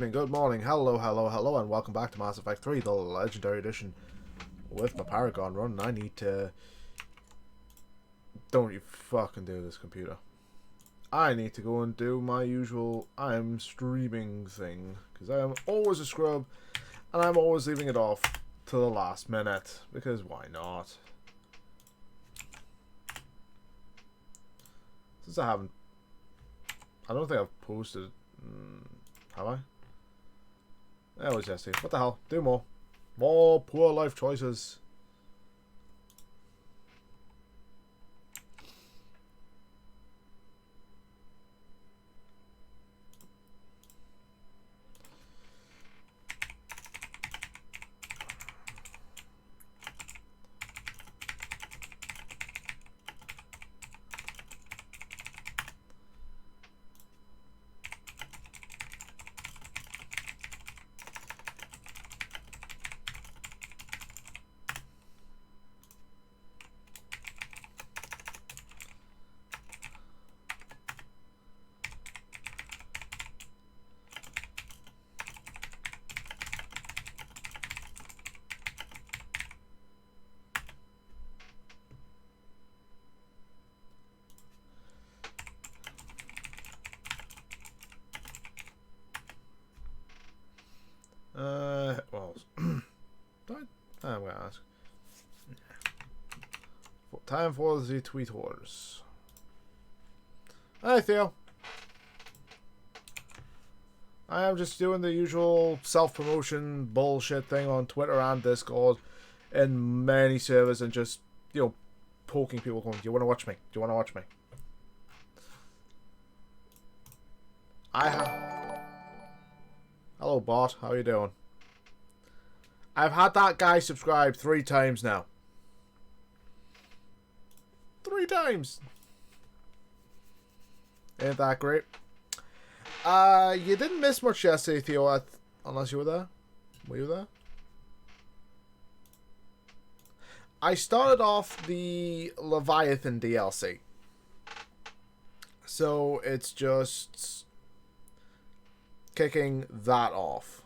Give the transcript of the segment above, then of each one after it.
Good morning, hello, hello, hello, and welcome back to Mass Effect 3, the Legendary Edition, with my Paragon run. I need to... Don't you fucking do this, computer. I need to go and do my usual I am streaming thing, because I am always a scrub, and I'm always leaving it off to the last minute, because why not? Since I haven't... I don't think I've posted... have I? That was yesterday. What the hell? Do more. More poor life choices. Well, I'm gonna ask. Time for the tweet orders. Hi, Theo. I am just doing the usual self-promotion bullshit thing on Twitter and Discord in many servers and just, you know, poking people going, do you want to watch me? Do you want to watch me? Hello, bot. How you doing? I've had that guy subscribe 3 times now. 3 times. Ain't that great? You didn't miss much yesterday, Theo, unless you were there. Were you there? I started off the Leviathan DLC. So it's just kicking that off.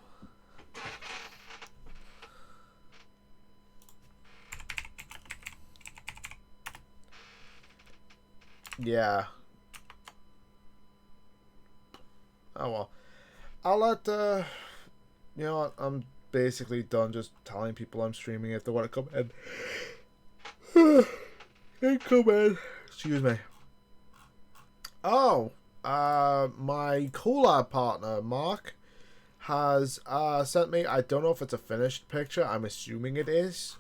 Yeah. Oh well. I'll let you know what, I'm basically done just telling people I'm streaming if they want to come in. They come in. Excuse me. Oh, my collab partner Mark has sent me, I don't know if it's a finished picture, I'm assuming it is,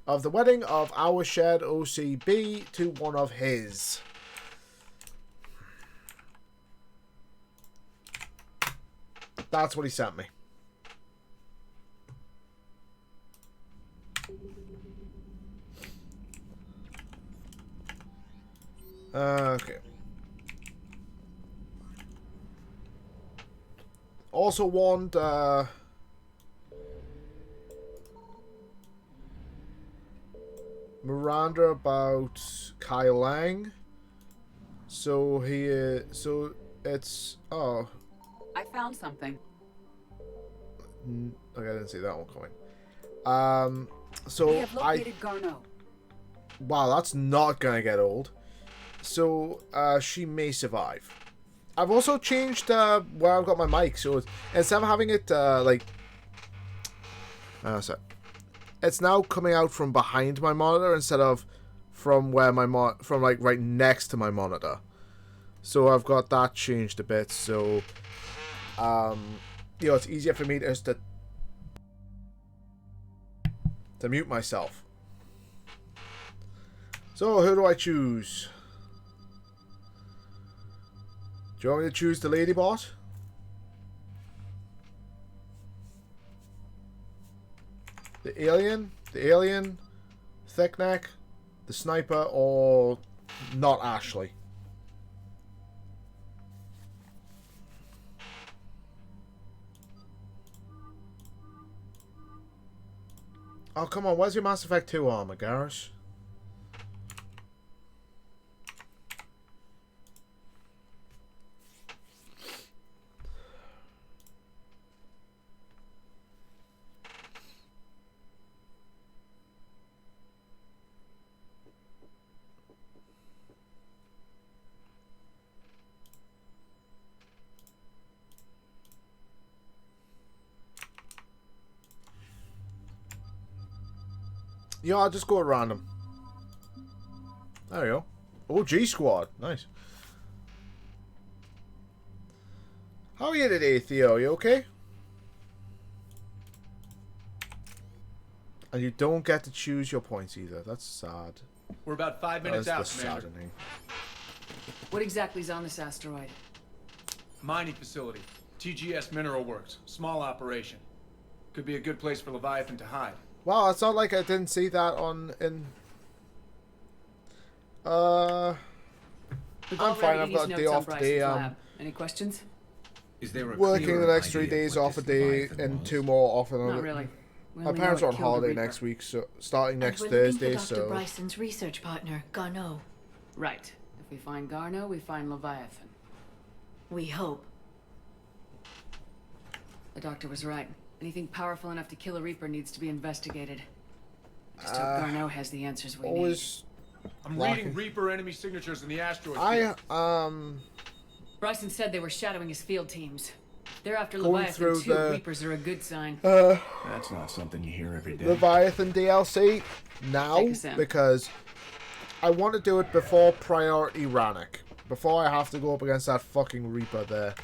of the wedding of our shared OCB to one of his. That's what he sent me. Okay. Also warned Miranda about Kai Lang. So so it's I found something. Okay, I didn't see that one coming. So We have located Garneau. Wow, that's not gonna get old. So she may survive. I've also changed where I've got my mic, so instead of having it it's now coming out from behind my monitor instead of from where from like right next to my monitor. So I've got that changed a bit. So you know, it's easier for me just to mute myself. So who do I choose? Do you want me to choose the lady bot? The alien, thick neck, the sniper, or not Ashley? Oh, come on, where's your Mass Effect 2 armor, Garrus? Yeah, I'll just go at random. There we go. Oh, G Squad. Nice. How are you today, Theo? You okay? And you don't get to choose your points either. That's sad. We're about 5 minutes out, That's Commander. saddening. What exactly is on this asteroid? Mining facility. TGS Mineral Works. Small operation. Could be a good place for Leviathan to hide. Wow, it's not like I didn't see that in... I'm fine. I've got a day off today. Any questions? Is there a Working clearer the next 3 idea days what off a this day Leviathan and was? 2 more off another. Not really. We My only parents know are it on killed the holiday Reaper. next week, so starting next And we're looking Thursday, for Dr. so... Bryson's research partner, Garneau. Right. If we find Garneau, we find Leviathan. We hope. The doctor was right. Anything powerful enough to kill a Reaper needs to be investigated. I just hope Garneau has the answers we need. Always... I'm Lacking. reading Reaper enemy signatures in the asteroid I, field. Bryson said they were shadowing his field teams. They're after Going Leviathan through too. the- Reapers are a good sign. That's not something you hear every day. Leviathan DLC now, Take us in. because I want to do it before Priority Rannoch. Before I have to go up against that fucking Reaper there.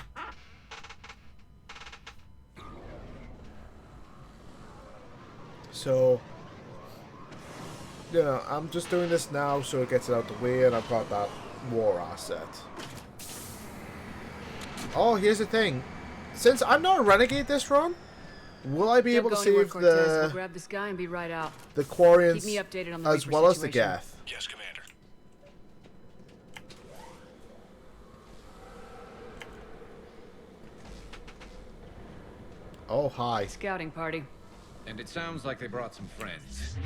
So, you know, I'm just doing this now so it gets it out the way and I've got that war asset. Oh, here's the thing. Since I'm not a renegade this run, will I be Don't able to go anywhere, save Cortez. We'll the grab this guy and be right out. Quarians Keep me updated on the as Reaper well as the situation. Geth? Yes, Commander. Oh, hi. Scouting party. And it sounds like they brought some friends.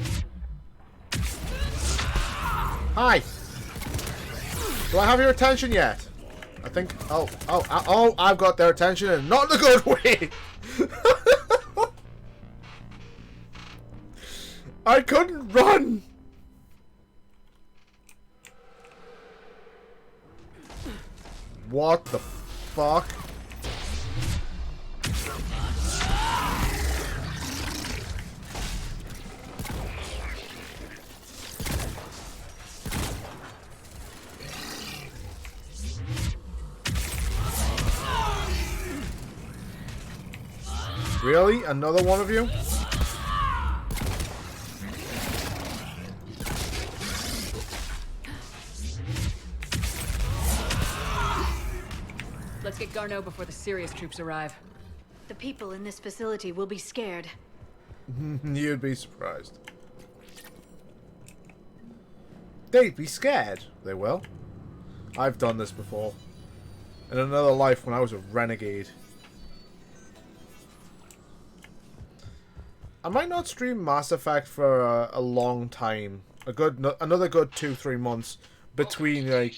Hi. Do I have your attention yet? I think. Oh! I've got their attention, and not in a good way. I couldn't run. What the fuck? Really? Another one of you? Let's get Garneau before the serious troops arrive. The people in this facility will be scared. You'd be surprised. They'd be scared. They will. I've done this before. In another life when I was a renegade. I might not stream Mass Effect for a long time. Another good 2-3 months between like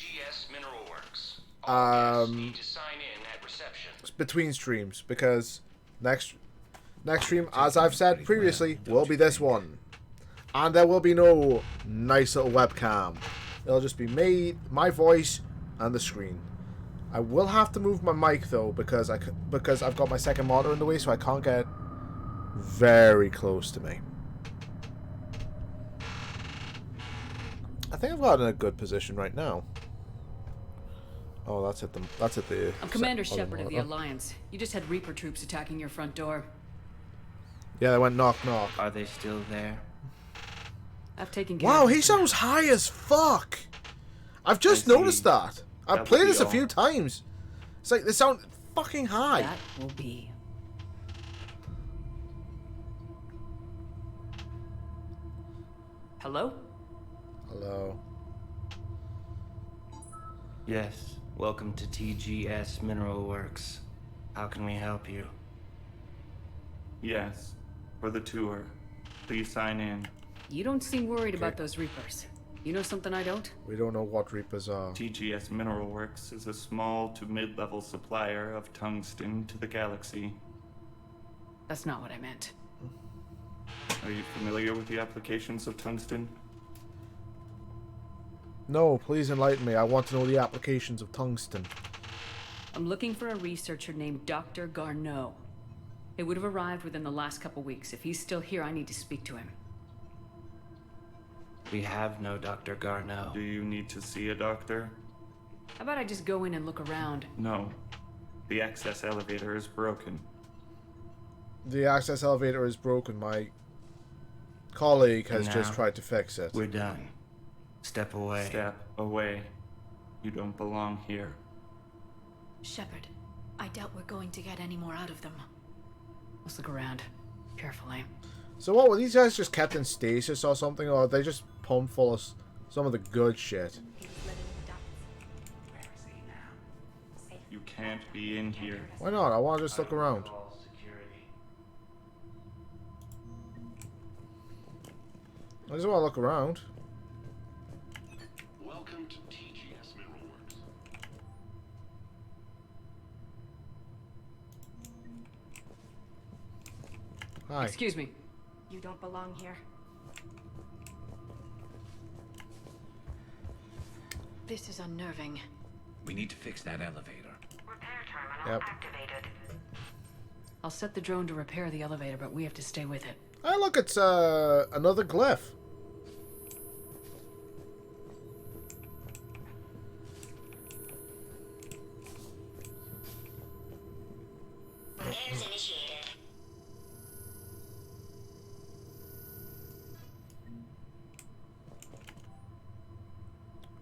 between streams, because next stream, as I've said previously, will be this one, and there will be no nice little webcam. It'll just be me, my voice, and the screen. I will have to move my mic though, because I've got my second monitor in the way, so I can't get very close to me. I think I've got in a good position right now. Oh, that's at the. I'm Commander other Shepard of the monitor. Alliance. You just had Reaper troops attacking your front door. Yeah, they went knock knock. Are they still there? I've taken care Wow, of he this sounds high as fuck. I've just noticed that. I've That played would this be a few all. times. It's like they sound fucking high. That will be. Hello? Hello. Yes. Welcome to TGS Mineral Works. How can we help you? Yes, for the tour. Please sign in. You don't seem worried about those Reapers. You know something I don't? We don't know what Reapers are. TGS Mineral Works is a small to mid-level supplier of tungsten to the galaxy. That's not what I meant. Are you familiar with the applications of tungsten? No, please enlighten me. I want to know the applications of tungsten. I'm looking for a researcher named Dr. Garneau. He would have arrived within the last couple weeks. If he's still here, I need to speak to him. We have no Dr. Garneau. Do you need to see a doctor? How about I just go in and look around? No. The access elevator is broken. The access elevator is broken. My colleague has And just now, tried to fix it. We're done. Step away. Step away. You don't belong here. Shepard, I doubt we're going to get any more out of them. Let's look around. Carefully. So what, were these guys just kept in stasis or something? Or are they just pumped full of some of the good shit? You can't be in here. Why not? I want to just look around. I just want to look around. Welcome to TGS Mineral Works. Hi. Excuse me. You don't belong here. This is unnerving. We need to fix that elevator. Yep. I'll set the drone to repair the elevator, but we have to stay with it. Hey, look, it's another glyph.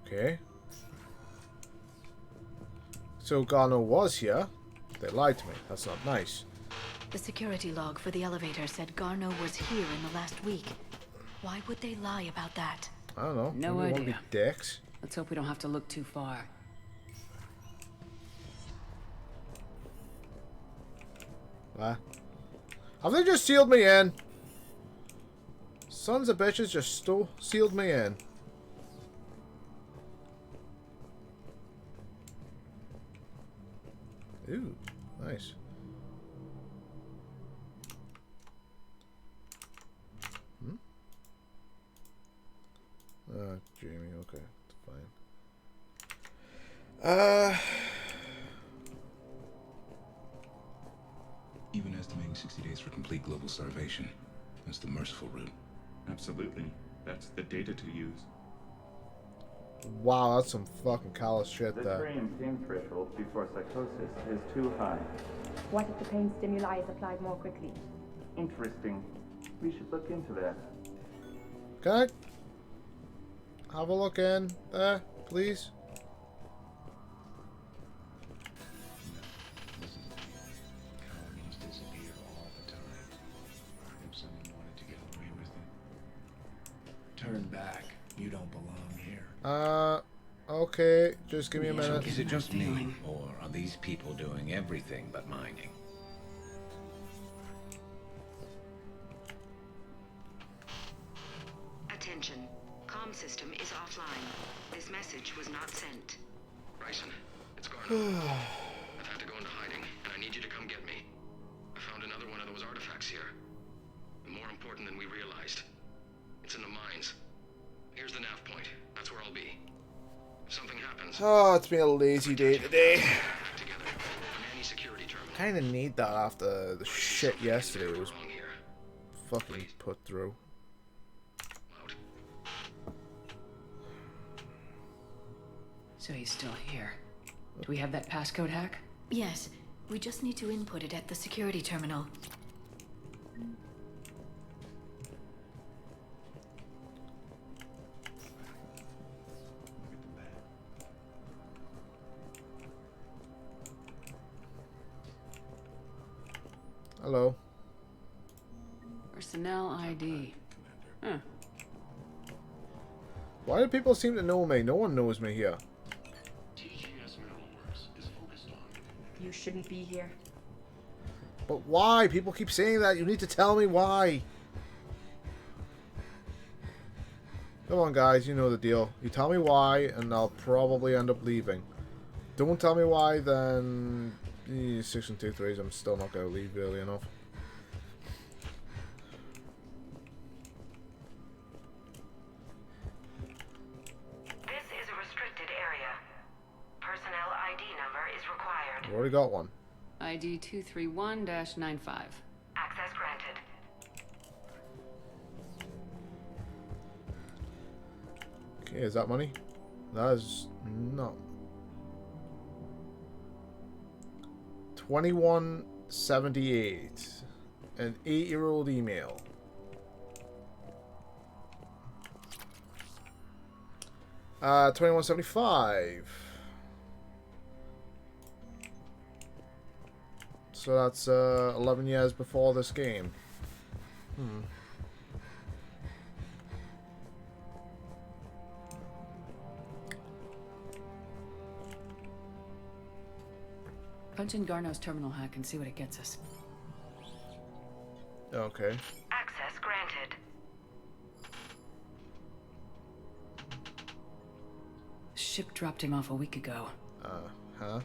Okay. So Garneau was here. They lied to me. That's not nice. The security log for the elevator said Garneau was here in the last week. Why would they lie about that? I don't know. No Maybe they wanna idea. be dicks. Let's hope we don't have to look too far. What? Have they just sealed me in? Sons of bitches just sealed me in. Ooh, nice. Jamie, okay, it's fine. Even estimating 60 days for complete global starvation. That's the merciful route. Absolutely. That's the data to use. Wow, that's some fucking callous shit The there. trained pain threshold before psychosis is too high. What if the pain stimuli is applied more quickly? Interesting. We should look into that. Can I have a look in there, please? Colonies disappear all the time. If someone wanted to get away with it. Turn back. You don't belong here. Okay, just give me a minute. Is it just me, or are these people doing everything but mining? Attention. Comm system is offline. This message was not sent. Bryson, it's Garneau. I've had to go into hiding, and I need you to come get me. I found another one of those artifacts here. More important than we realized. It's in the mines. Here's the nav point. That's where I'll be. If something happens... Oh, it's been a lazy day today. Back together. On any security terminal. Kinda need that after the shit yesterday was Wrong here. fucking put through. Out. So he's still here. Do we have that passcode hack? Yes, we just need to input it at the security terminal. Hello. Personnel ID. Huh. Why do people seem to know me? No one knows me here. TGS Mineral Works is focused on... You shouldn't be here. But why? People keep saying that. You need to tell me why. Come on, guys. You know the deal. You tell me why, and I'll probably end up leaving. Don't tell me why, then... 6 and 2/3. I'm still not going to leave early enough. This is a restricted area. Personnel ID number is required. I've already got one. ID 231-95. Access granted. Okay, is that money? That is not. 2178. An 8-year-old email. Uh, 2175. So that's 11 years before this game. Punch in Garno's terminal hack and see what it gets us. Okay. Access granted. Ship dropped him off a week ago. Huh?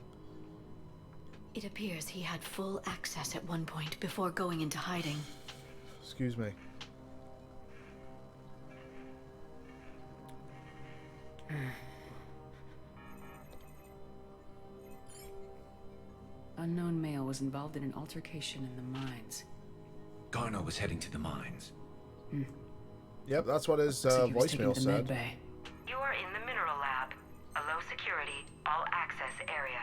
It appears he had full access at one point before going into hiding. Excuse me. Unknown male was involved in an altercation in the mines. Garno was heading to the mines. Yep, that's what his Looks like he was taken voicemail to the med said. bay. You are in the mineral lab, a low security, all access area.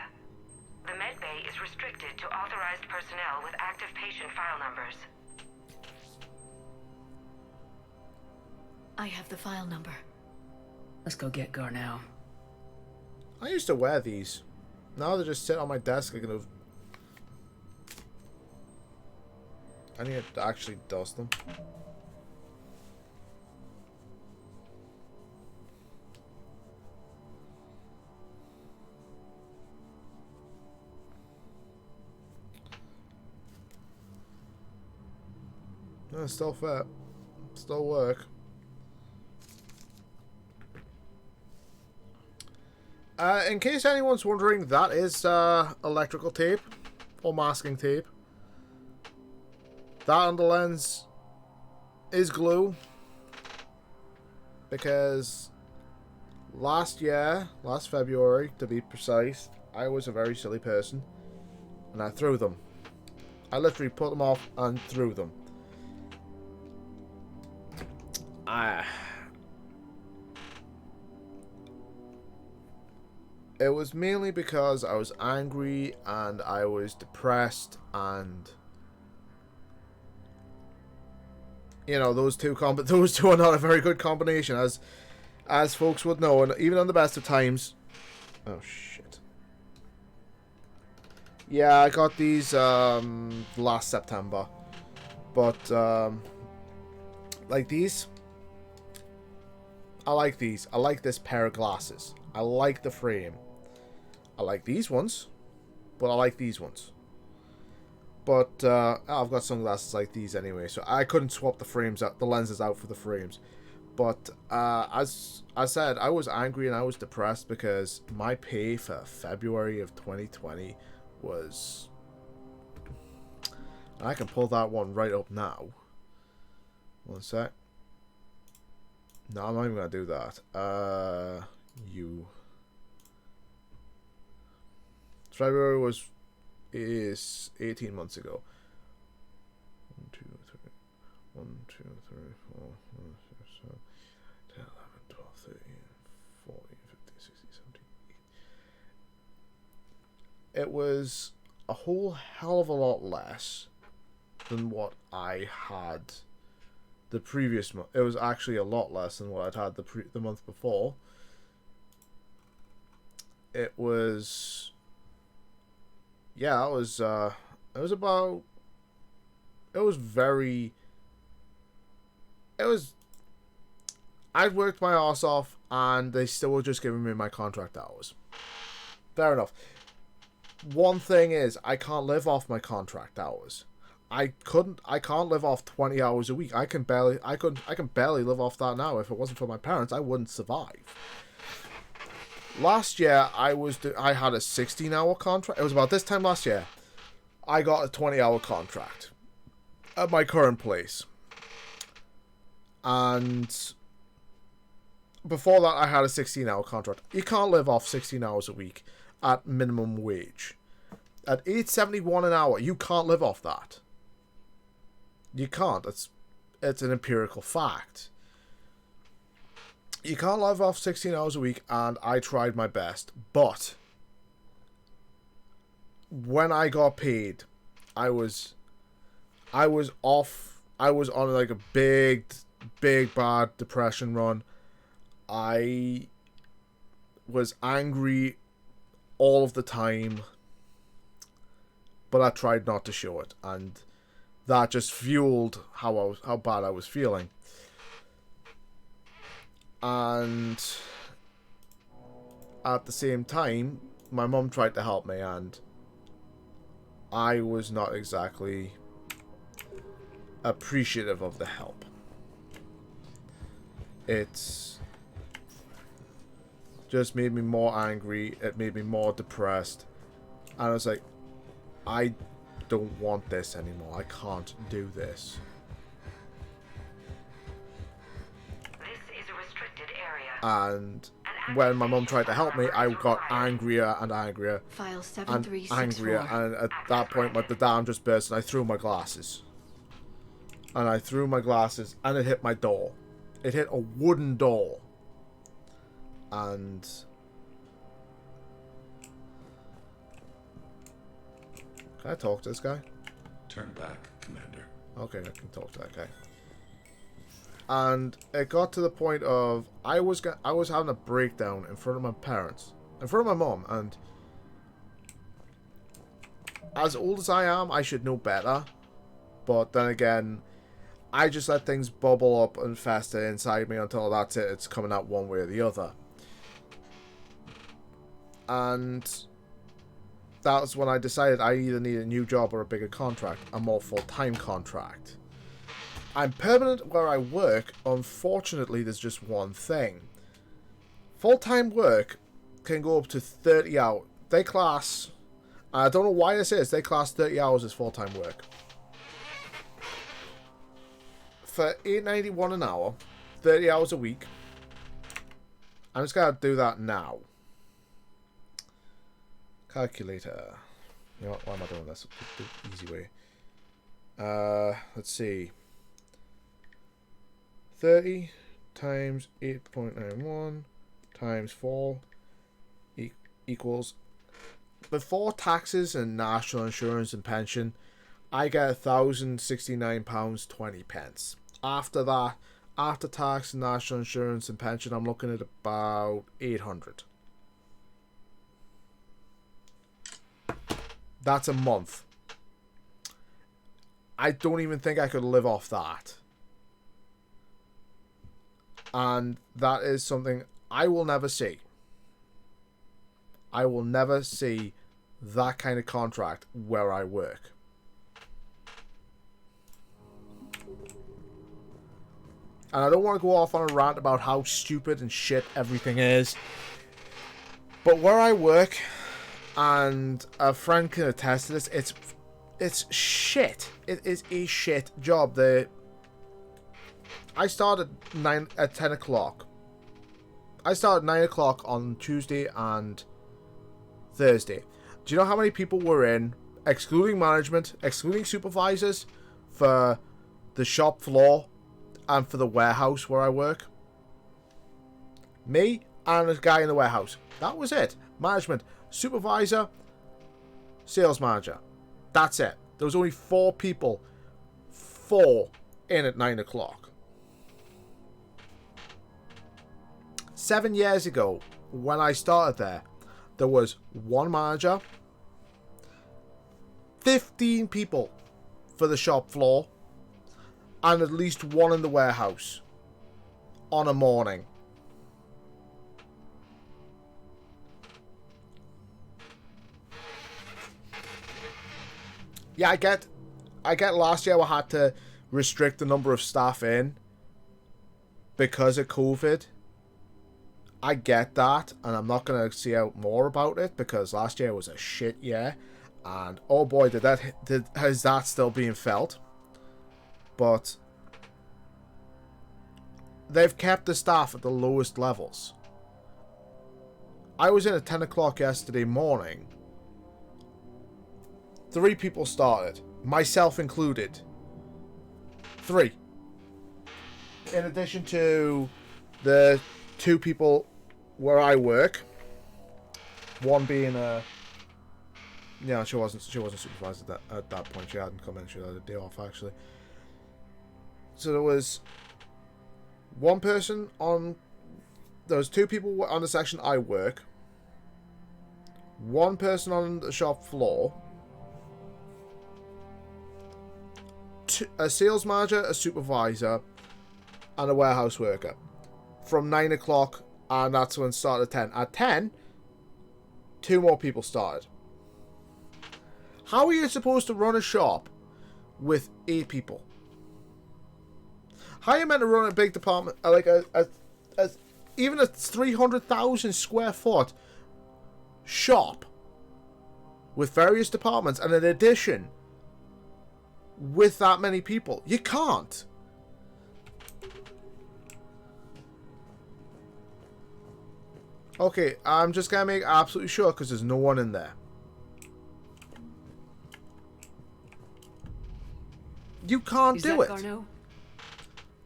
The med bay is restricted to authorized personnel with active patient file numbers. I have the file number. Let's go get Garno. I used to wear these. Now they just sit on my desk like those. I need to actually dust them. No, still fit. Still work. In case anyone's wondering, that is electrical tape or masking tape. That on the lens is glue because last February to be precise, I was a very silly person and I threw them. I literally put them off and threw them. It was mainly because I was angry and I was depressed, and you know, those two are not a very good combination, as folks would know, and even on the best of times. Oh shit. Yeah, I got these last September, but like these, I like these. I like this pair of glasses. I like the frame. I like these ones, but I like these ones. But I've got sunglasses like these anyway, so I couldn't swap the lenses out for the frames. But as I said, I was angry and I was depressed because my pay for February of 2020 was... And I can pull that one right up now. One sec. No, I'm not even going to do that. February is 18 months ago. 1, 2, 3, 1, 2, 3, 4, 5, 6, 7, 10, 11, 12, 13, 14, 15, 16, 17, 18. It was a whole hell of a lot less than what I had the previous month. It was actually a lot less than what I'd had the month before. It was... Yeah, it was I'd worked my ass off and they still were just giving me my contract hours. Fair enough. One thing is, I can't live off my contract hours. I can't live off 20 hours a week. I can barely live off that now. If it wasn't for my parents, I wouldn't survive. Last year, I had a 16-hour contract. It was about this time last year. I got a 20-hour contract at my current place. And before that, I had a 16-hour contract. You can't live off 16 hours a week at minimum wage. At $8.71 an hour, you can't live off that. You can't. It's an empirical fact. You can't live off 16 hours a week, and I tried my best. But when I got paid, I was off. I was on like a big bad depression run. I was angry all of the time, but I tried not to show it, and that just fueled how bad I was feeling. And at the same time, my mum tried to help me, and I was not exactly appreciative of the help. It's just made me more angry. It made me more depressed. And I was like, I don't want this anymore. I can't do this. And when my mum tried to help me, I got angrier and angrier. File And 7364. angrier. And at that point, the dam just burst, and I threw my glasses. And I threw my glasses, and it hit my door. It hit a wooden door. And can I talk to this guy? Turn back, Commander. Okay, I can talk to that guy. And it got to the point of I was having a breakdown in front of my parents, in front of my mom, and as old as I am, I should know better. But then again, I just let things bubble up and fester inside me until that's it. It's coming out one way or the other. And that's when I decided I either need a new job or a bigger contract, a more full-time contract. I'm permanent where I work. Unfortunately, there's just one thing. Full-time work can go up to 30 hours. They class, I don't know why this is, they class 30 hours as full-time work. For $8.91 an hour, 30 hours a week, I'm just going to do that now. Calculator. You know what, why am I doing this? The easy way. Let's see. 30 times 8.91 times 4 equals, before taxes and national insurance and pension, I get £1,069.20. After that, after tax and national insurance and pension, I'm looking at about 800. That's a month. I don't even think I could live off that. And that is something I will never see. I will never see that kind of contract where I work. And I don't want to go off on a rant about how stupid and shit everything is. But where I work, and a friend can attest to this, it's shit. It is a shit job. I started at 10 o'clock. I started 9 o'clock on Tuesday and Thursday. Do you know how many people were in, excluding management, excluding supervisors, for the shop floor and for the warehouse where I work? Me and a guy in the warehouse. That was it. Management, supervisor, sales manager. That's it. There was only 4 people. 4 in at 9 o'clock. 7 years ago, when I started there was 1 manager, 15 people for the shop floor, and at least 1 in the warehouse on a morning. Yeah, I get last year I had to restrict the number of staff in because of COVID. I get that, and I'm not going to see out more about it because last year was a shit year, and oh boy, has that still being felt. But they've kept the staff at the lowest levels. I was in at 10 o'clock yesterday morning. 3 people started, myself included. 3. In addition to the 2 people where I work. One being yeah, she wasn't supervised at that point. She hadn't come in. She had a day off actually. So there was one person on. There was 2 people on the section I work. One person on the shop floor. A sales manager, a supervisor, and a warehouse worker. From 9 o'clock, and that's when it started at 10. At 10, 2 more people started. How are you supposed to run a shop with 8 people? How are you meant to run a big department, like even a 300,000 square foot shop with various departments and an addition with that many people? You can't. Okay, I'm just gonna make absolutely sure because there's no one in there. You can't do it. Garneau?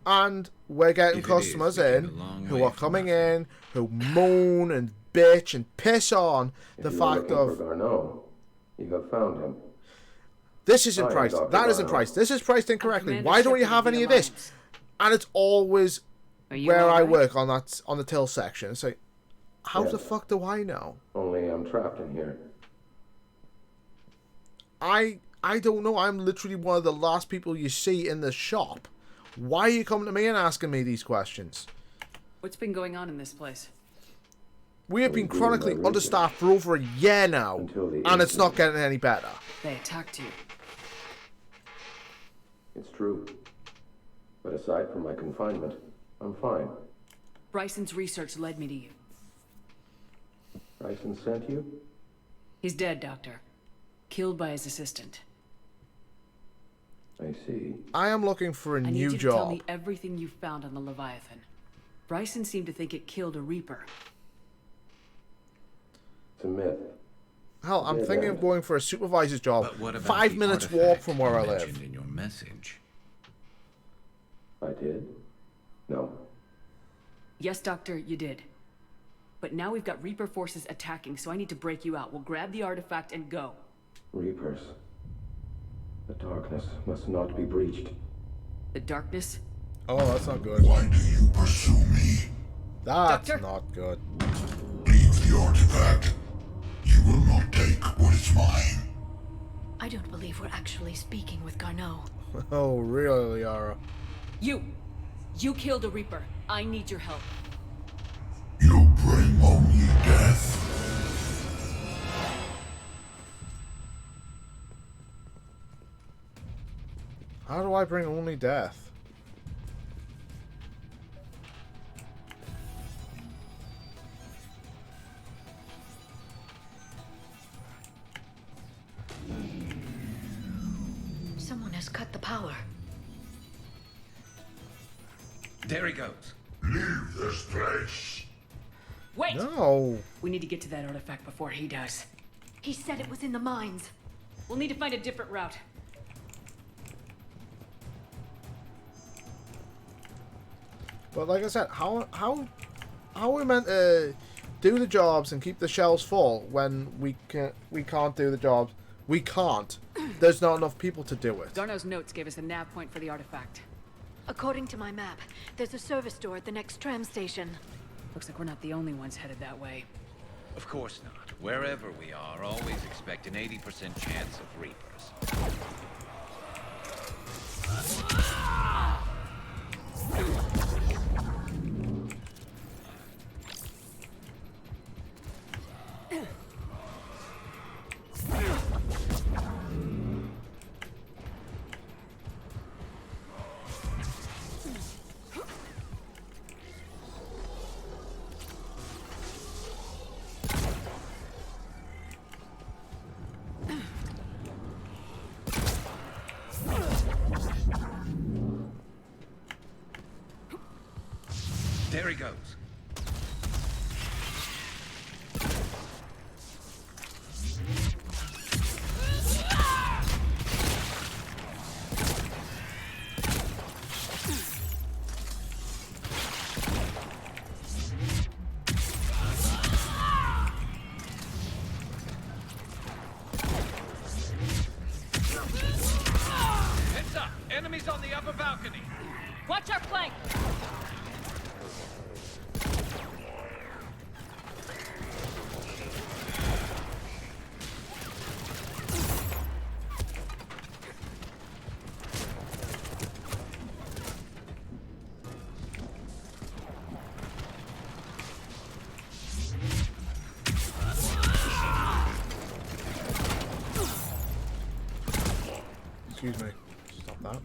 And we're getting customers in who are coming in, who moan and bitch and piss on the fact of Garneau, you have found him. This isn't priced. That isn't priced. This is priced incorrectly. Why don't you have any of this? And it's always where I work on the till section. It's like, how the fuck do I know? Only I'm trapped in here. I don't know. I'm literally one of the last people you see in the shop. Why are you coming to me and asking me these questions? What's been going on in this place? We have been chronically understaffed for over a year now, and it's not getting any better. They attacked you. It's true. But aside from my confinement, I'm fine. Bryson's research led me to you. Bryson sent you? He's dead, Doctor. Killed by his assistant. I see. I am looking for a I new need you to job. tell me everything you found on the Leviathan. Bryson seemed to think it killed a Reaper. It's a myth. Hell, I'm thinking of going for a supervisor's job. But what about 5 the minutes walk artifact from where I you live. mentioned in your message? I did? No. Yes, Doctor, you did. But now we've got Reaper forces attacking, so I need to break you out. We'll grab the artifact and go. Reapers. The darkness must not be breached. The darkness? Oh, that's not good. Why do you pursue me? That's Doctor? not good. Leave the artifact. You will not take what is mine. I don't believe we're actually speaking with Garneau. Oh, really, Yara? You killed a Reaper. I need your help. You bring only death. How do I bring only death? Someone has cut the power. There he goes. Leave this place. Wait! No. We need to get to that artifact before he does. He said it was in the mines. We'll need to find a different route. But like I said, how are we meant to do the jobs and keep the shelves full when we can't do the jobs? We can't. There's not enough people to do it. Garneau's notes gave us a nav point for the artifact. According to my map, there's a service door at the next tram station. Looks like we're not the only ones headed that way. Of course not. Wherever we are, always expect an 80% chance of Reapers. There he goes. Enemies on the upper balcony. Watch our flank! Excuse me. Stop that.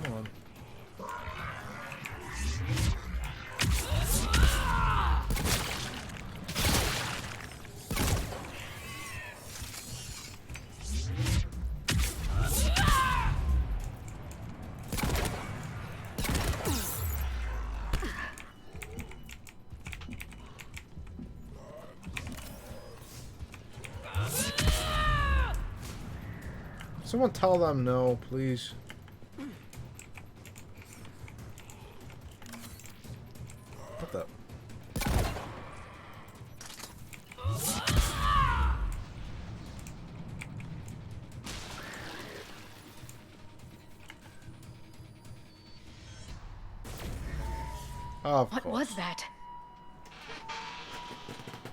Come on. Someone tell them no, please. What the? Of What course. was that?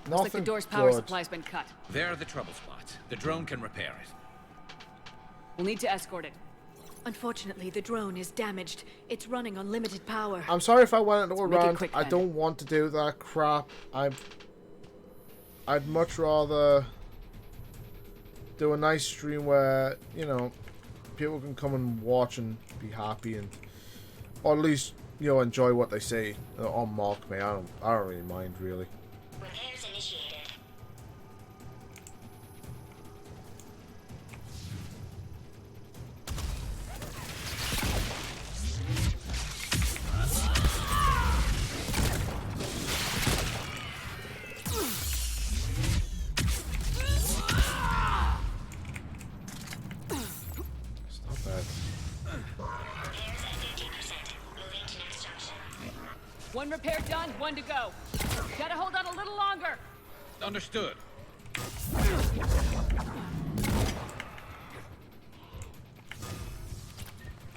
Looks like the door's power good. supply's been cut. There are the trouble spots. The drone can repair it. We'll need to escort it. Unfortunately, the drone is damaged. It's running on limited power. I'm sorry if I went into a Make it rant. quick, I then. don't want to do that crap. I'd much rather do a nice stream where, you know, people can come and watch and be happy, and or at least, you know, enjoy what they say or mock me. I don't really mind, really. Repairs initiated. Stop that. Repairs at 50%. Moving to next junction. One repair done, one to go. Gotta hold on a little longer. Understood.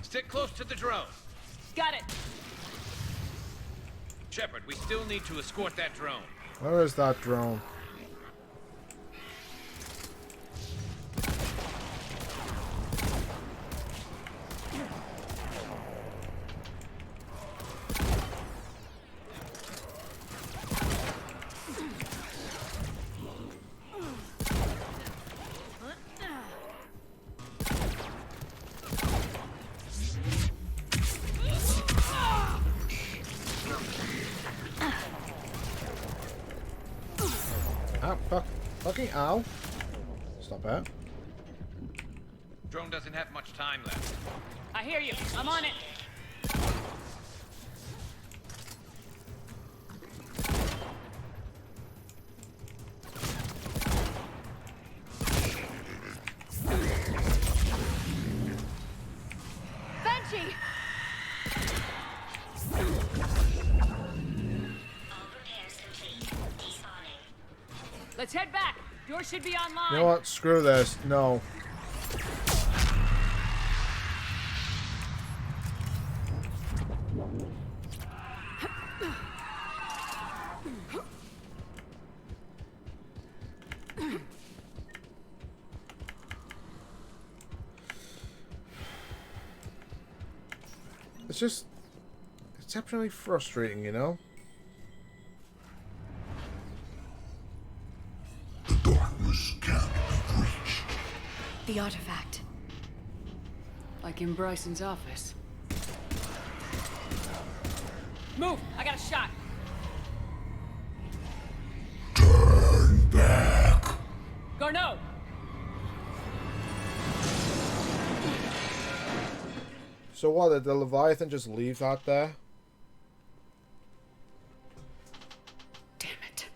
Stick close to the drone. Got it. Shepard, we still need to escort that drone. Where is that drone? Ah, fucking ow. Stop it. Drone doesn't have much time left. I hear you. I'm on it. Banshee! All repairs complete. Despawning. Let's head back. Door should be online. You know what? Screw this. No. It's just exceptionally frustrating, you know? The darkness can't be breached. The artifact. Like in Bryson's office. Move! I got a shot. Turn back. Garneau! So what, did the Leviathan just leave that there? Damn it.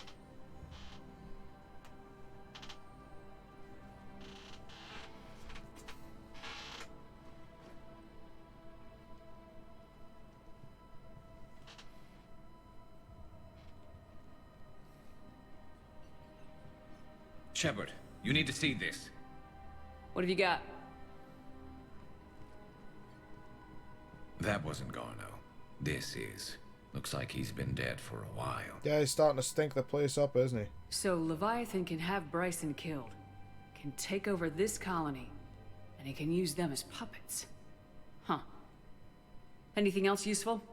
Shepard, you need to see this. What have you got? That wasn't Garno. This is. Looks like he's been dead for a while. Yeah, he's starting to stink the place up, isn't he? So Leviathan can have Bryson killed, can take over this colony, and he can use them as puppets. Huh. Anything else useful?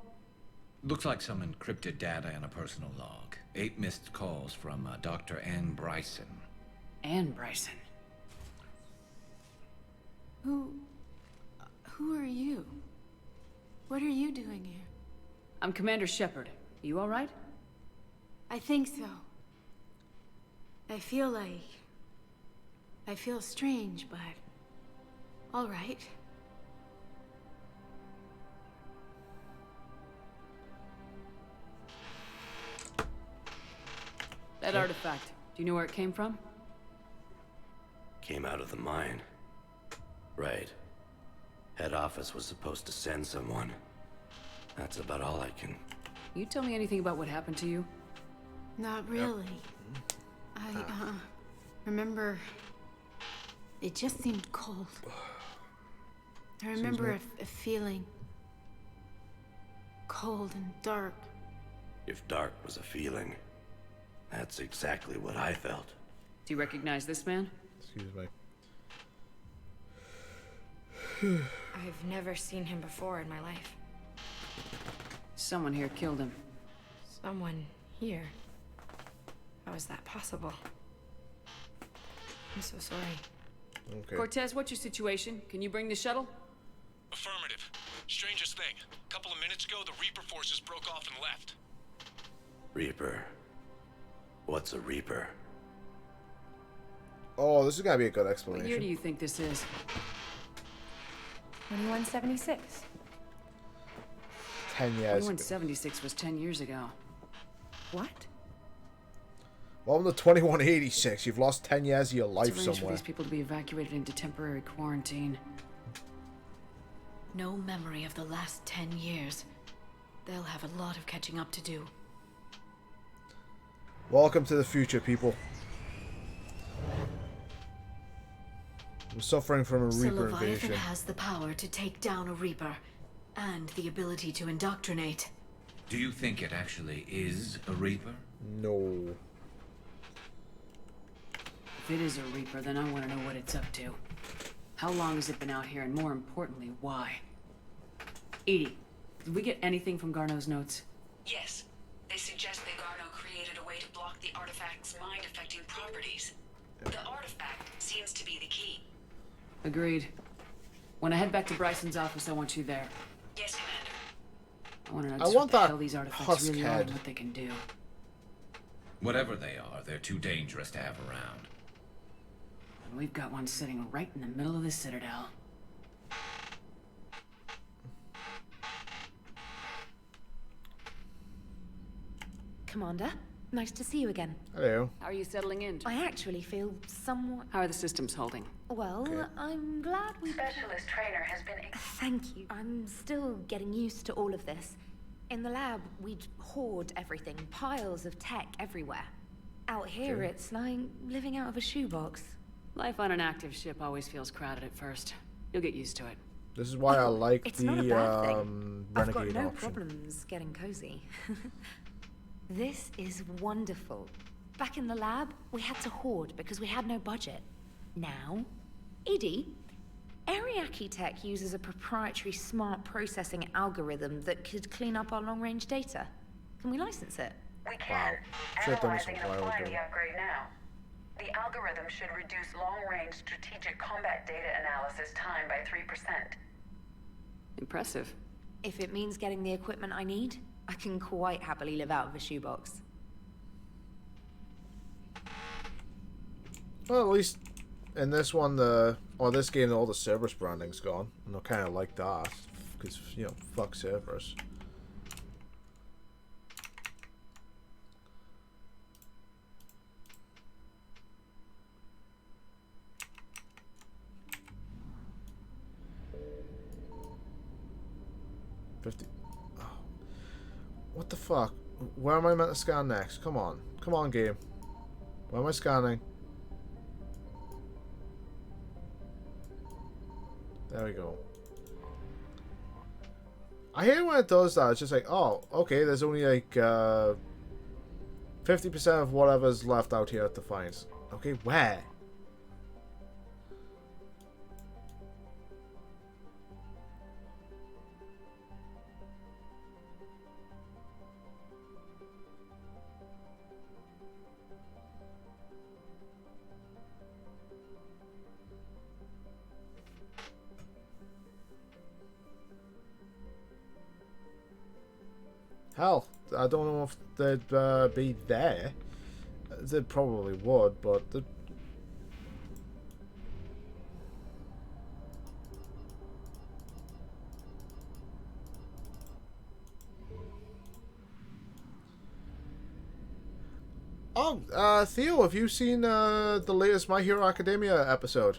Looks like some encrypted data and a personal log. 8 missed calls from Dr. Ann Bryson. Ann Bryson. Who are you? What are you doing here? I'm Commander Shepard. You all right? I think so. I feel strange, but all right. That artifact, do you know where it came from? Came out of the mine. Right. Head office was supposed to send someone. That's about all I can... You tell me anything about what happened to you? Not really. I remember... It just seemed cold. I remember a feeling... cold and dark. If dark was a feeling, that's exactly what I felt. Do you recognize this man? Excuse me. I've never seen him before in my life. Someone here killed him. Someone here? How is that possible? I'm so sorry. Okay. Cortez, what's your situation? Can you bring the shuttle? Affirmative. Strangest thing. A couple of minutes ago, the Reaper forces broke off and left. Reaper. What's a Reaper? Oh, this is gonna be a good What explanation. year do you think this is? 2176. 10 years. 2176 was 10 years ago. What? Welcome to 2186. You've lost 10 years of your life It's arranged for somewhere. these people to be evacuated into temporary quarantine. No memory of the last 10 years. They'll have a lot of catching up to do. Welcome to the future, people. I'm suffering from a So Reaper Leviathan invasion. has the power to take down a Reaper, and the ability to indoctrinate. Do you think it actually is a Reaper? No. If it is a Reaper, then I want to know what it's up to. How long has it been out here, and more importantly, why? Edie, did we get anything from Garno's notes? Yes. They suggest that Garno created a way to block the artifact's mind-affecting properties. The artifact seems to be the key. Agreed. When I head back to Bryson's office, I want you there. Yes, Commander. I want to know I just want what the that hell these artifacts husk really are head. and what they can do. Whatever they are, they're too dangerous to have around. And we've got one sitting right in the middle of the Citadel. Commander, nice to see you again. Hello. How are you settling in? I actually feel somewhat... How are the systems holding? Well, I'm glad we... Specialist trainer has been... Thank you. I'm still getting used to all of this. In the lab, we'd hoard everything, piles of tech everywhere. Out here, it's like living out of a shoebox. Life on an active ship always feels crowded at first. You'll get used to it. This is why I like It's the not a bad thing. I've got renegade no option. problems getting cozy. This is wonderful. Back in the lab, we had to hoard because we had no budget. Now, Edie, Ariake Tech uses a proprietary smart processing algorithm that could clean up our long-range data. Can we license it? We can. Should've done this Analyzing a and while applying ago. the upgrade now. The algorithm should reduce long-range strategic combat data analysis time by 3%. Impressive. If it means getting the equipment I need, I can quite happily live out of a shoebox. Well, at least in this one, this game, all the Cerberus branding's gone, and I kind of like that because fuck Cerberus. Oh. What the fuck? Where am I meant to scan next? Come on, game. Where am I scanning? There we go. I hate when it does that. It's just like, oh, okay, there's only like 50% of whatever's left out here to find. Okay, where? Hell, I don't know if they'd be there. They probably would, but... Oh, Theo, have you seen the latest My Hero Academia episode?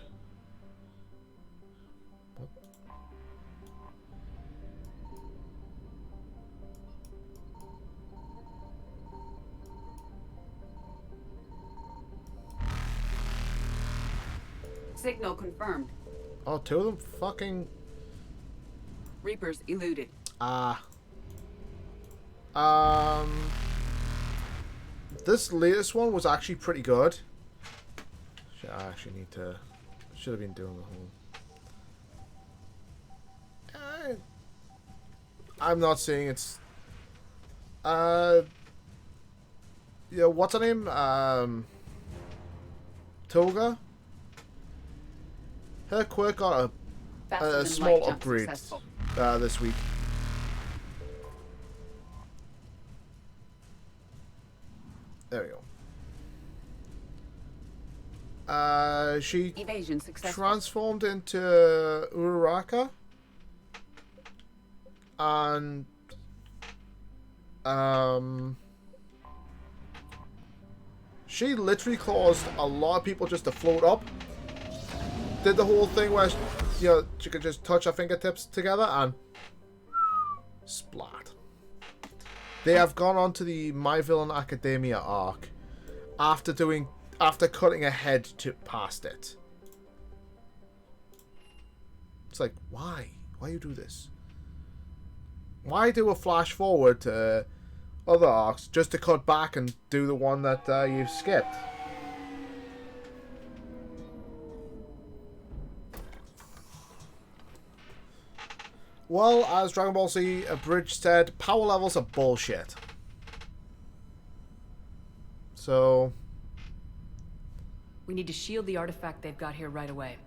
Signal confirmed. Oh, two of them fucking... Reapers eluded. This latest one was actually pretty good. I actually need to... Should have been doing the whole... I'm not saying it's... Yeah, what's her name? Toga? Her quirk got a small upgrade this week. There we go. She Evasion successful. Transformed into Uraraka, and she literally caused a lot of people just to float up. Did the whole thing where, you know, she could just touch her fingertips together and splat. They have gone on to the My Villain Academia arc after cutting ahead to past it. It's like, why? Why you do this? Why do a flash forward to other arcs just to cut back and do the one that you've skipped? Well, as Dragon Ball Z Abridged said, power levels are bullshit. So... We need to shield the artifact they've got here right away.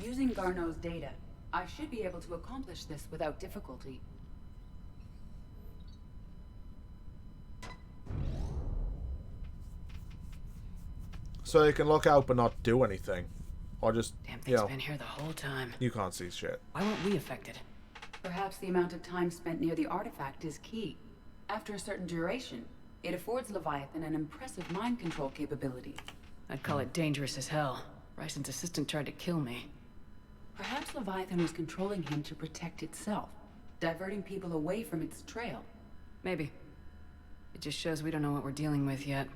Using Garneau's data, I should be able to accomplish this without difficulty. So you can look out but not do anything. Or just, Damn thing's been here the whole time. You can't see shit. Why weren't we affected? Perhaps the amount of time spent near the artifact is key. After a certain duration, it affords Leviathan an impressive mind control capability. I'd call it dangerous as hell. Bryson's assistant tried to kill me. Perhaps Leviathan was controlling him to protect itself, diverting people away from its trail. Maybe. It just shows we don't know what we're dealing with yet.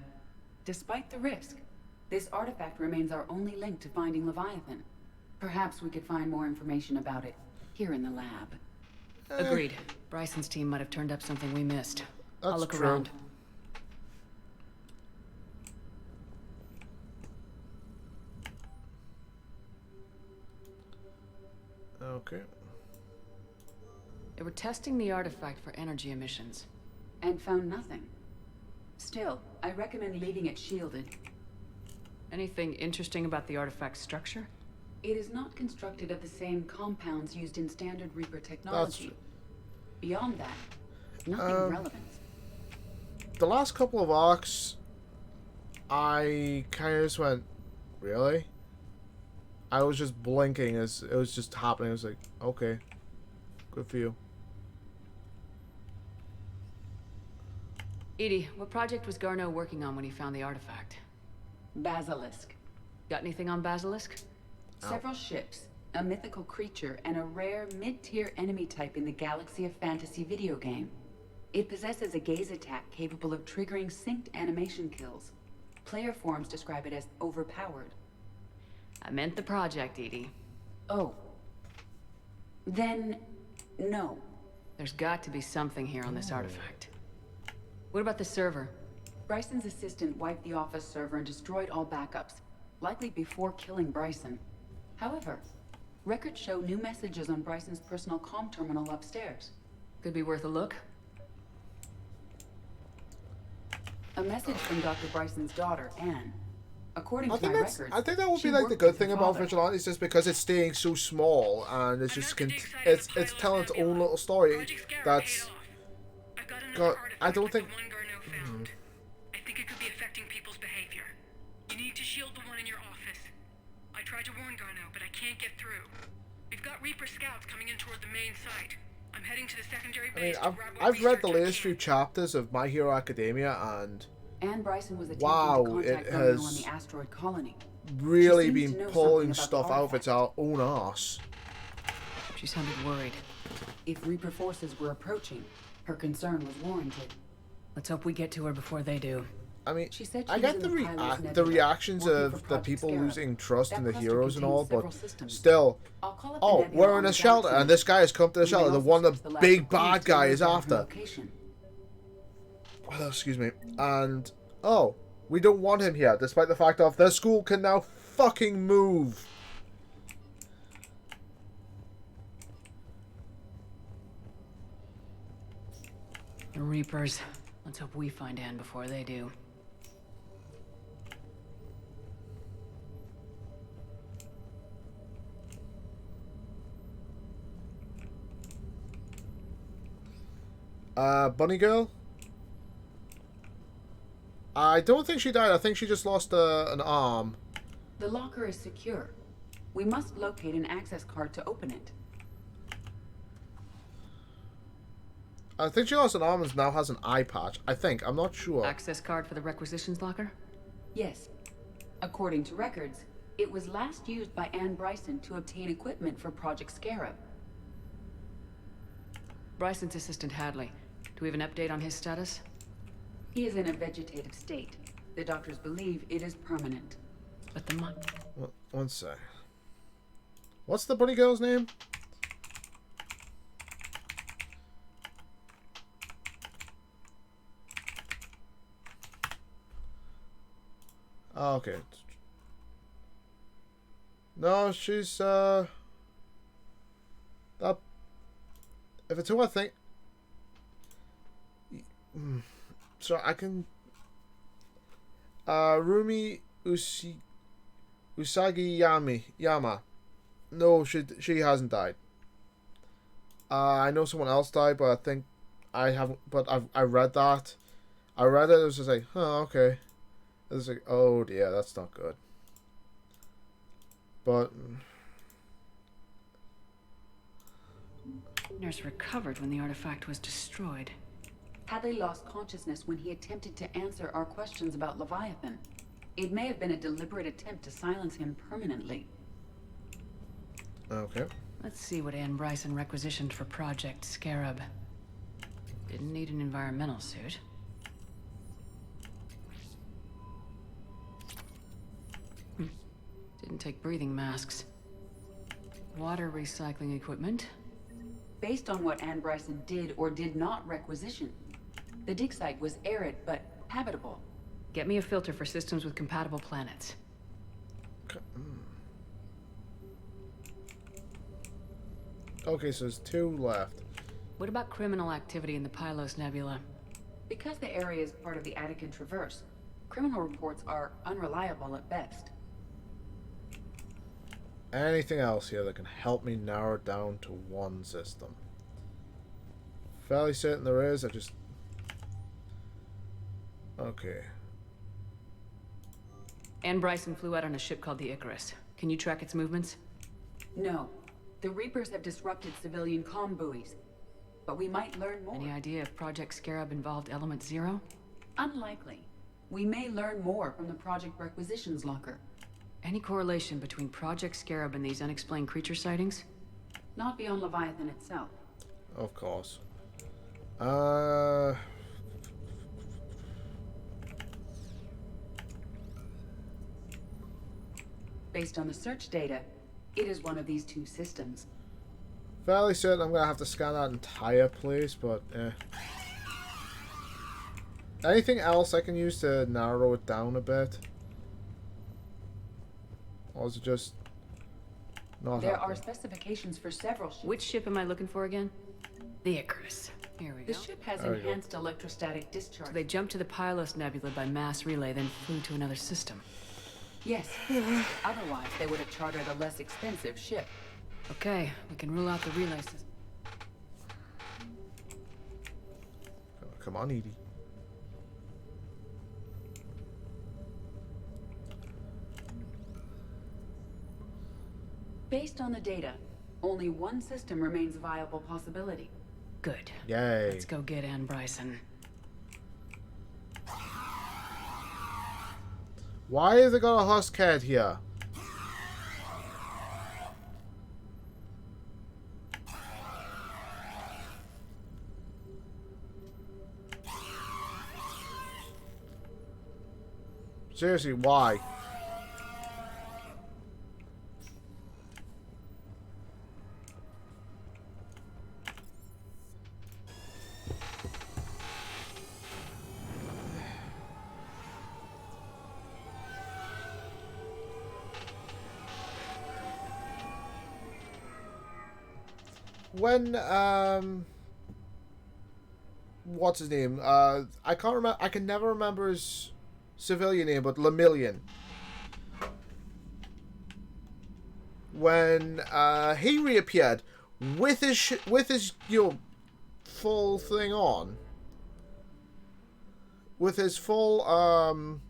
Despite the risk, this artifact remains our only link to finding Leviathan. Perhaps we could find more information about it here in the lab. Agreed. Bryson's team might have turned up something we missed. I'll look around. Okay. They were testing the artifact for energy emissions. And found nothing. Still, I recommend leaving it shielded. Anything interesting about the artifact's structure? It is not constructed of the same compounds used in standard Reaper technology. Beyond that, nothing of relevance. The last couple of arcs, I kind of just went, really? I was just blinking as it was just happening. I was like, okay, good for you. Edie, what project was Garneau working on when he found the artifact? Basilisk. Got anything on Basilisk? Several ships, a mythical creature, and a rare mid-tier enemy type in the Galaxy of Fantasy video game. It possesses a gaze attack capable of triggering synced animation kills. Player forums describe it as overpowered. I meant the project, Edie. Oh. Then, no. There's got to be something here on this artifact. What about the server? Bryson's assistant wiped the office server and destroyed all backups, likely before killing Bryson. However, records show new messages on Bryson's personal comm terminal upstairs. Could be worth a look. A message from Dr. Bryson's daughter, Anne. According to my records, I think that would she be like the worked good with thing her about father. Vigilantes, just because it's staying so small and it's just it's telling its own little story. That's got. I don't think. I think it could be affecting people's behavior. You need to shield the one in your office. I tried to warn Garneau, but I can't get through. We've got Reaper scouts coming in toward the main site. I'm heading to the secondary base. I've read the latest few chapters of My Hero Academia, and Anne Bryson was attempting wow, to contact it Garneau on has the asteroid colony. really She seems been to know pulling something about stuff the out of its own arse. She sounded worried. If Reaper forces were approaching, her concern was warranted. Let's hope we get to her before they do. I mean, She said I she get was the in the pilot's the nebula, reactions working of for the Project people Scarab. losing trust That in the cluster heroes and contains all, several but systems. still. I'll call up the Oh, nebula we're on in a the shelter, galaxy and this guy has come to the We may shelter, the also one the search the lab big for clues bad to guy narrow is down her after. location. Oh, excuse me. And oh, we don't want him here, despite the fact of the school can now fucking move. The Reapers. Let's hope we find Anne before they do. Bunny girl? I don't think she died. I think she just lost an arm. The locker is secure. We must locate an access card to open it. I think she lost an arm and now has an eye patch. I think. I'm not sure. Access card for the requisitions locker? Yes. According to records, it was last used by Anne Bryson to obtain equipment for Project Scarab. Bryson's assistant Hadley. Do we have an update on his status? He is in a vegetative state. The doctors believe it is permanent. But the One sec. What's the bunny girl's name? Oh, okay. No, she's that. If it's who I think. So I can. Rumi Usagi Yama. No, she hasn't died. I know someone else died, but I think I haven't. But I read that. I read it. It was just like, huh, okay. It was like, oh dear, that's not good. But Nurse recovered when the artifact was destroyed. Hadley lost consciousness when he attempted to answer our questions about Leviathan. It may have been a deliberate attempt to silence him permanently. okay. Let's see what Anne Bryson requisitioned for Project Scarab. Didn't need an environmental suit. Didn't take breathing masks. Water recycling equipment. Based on what Anne Bryson did or did not requisition, the dig site was arid but habitable. Get me a filter for systems with compatible planets. Okay, so there's 2 left. What about criminal activity in the Pylos Nebula? Because the area is part of the Attican Traverse, criminal reports are unreliable at best. Anything else here that can help me narrow it down to one system? Fairly certain there is. I just... Okay. Anne Bryson flew out on a ship called the Icarus. Can you track its movements? No. The Reapers have disrupted civilian comm buoys. But we might learn more. Any idea if Project Scarab involved Element Zero? Unlikely. We may learn more from the Project Requisitions Locker. Any correlation between Project Scarab and these unexplained creature sightings? Not beyond Leviathan itself. Of course. Based on the search data, it is one of these two systems. Fairly certain I'm gonna have to scan that entire place, but anything else I can use to narrow it down a bit? Or is it just not There happening? are specifications for several ships. Which ship am I looking for again? The Icarus. Here we The go. ship has There we go. enhanced electrostatic discharge. So they jumped to the Pylos Nebula by mass relay, then flew to another system. Yes. Otherwise, they would have chartered a less expensive ship. Okay, we can rule out the relay system. Come on, Edie. Based on the data, only one system remains a viable possibility. Good. Yay. Let's go get Anne Bryson. Why have they got a Huscat here? Seriously, why? When what's his name? I can't remember. I can never remember his civilian name, but Lemillion. When he reappeared with his full thing on, with his full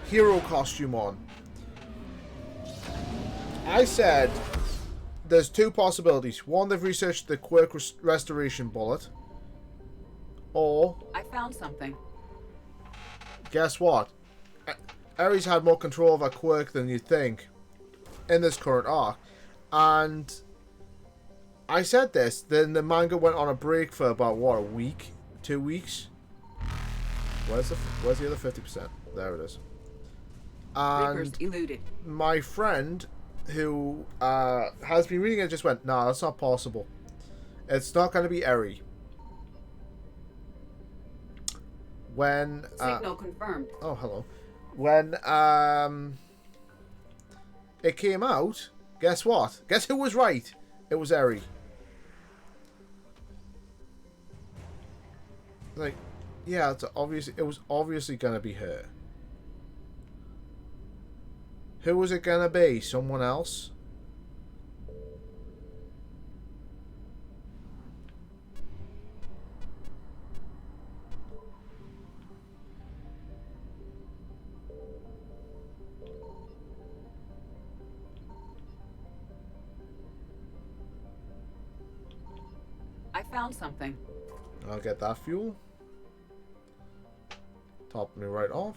hero costume on. I said there's two possibilities. One, they've researched the quirk restoration bullet. Or, I found something. guess what? Ares had more control of a quirk than you'd think in this current arc. And I said this, then the manga went on a break for about, what, a week? 2 weeks? Where's the other 50%? There it is. Reapers And eluded. my friend who has been reading it just went, nah, that's not possible. It's not going to be Eri. When Signal confirmed. oh, hello. When it came out, guess what? Guess who was right? It was Eri. Like, yeah, it was obviously going to be her. Who was it gonna be? Someone else? I found something. I'll get that fuel. Top me right off.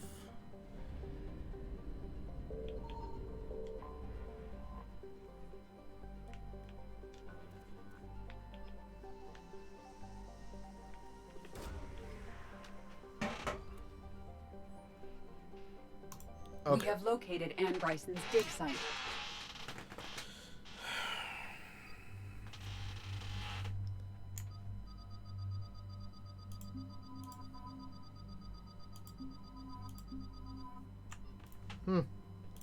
We have located Anne Bryson's dig site.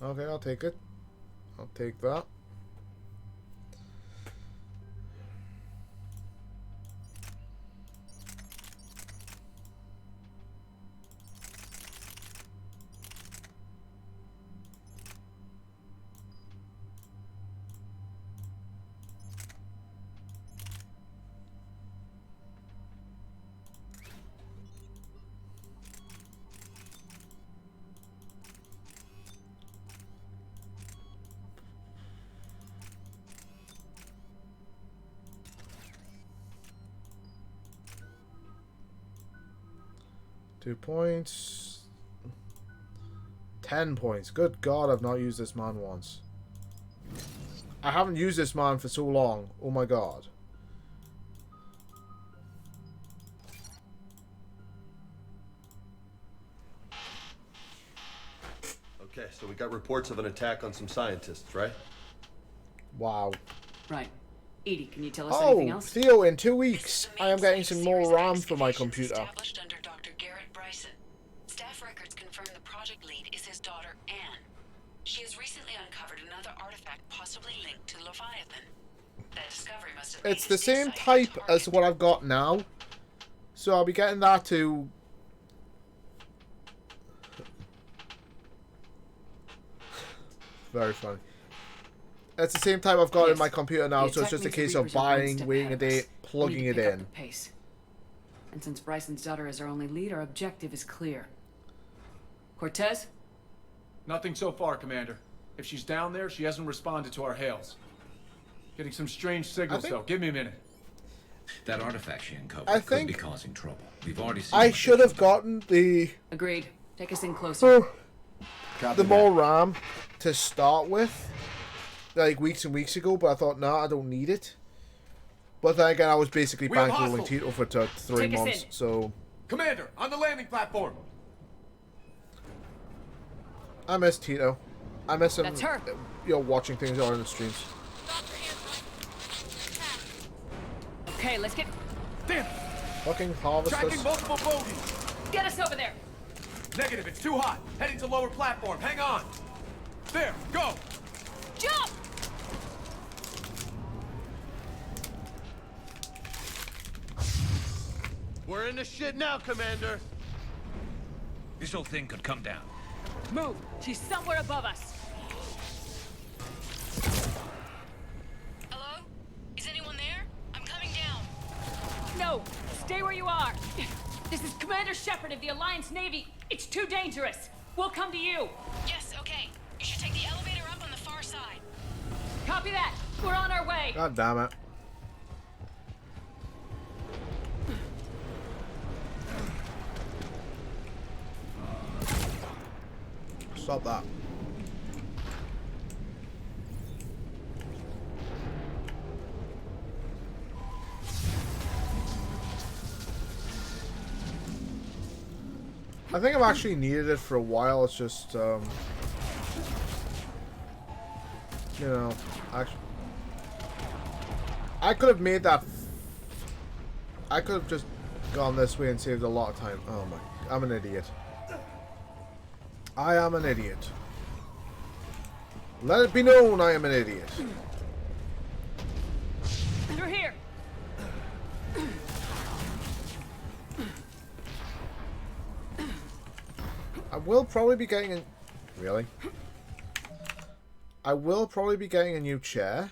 Okay, I'll take it. I'll take that. Two points. 10 points. Good God, I've not used this man once. I haven't used this man for so long. Oh my God. Okay, so we got reports of an attack on some scientists, right? Wow. Right. Edie, can you tell us anything Oh, else? Theo, in 2 weeks, I am getting some more RAM for my computer. Established under Dr. Garrett Bryson. Staff records confirm the project lead is his daughter, Anne. She has recently uncovered another artifact possibly linked to Leviathan. That discovery must have It's the same type as what I've got now. So I'll be getting that to... Very funny. It's the same type I've got in my computer now, so it's just a case of buying, waiting a day, plugging it in. Pace. And since Bryson's daughter is our only lead, our objective is clear. Cortez? Nothing so far, Commander. If she's down there, she hasn't responded to our hails. Getting some strange signals, though. Give me a minute. That artifact she uncovered could be causing trouble. We've already seen. I should have gotten the... Agreed. Take us in closer. The more RAM to start with, like weeks and weeks ago, but I thought, nah, I don't need it. But then again, I was basically bankrolling Tito for 3 months, so... Commander, on the landing platform! I miss Tito. I miss him, That's her. You know, watching things on the streams. Okay, let's get... Damn! Fucking harvesters. Tracking multiple bogies! Get us over there! Negative, it's too hot. Heading to lower platform. Hang on. There, go! Jump! We're in the shit now, Commander. This whole thing could come down. Move! She's somewhere above us! Hello? Is anyone there? I'm coming down. No! Stay where you are! This is Commander Shepard of the Alliance Navy. It's too dangerous. We'll come to you. Yes, okay. You should take the elevator up on the far side. Copy that. We're on our way. God damn it. Stop that. I think I've actually needed it for a while. It's just, you know, actually, I could have made that. I could have just gone this way and saved a lot of time. Oh my, I'm an idiot. I am an idiot. Let it be known I am an idiot. Through here. I will probably be getting a... Really? I will probably be getting a new chair.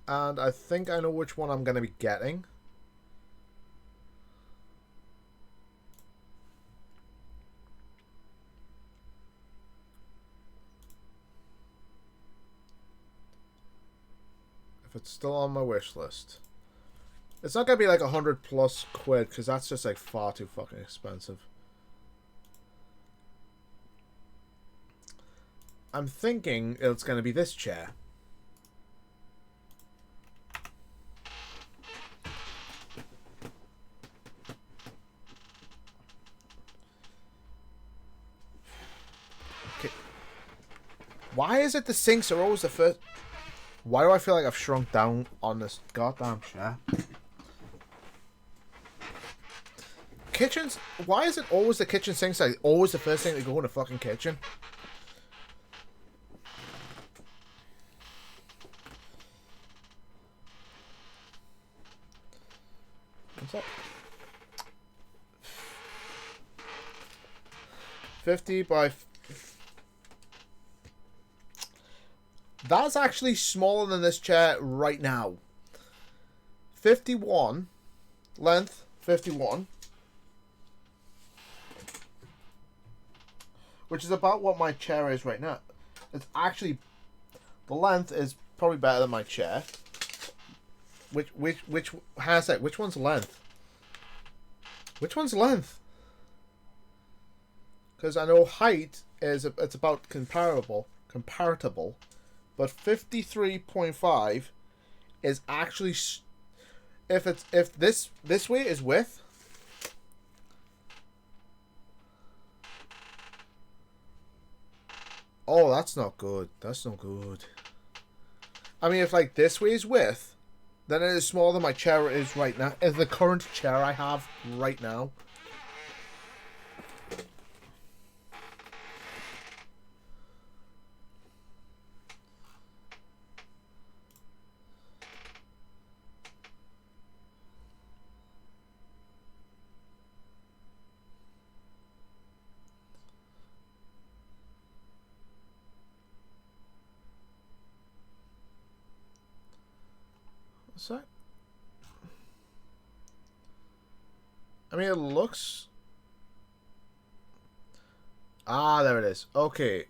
And I think I know which one I'm going to be getting. If it's still on my wish list. It's not going to be like £100+ quid, because that's just like far too fucking expensive. I'm thinking it's going to be this chair. Okay. Why is it the sinks are always the first... Why do I feel like I've shrunk down on this goddamn chair? Kitchens? Why is it always the kitchen sinks like always the first thing to go in the fucking kitchen? What's that? 50 by... That's actually smaller than this chair right now. 51. Length, 51. Which is about what my chair is right now. It's actually... The length is probably better than my chair. Which has that? Which one's length? Which one's length? Because I know height is... It's about comparable. But 53.5 is actually... If this way is width... Oh, that's not good. That's not good. I mean, if like this weighs width, then it is smaller than my chair is right now. Is the current chair I have right now. So, I mean, it looks... Ah, there it is. Okay.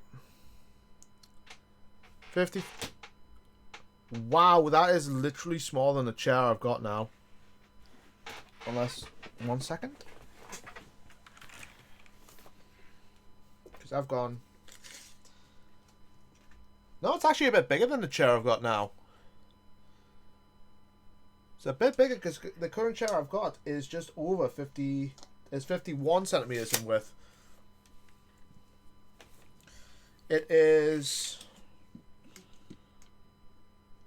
50... Wow, that is literally smaller than the chair I've got now. Unless... 1 second. Because I've gone... No, it's actually a bit bigger than the chair I've got now. It's a bit bigger because the current chair I've got is just over 50... It's 51 centimeters in width. It is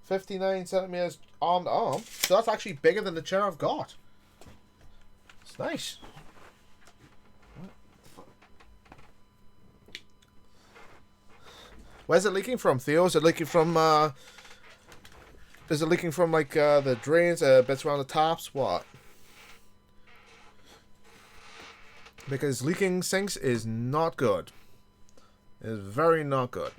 59 centimeters arm to arm. So that's actually bigger than the chair I've got. It's nice. Where's it leaking from, Theo? Is it leaking from like the drains, bits around the tops? What? Because leaking sinks is not good. It is very not good.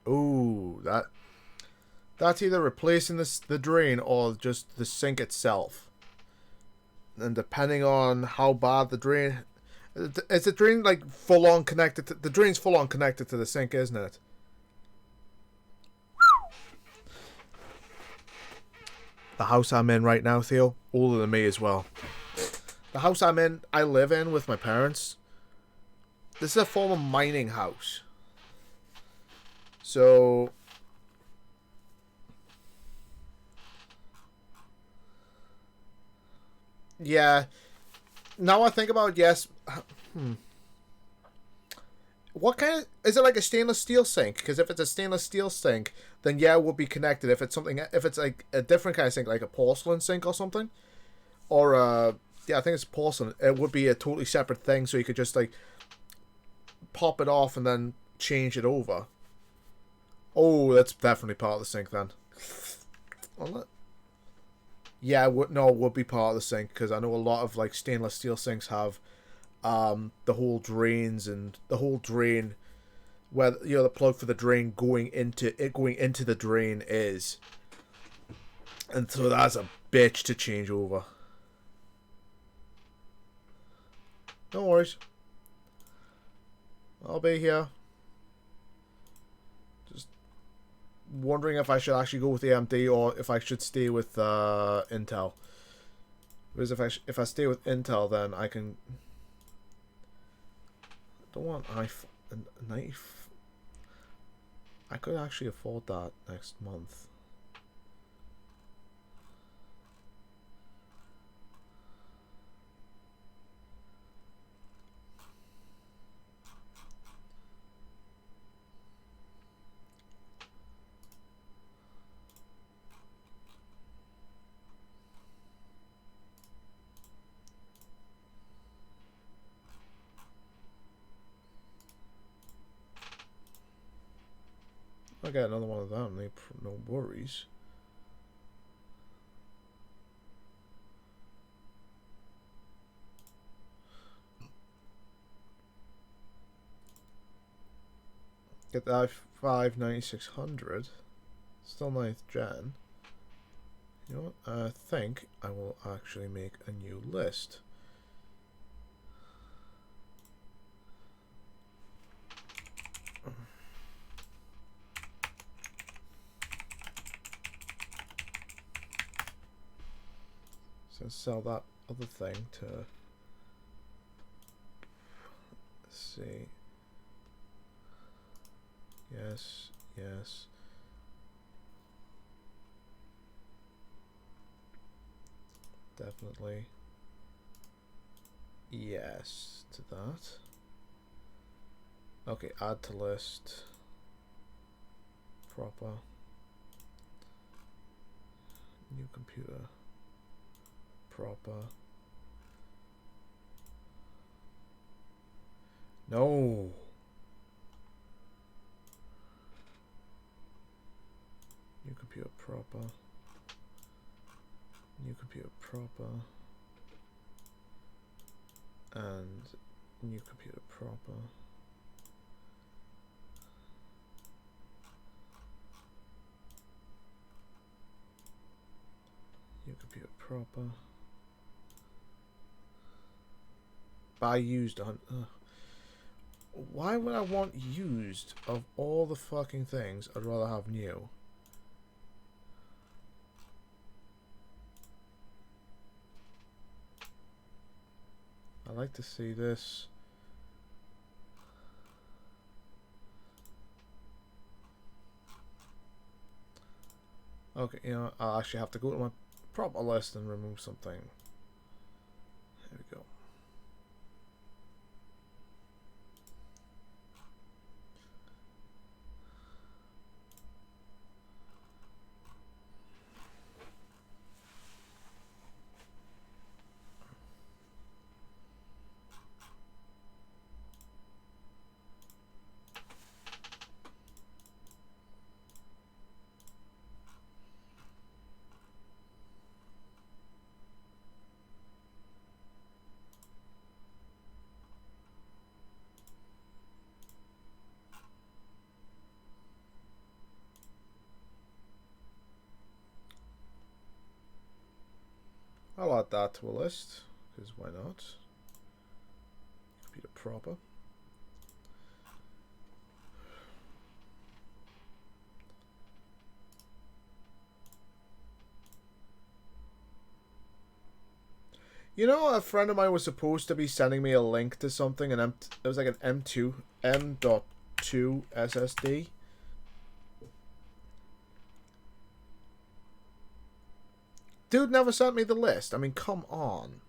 Ooh, that's either replacing the drain or just the sink itself. And depending on how bad the drain... Is the drain like full on connected to... The drain's full on connected to the sink, isn't it? The house I'm in right now, Theo, older than me as well. The house I live in with my parents. This is a former mining house. So... Yeah. Now I think about it, yes. What kind of... Is it like a stainless steel sink? Because if it's a stainless steel sink, then yeah, it would be connected. If it's something... If it's like a different kind of sink, like a porcelain sink or something. Or, yeah, I think it's porcelain. It would be a totally separate thing, so you could just, like, pop it off and then change it over. Oh, that's definitely part of the sink then. Yeah, it would be part of the sink, because I know a lot of like stainless steel sinks have the whole drains and the whole drain where the plug for the drain going into the drain is, and so that's a bitch to change over. No worries, I'll be here. Wondering if I should actually go with AMD or if I should stay with Intel. Because if I stay with Intel, then I can... I don't want a knife. I could actually afford that next month. I got another one of them. No worries. Get the i5 9600. Still 9th gen. You know what? I think I will actually make a new list. So sell that other thing to see. Yes, yes. Definitely. Yes to that. Okay, add to list. Proper. New computer. Proper. No. New computer proper. New computer proper. And new computer proper. New computer proper. Buy used on. Why would I want used of all the fucking things? I'd rather have new. I like to see this. Okay, you know, I'll actually have to go to my proper list and remove something. There we go. I'll add that to a list, because why not? Computer proper. You know, a friend of mine was supposed to be sending me a link to something, and it was like an M.2 SSD. Dude never sent me the list. I mean, come on.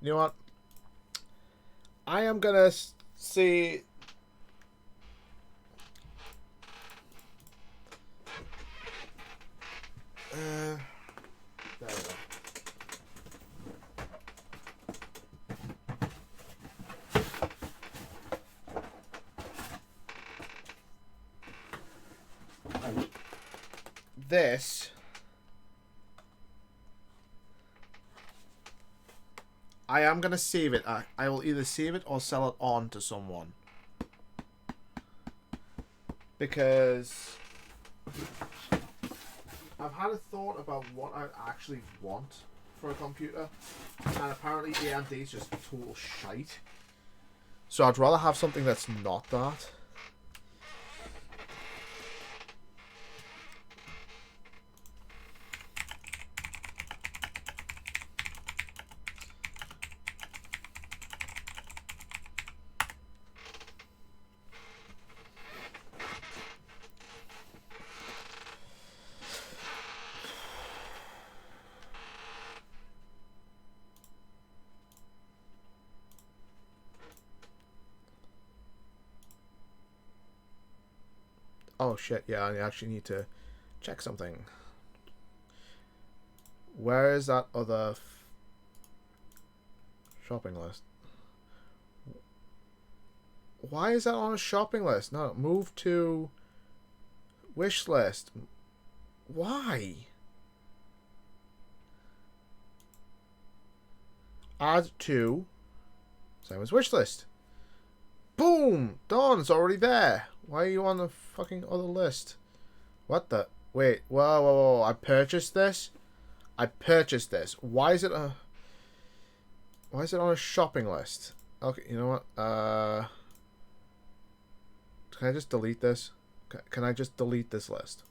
You know what? I am gonna see. There we go. This I am gonna save it. I will either save it or sell it on to someone, because I've had a thought about what I actually want for a computer, and apparently AMD is just total shite. So I'd rather have something that's not that. Oh shit, yeah, I actually need to check something. Where is that other shopping list? Why is that on a shopping list? No, move to wish list. Why? Add to Simon's wish list. Boom! Done, it's already there. Why are you on the fucking other list? What the? Wait, whoa. I purchased this? Why is it on a shopping list? Okay, you know what? Can I just delete this? Can I just delete this list?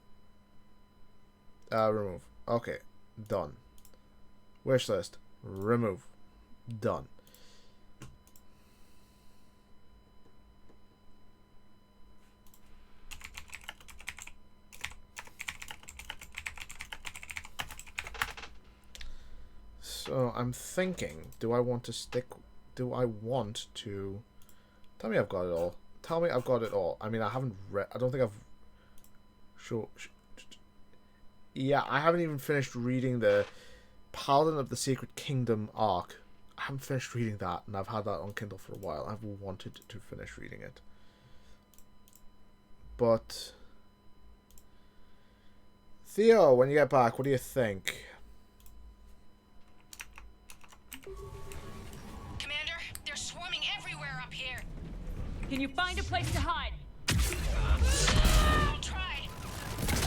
Remove. Okay, done. Wish list. Remove. Done. So I'm thinking, do I want to... Tell me I've got it all. Tell me I've got it all. I mean, I haven't read... I don't think I've... Yeah, I haven't even finished reading the Paladin of the Sacred Kingdom arc. I haven't finished reading that, and I've had that on Kindle for a while. I've wanted to finish reading it. But... Theo, when you get back, what do you think? Commander, they're swarming everywhere up here. Can you find a place to hide? I'll try.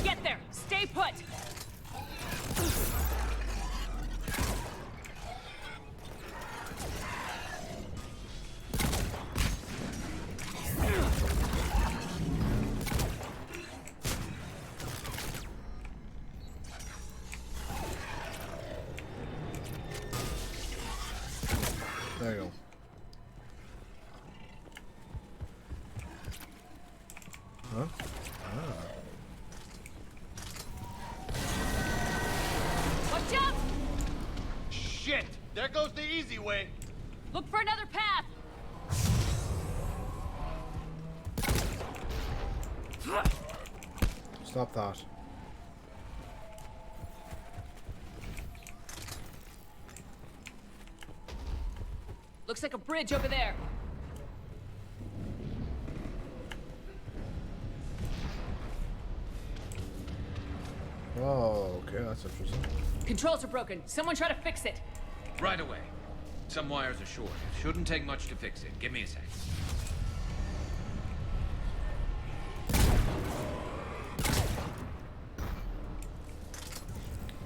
Get there. Stay put. There you go. Huh? Watch out! Shit! There goes the easy way. Look for another path. Stop that. Looks like a bridge over there. Oh, okay, that's interesting. Controls are broken. Someone try to fix it. Right away. Some wires are short. Shouldn't take much to fix it. Give me a sec.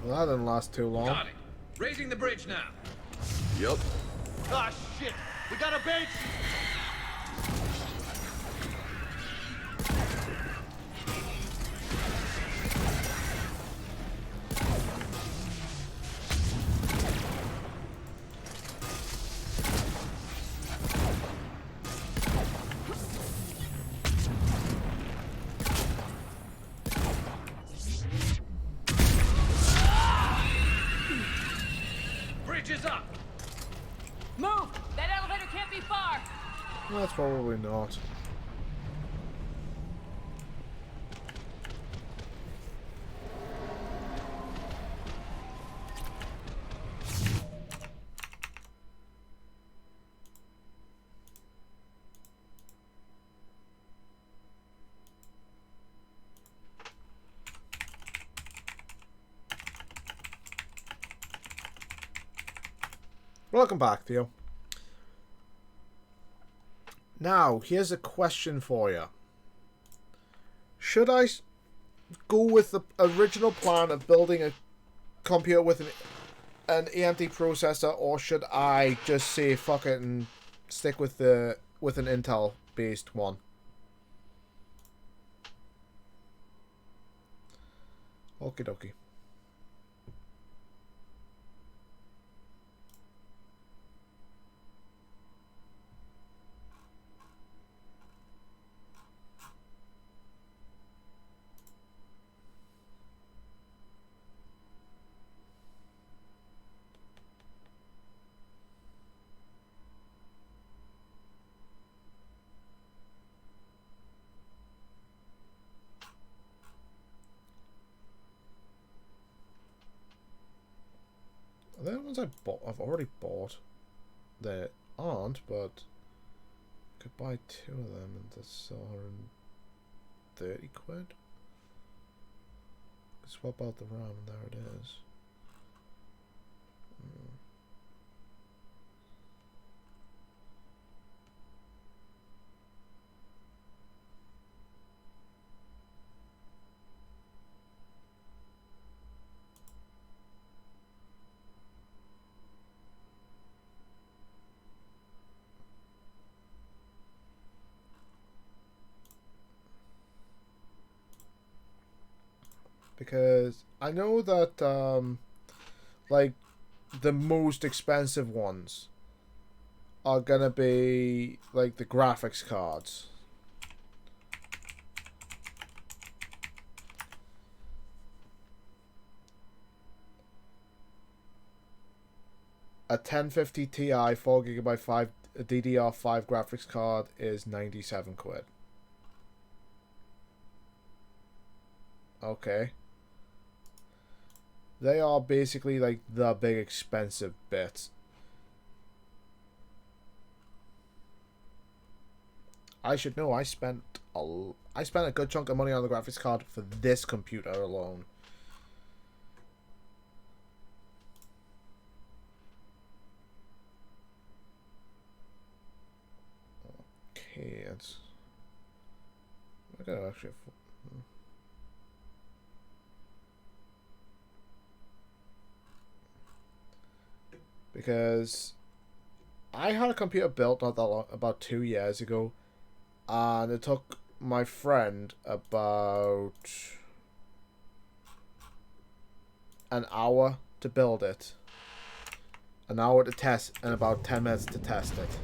Well, that didn't last too long. Got it. Raising the bridge now. Yep. Ah, shit! We got a bait! Bridge is up. Move! That elevator can't be far. That's probably not. Welcome back, Theo. Now, here's a question for you. Should I go with the original plan of building a computer with an AMD processor, or should I just say fuck it and stick with an Intel based one? Okie dokie. Are they the ones I've already bought? They aren't, but I could buy 2 of them and that's 130 quid. Swap out the RAM and there it is. Because I know that, like, the most expensive ones are gonna be, like, the graphics cards. A 1050 Ti 4GB 5 DDR5 graphics card is 97 quid. Okay. They are basically like the big expensive bits. I should know. I spent a good chunk of money on the graphics card for this computer alone. Okay, it's. I gotta actually. Because I had a computer built not that long, about 2 years ago, and it took my friend about an hour to build it, an hour to test, and about 10 minutes to test it,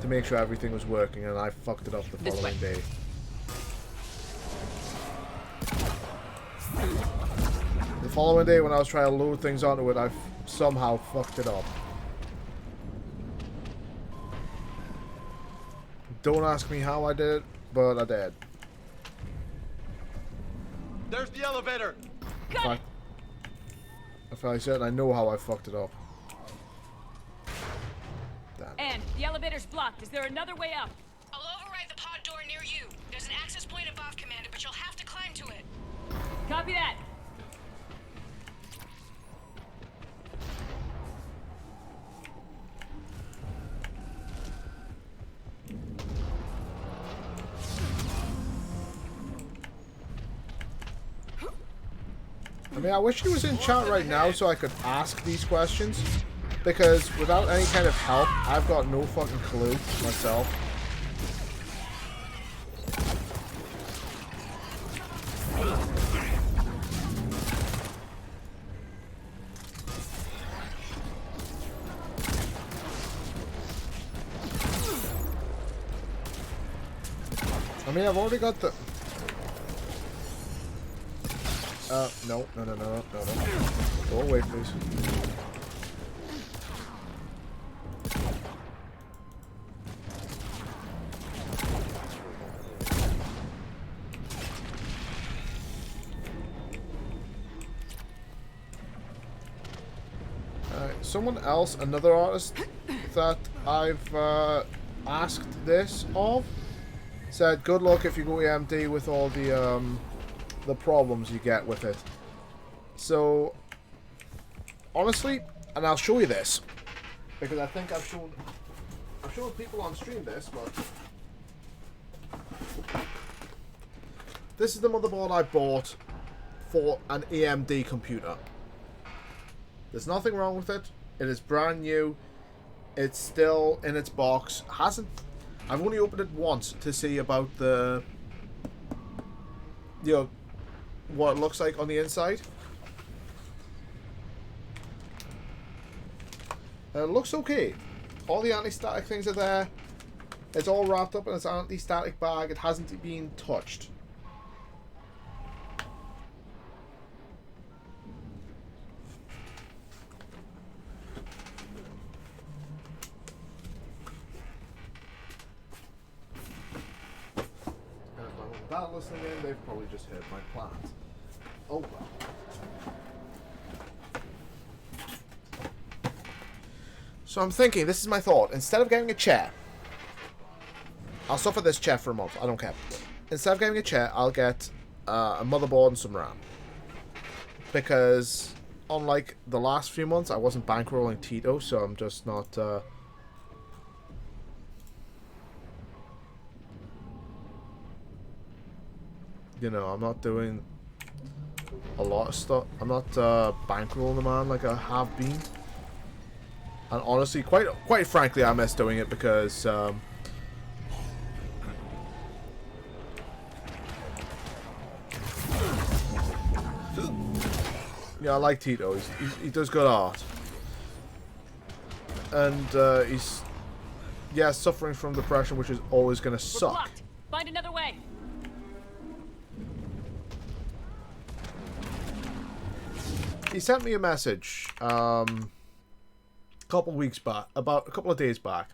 to make sure everything was working, and I fucked it up the following day. The following day when I was trying to load things onto it, I somehow fucked it up. Don't ask me how I did it, but I did. There's the elevator! I'm fairly certain I know how I fucked it up. Damn. And the elevator's blocked. Is there another way up? I'll override the pod door near you. There's an access point above, Commander, but you'll have to climb to it. Copy that. I mean, I wish he was in chat right now so I could ask these questions, because without any kind of help, I've got no fucking clue myself. I mean, I've already got the... no. Go away, please. Someone else, another artist that I've asked this of, said, good luck if you go EMD with all the problems you get with it. So, honestly, and I'll show you this, because I think I've shown people on stream this, but this is the motherboard I bought for an AMD computer. There's nothing wrong with it. It is brand new. It's still in its box. I've only opened it once to see about the, what it looks like on the inside. It looks okay. All the anti-static things are there. It's all wrapped up in its anti-static bag. It hasn't been touched. That listening in, they've probably just heard my plans. Oh well. So I'm thinking, this is my thought. Instead of getting a chair, I'll suffer this chair for a month. I don't care. Instead of getting a chair, I'll get a motherboard and some RAM. Because unlike the last few months, I wasn't bankrolling Tito, so I'm just not... I'm not doing a lot of stuff. I'm not bankrolling the man like I have been. And honestly, quite frankly, I miss doing it because Yeah, I like Tito. He does good art. And he's, yeah, suffering from depression, which is always going to suck. Blocked. Find another way. He sent me a message a couple weeks back, about a couple of days back.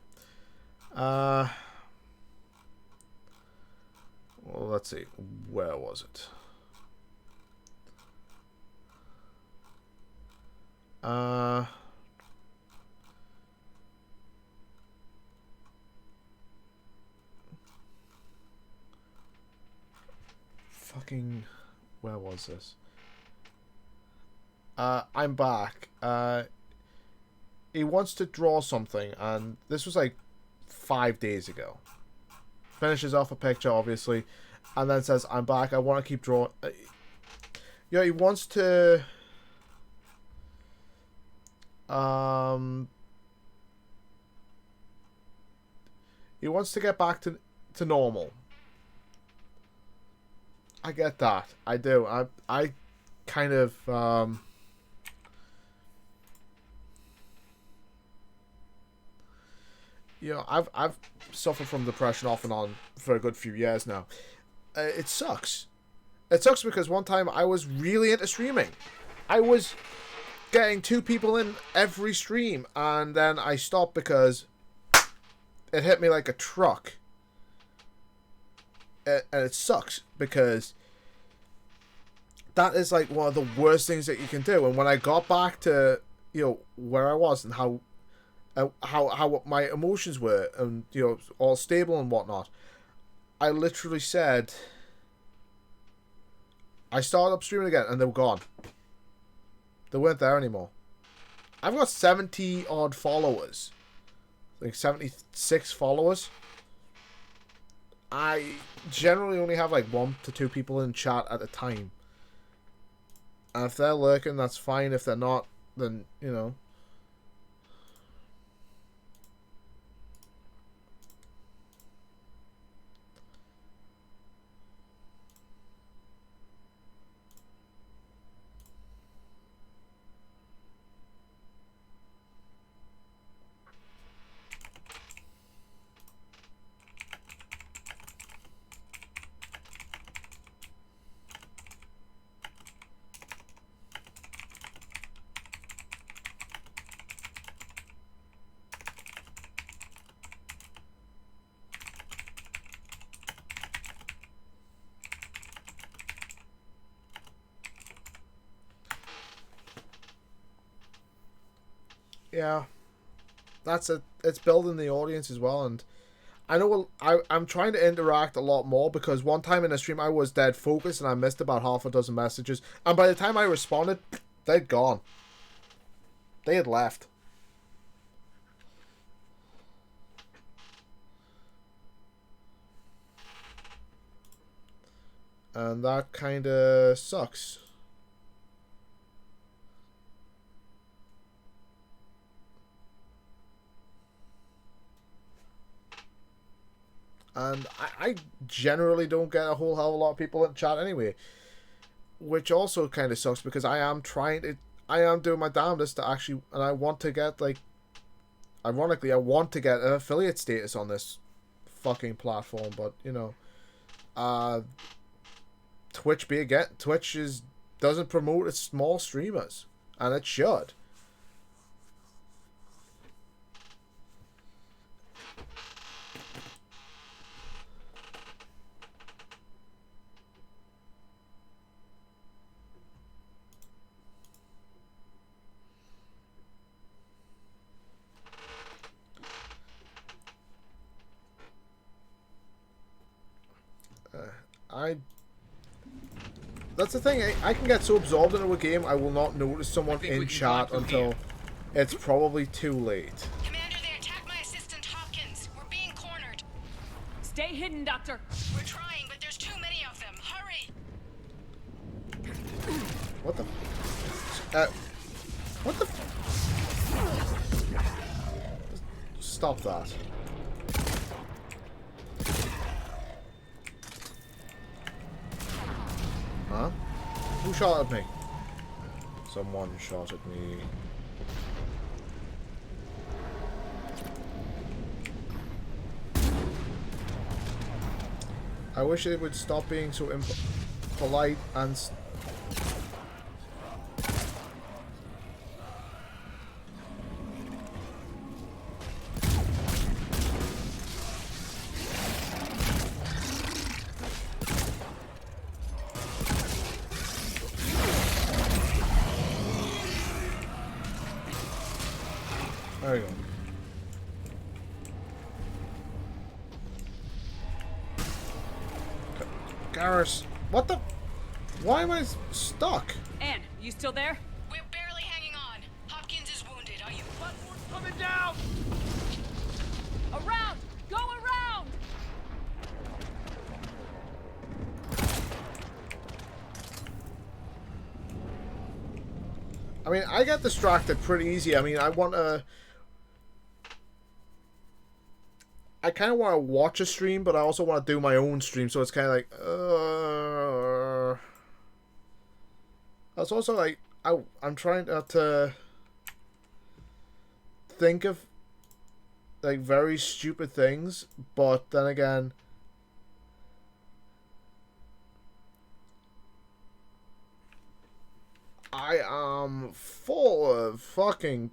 Well, let's see. Where was it? Fucking, where was this? I'm back. He wants to draw something, and this was like 5 days ago. Finishes off a picture, obviously, and then says, I'm back, I want to keep drawing. Yeah, he wants to... He wants to get back to normal. I get that. I do. I kind of... You know, I've suffered from depression off and on for a good few years now. It sucks. It sucks because one time I was really into streaming. I was getting 2 people in every stream, and then I stopped because it hit me like a truck. And it sucks because that is like one of the worst things that you can do. And when I got back to, you know, where I was and how my emotions were, and, you know, all stable and whatnot, I literally said, I started up streaming again and they were gone. They weren't there anymore. I've got 70 odd followers, like 76 followers. I generally only have like 1 to 2 people in chat at a time, and if they're lurking, that's fine. If they're not, then, you know. Yeah, that's it. It's building the audience as well, and I know I'm trying to interact a lot more, because one time in a stream I was dead focused and I missed about half a dozen messages, and by the time I responded, they'd gone. They had left. And that kind of sucks. And I generally don't get a whole hell of a lot of people in chat anyway, which also kind of sucks, because I am doing my damnedest to actually, and I want to get, like, ironically, I want to get an affiliate status on this fucking platform, but, you know, Twitch doesn't promote its small streamers, and it should. That's the thing, I can get so absorbed into a game, I will not notice someone in chat until it's probably too late. Commander, they attacked my assistant Hopkins. We're being cornered. Stay hidden, Doctor. We're trying, but there's too many of them. Hurry! What the? What the? Stop that. Huh? Who shot at me? Someone shot at me. I wish it would stop being so polite and... There you go. Garrus, what the? Why am I stuck? Anne, you still there? We're barely hanging on. Hopkins is wounded. Are you? Platform's coming down! Around! Go around! I mean, I get distracted pretty easy. I mean, I kind of want to watch a stream, but I also want to do my own stream, so it's kind of like, That's also like, I'm trying to think of, like, very stupid things, but then again, I am full of fucking,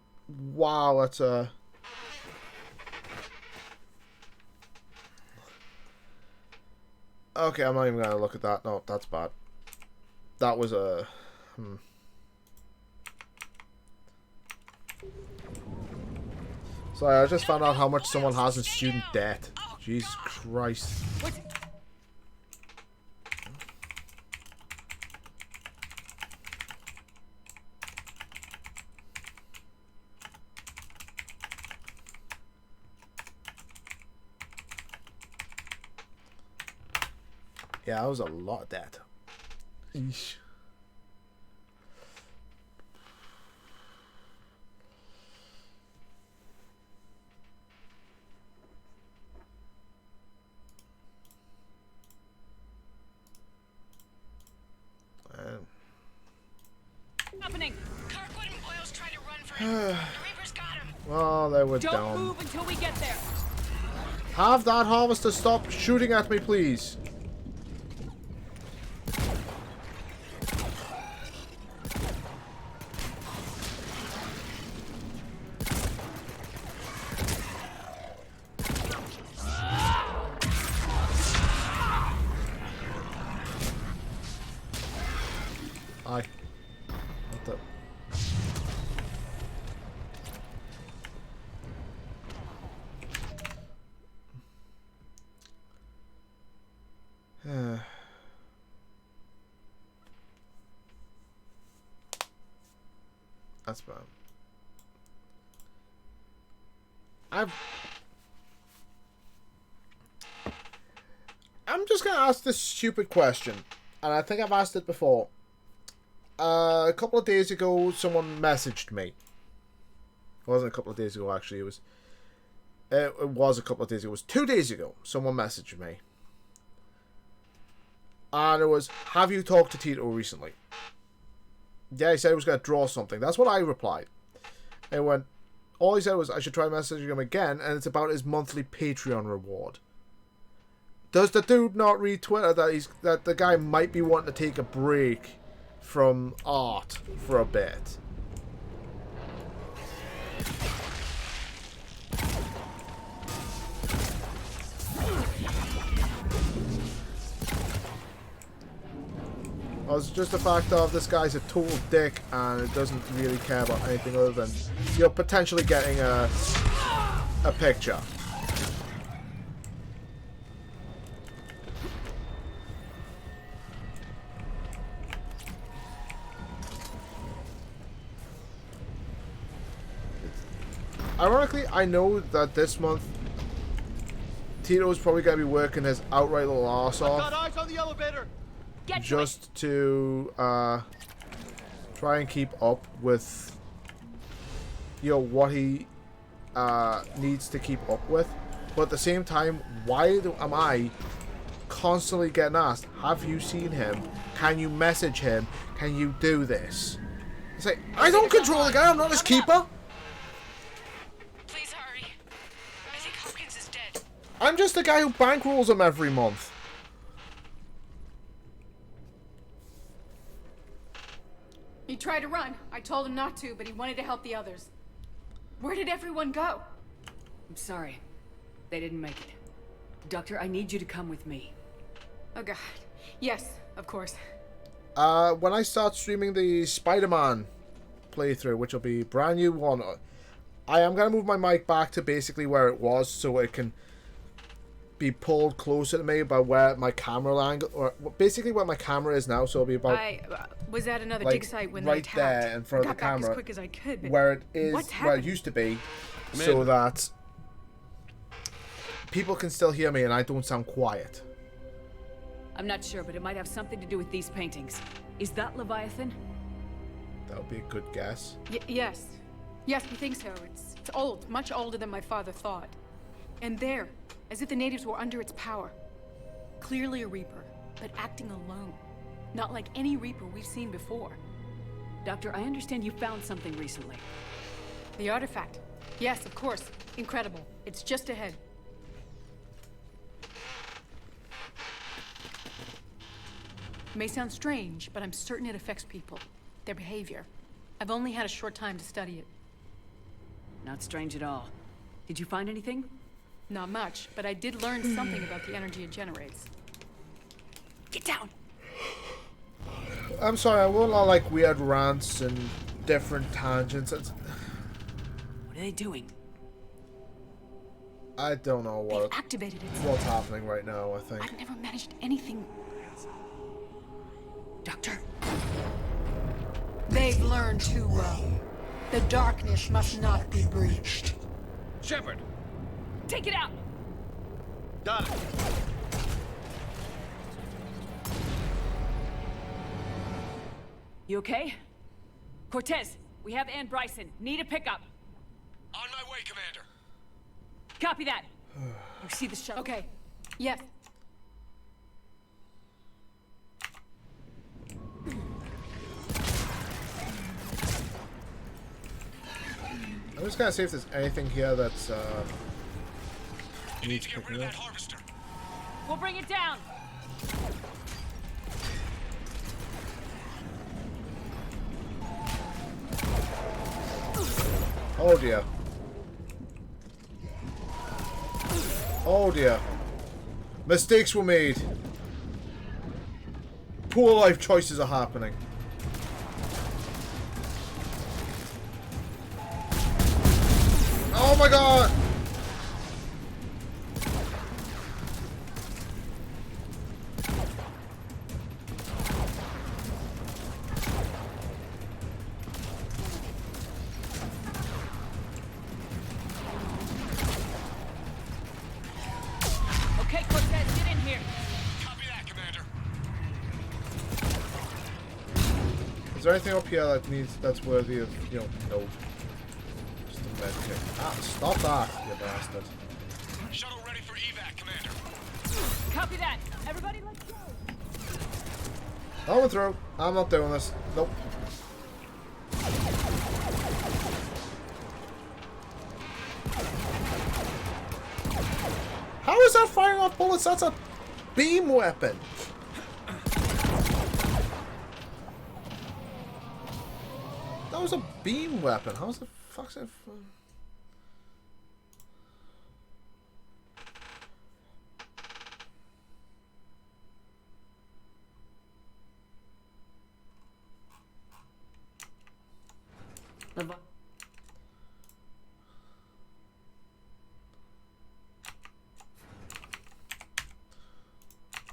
wow, that's a... Okay, I'm not even gonna look at that. No, that's bad. That was a... Sorry, I just found out how much someone has in student debt. Jesus Christ. Yeah, that was a lot of debt. Eesh. Happening. Kirkwood and Boyle's trying to run for him. The Reapers got him. Well, they were Don't down. move until we get there. Have that harvester stop shooting at me, please. Aye. What the? That's bad. I'm just gonna ask this stupid question, and I think I've asked it before. A couple of days ago, someone messaged me. It wasn't a couple of days ago, actually. It was a couple of days ago. It was 2 days ago. Someone messaged me. And it was, have you talked to Tito recently? Yeah, he said he was going to draw something. That's what I replied. And went, all he said was, I should try messaging him again, and it's about his monthly Patreon reward. Does the dude not read Twitter that the guy might be wanting to take a break from art for a bit? Well, it's just the fact of this guy's a total dick and it doesn't really care about anything other than, you know, potentially getting a picture. Ironically, I know that this month Tito's probably going to be working his outright little arse off. Got eyes on the elevator. Just to try and keep up with, you know, what he needs to keep up with. But at the same time, why am I constantly getting asked, have you seen him? Can you message him? Can you do this? It's like, I don't control the guy, I'm not his keeper. Please hurry. I think Hopkins is dead. I'm just the guy who bankrolls him every month. He tried to run. I told him not to, but he wanted to help the others. Where did everyone go? I'm sorry. They didn't make it. Doctor, I need you to come with me. Oh god. Yes, of course. When I start streaming the Spider-Man playthrough, which will be brand new one, I am going to move my mic back to basically where it was so it can be pulled closer to me about where my camera angle, or basically where my camera is now, so it'll be about... I was at another like, dig site when right they attacked. there in front of the Got back camera, as quick as I could, but where it is, what's where it happening? used to be, so that people can still hear me and I don't sound quiet. I'm not sure, but it might have something to do with these paintings. Is that Leviathan? That would be a good guess. Yes. Yes, we think so. It's old, much older than my father thought. And there, as if the natives were under its power. Clearly a Reaper, but acting alone. Not like any Reaper we've seen before. Doctor, I understand you found something recently. The artifact. Yes, of course. Incredible. It's just ahead. May sound strange, but I'm certain it affects people. Their behavior. I've only had a short time to study it. Not strange at all. Did you find anything? Not much, but I did learn something about the energy it generates. Get down! I'm sorry, I won't allow like weird rants and different tangents. What are they doing? I don't know what activated it. What's happening right now, I think. I've never managed anything. Doctor. They've learned too well. The darkness must not be breached. Shepard! Take it out! Got it. You okay? Cortez, we have Ann Bryson. Need a pickup. On my way, Commander. Copy that. You see the shuttle? Okay. Yes. I'm just gonna see if there's anything here that's You need to get rid of that harvester. We'll bring it down. Oh dear. Oh dear. Mistakes were made. Poor life choices are happening. Oh my god! Okay, Cortez, get in here. Copy that, Commander. Is there anything up here that's worthy of, you know, note? Just a med kit. Ah, stop that, you bastard. Shuttle ready for evac, Commander. Copy that. Everybody, let's go. I went through. I'm not doing this. Nope. How is that firing off bullets? That's a beam weapon. That was a beam weapon. How's the fuck's it?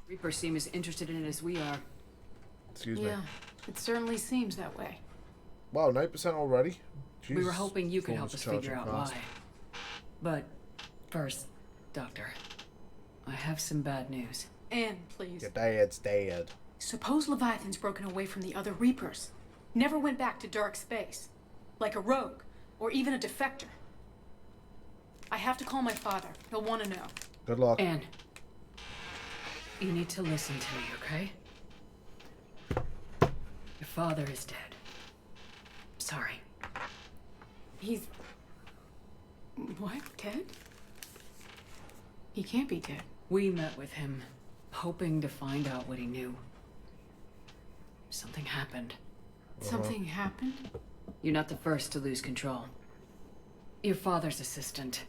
Reapers seem as interested in it as we are. Excuse me. Yeah, it certainly seems that way. Wow, 9% already? We were Jeez, hoping you could help phone's us figure charging out fast. why. But first, Doctor, I have some bad news. Anne, please. Your dad's dead. Suppose Leviathan's broken away from the other Reapers. Never went back to dark space. Like a rogue, or even a defector. I have to call my father. He'll want to know. Good luck. Anne, you need to listen to me, okay? Your father is dead. sorry. He's... What? Dead? He can't be dead. We met with him, hoping to find out what he knew. Something happened. Something happened? You're not the first to lose control. Your father's assistant.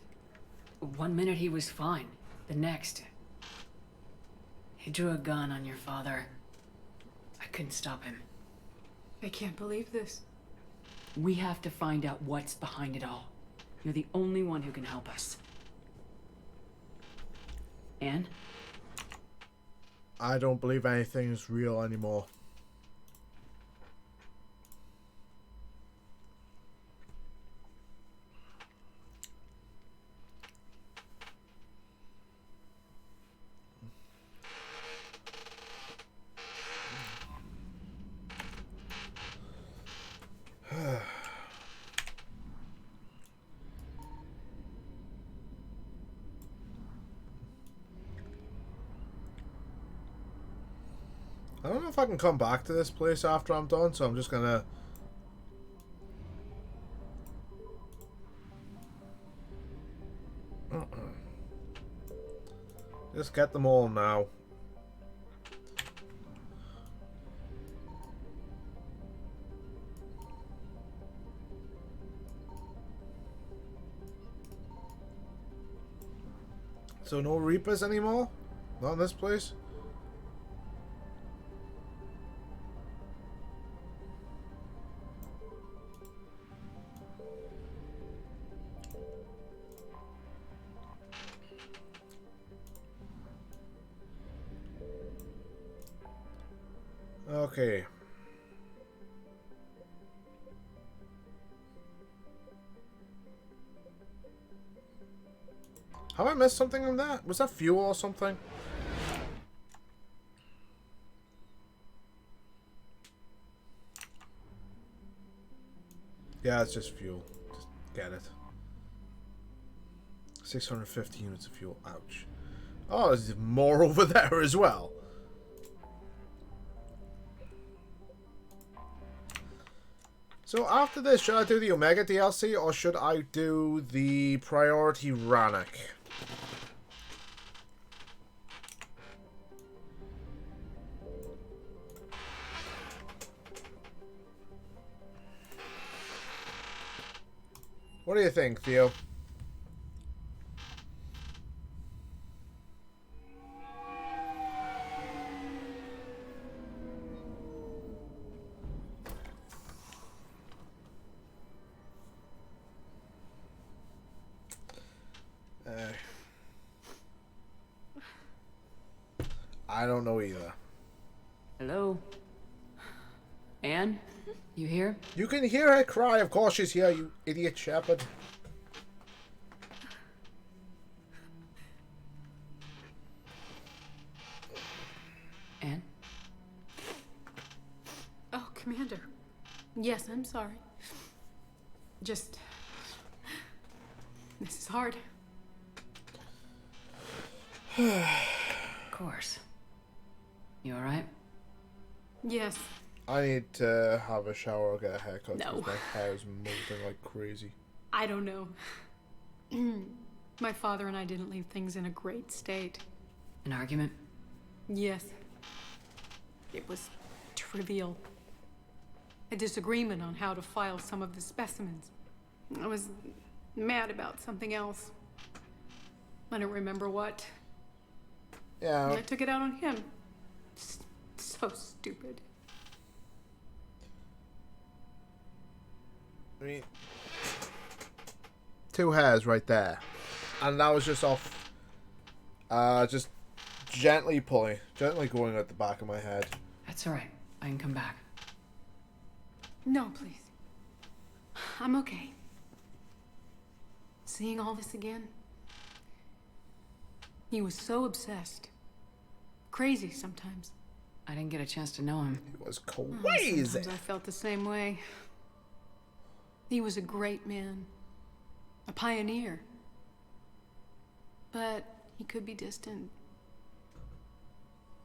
1 minute he was fine. The next... he drew a gun on your father. I couldn't stop him. I can't believe this. We have to find out what's behind it all. You're the only one who can help us. Anne? I don't believe anything's real anymore. I don't know if I can come back to this place after I'm done, so I'm just gonna... Just get them all now. So no Reapers anymore? Not in this place? Okay. Have I missed something on that? Was that fuel or something? Yeah, it's just fuel. Just get it. 650 units of fuel. Ouch. Oh, there's more over there as well. So after this, should I do the Omega DLC or should I do the Priority Rannoch? What do you think, Theo? I don't know either. Hello? Anne? You here? You can hear her cry. Of course she's here, you idiot shepherd. Anne? Oh, Commander. Yes, I'm sorry. Just... this is hard. Of course. You alright? Yes. I need to have a shower or get a haircut No. because my hair is molting like crazy. I don't know. My father and I didn't leave things in a great state. An argument? Yes. It was trivial. A disagreement on how to file some of the specimens. I was mad about something else. I don't remember what. Yeah. I took it out on him. So stupid. I mean, 2 hairs right there. And that was just off, just gently pulling, gently going at the back of my head. That's alright. I can come back. No, please. I'm okay. Seeing all this again. He was so obsessed. Crazy sometimes. I didn't get a chance to know him. He was crazy. Sometimes I felt the same way. He was a great man. A pioneer. But he could be distant.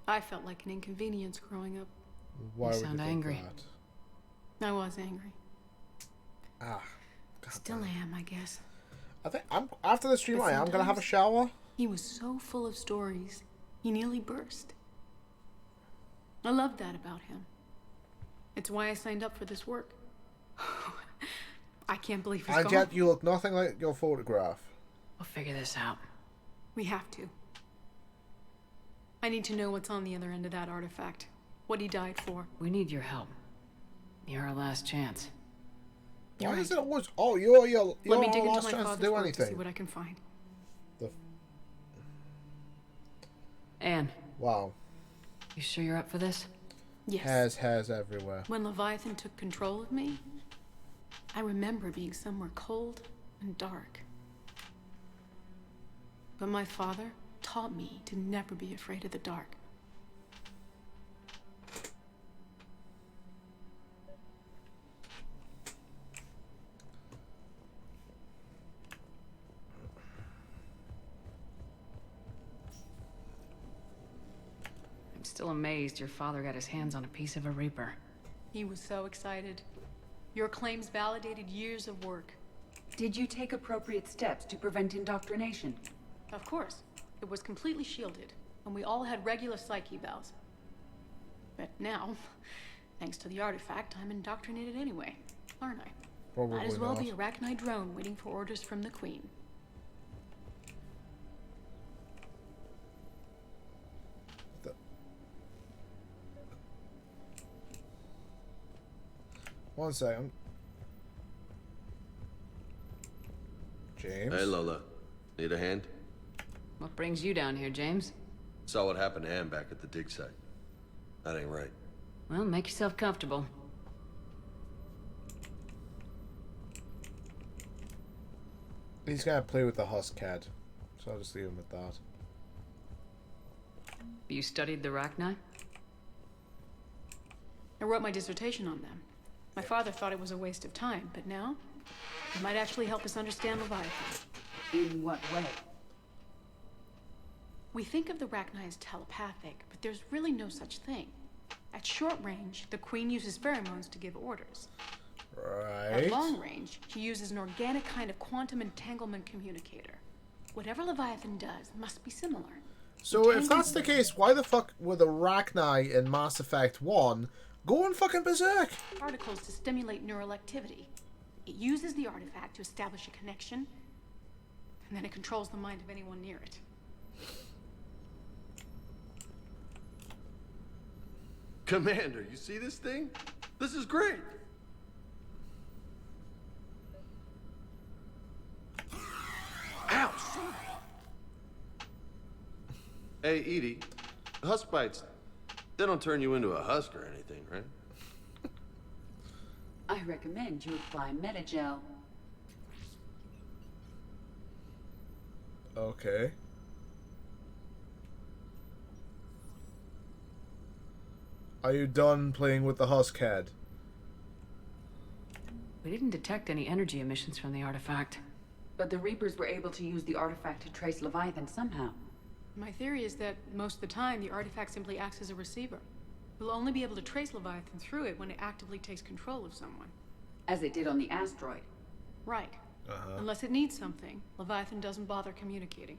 I felt like an inconvenience growing up. Why You would sound you think angry. that? I was angry. Ah. Still am, I guess. I think after the stream. But I am gonna have a sometimes shower. He was so full of stories, he nearly burst. I love that about him. It's why I signed up for this work. I can't believe he's And gone. yet you look nothing like your photograph. We'll figure this out. We have to. I need to know what's on the other end of that artifact. What he died for. We need your help. You're our last chance. Why is it always? Oh, you're Let me our dig into last my chance to father's do work to see anything. what I can find. Anne. Wow. You sure you're up for this? Yes. Hairs everywhere. When Leviathan took control of me, I remember being somewhere cold and dark. But my father taught me to never be afraid of the dark. I'm still amazed your father got his hands on a piece of a Reaper. He was so excited. Your claims validated years of work. Did you take appropriate steps to prevent indoctrination? Of course. It was completely shielded, and we all had regular psych evals. But now, thanks to the artifact, I'm indoctrinated anyway, aren't I? Probably Might as well not. be a Arachnite drone waiting for orders from the Queen. One second. James? Hey, Lola. Need a hand? What brings you down here, James? Saw what happened to Ann back at the dig site. That ain't right. Well, make yourself comfortable. He's gonna play with the Huskad, so I'll just leave him with that. You studied the Rachni? I wrote my dissertation on them. My father thought it was a waste of time, but now it might actually help us understand Leviathan. In what way? We think of the Rachni as telepathic, but there's really no such thing. At short range, the Queen uses pheromones to give orders. Right. At long range, she uses an organic kind of quantum entanglement communicator. Whatever Leviathan does must be similar. So if that's the case, why the fuck were the Rachni in Mass Effect 1 going fucking berserk? Particles to stimulate neural activity. It uses the artifact to establish a connection, and then it controls the mind of anyone near it. Commander, you see this thing? This is great! Ouch! Hey, Edie, husk bites, they don't turn you into a husk or anything, right? I recommend you apply Metagel. Okay. Are you done playing with the Huskad? We didn't detect any energy emissions from the artifact. But the Reapers were able to use the artifact to trace Leviathan somehow. My theory is that most of the time, the artifact simply acts as a receiver. We'll only be able to trace Leviathan through it when it actively takes control of someone. As it did on the asteroid. Right. Unless it needs something, Leviathan doesn't bother communicating.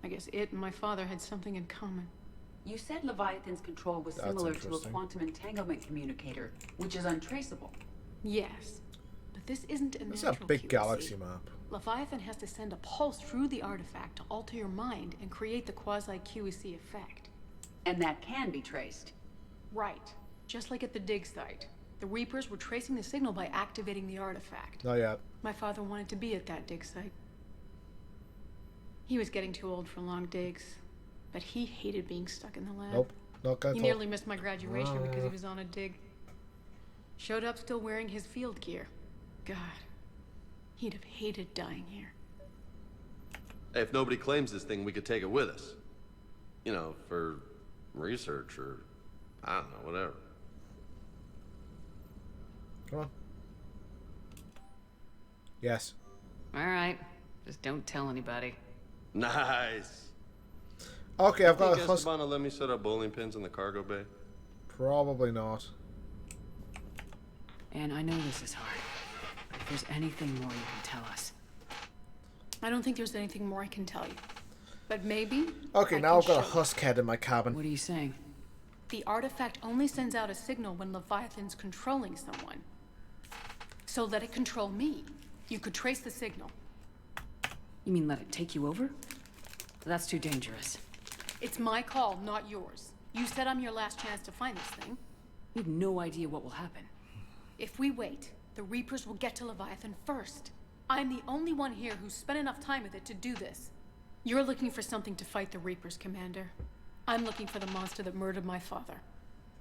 I guess it and my father had something in common. You said Leviathan's control was That's similar to a interesting. quantum entanglement communicator, which is untraceable. Yes. But this isn't a It's a natural big QC. galaxy map. Leviathan has to send a pulse through the artifact to alter your mind and create the quasi-QEC effect. And that can be traced. Right. Just like at the dig site. The Reapers were tracing the signal by activating the artifact. Not yet. My father wanted to be at that dig site. He was getting too old for long digs, but he hated being stuck in the lab. Nope. Not gonna He talk. nearly missed my graduation because he was on a dig. Showed up still wearing his field gear. God, he'd have hated dying here. Hey, if nobody claims this thing, we could take it with us. You know, for research or, I don't know, whatever. Come on. Yes. All right. Just don't tell anybody. Nice. Okay, I've got a Think Husk. Esteban will let me set up bowling pins in the cargo bay? Probably not. And I know this is hard. there's anything more you can tell us. I don't think there's anything more I can tell you. But maybe... Okay, now I've got a husk head in my cabin. What are you saying? The artifact only sends out a signal when Leviathan's controlling someone. So let it control me. You could trace the signal. You mean let it take you over? That's too dangerous. It's my call, not yours. You said I'm your last chance to find this thing. You have no idea what will happen. If we wait, the Reapers will get to Leviathan first. I'm the only one here who's spent enough time with it to do this. You're looking for something to fight the Reapers, Commander. I'm looking for the monster that murdered my father.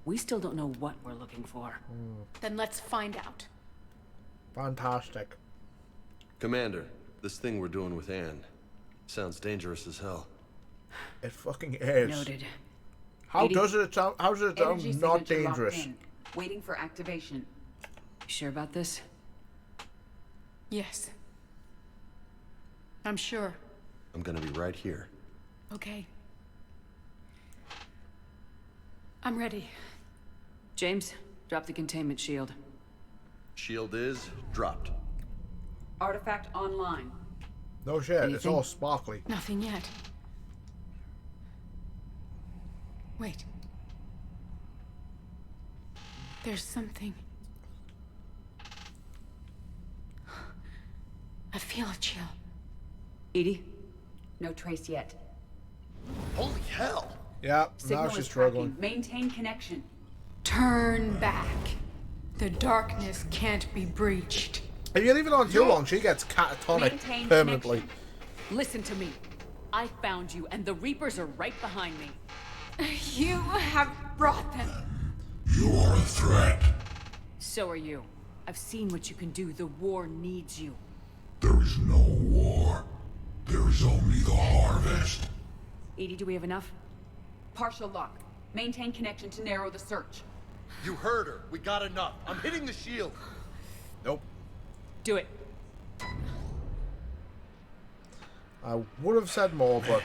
We still don't know what we're looking for. Then let's find out. Fantastic. Commander, this thing we're doing with Anne sounds dangerous as hell. It fucking is. Noted. How does it sound? How does it sound Energy not signature dangerous? locked in. Waiting for activation. You sure about this? Yes. I'm sure. I'm gonna be right here. Okay. I'm ready. James, drop the containment shield. Shield is dropped. Artifact online. No shit, it's Anything? all sparkly. Nothing yet. Wait. There's something. I feel a chill. Edie? No trace yet. Holy hell! Yeah, Signal now she's is struggling. tracking. Maintain connection. Turn back. The darkness can't be breached. If you leave it on too long, she gets catatonic Maintain permanently. Listen to me. I found you, and the Reapers are right behind me. You have brought them. You are a threat. So are you. I've seen what you can do. The war needs you. There is no war. There is only the harvest. Edie, do we have enough? Partial lock. Maintain connection to narrow the search. You heard her. We got enough. I'm hitting the shield. Nope. Do it. I would have said more, but...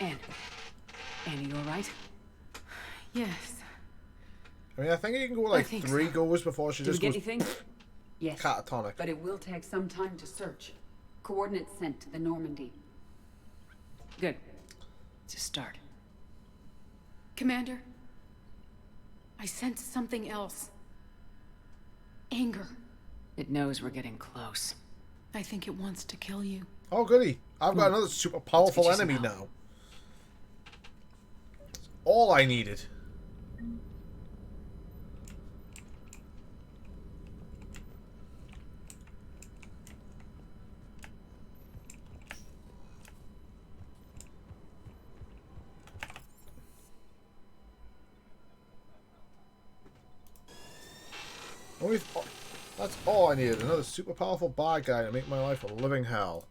Anne, you alright? Yes. I mean, I think you can go like think 3 so. goes before she Did we just get goes anything? Yes. catatonic. But it will take some time to search. Coordinates sent to the Normandy. Good. It's a start. Commander, I sense something else. Anger. It knows we're getting close. I think it wants to kill you. Oh, goody. I've got another super powerful Let's get you enemy some help. now. That's all I needed. That's all I needed. Another super powerful bad guy to make my life a living hell.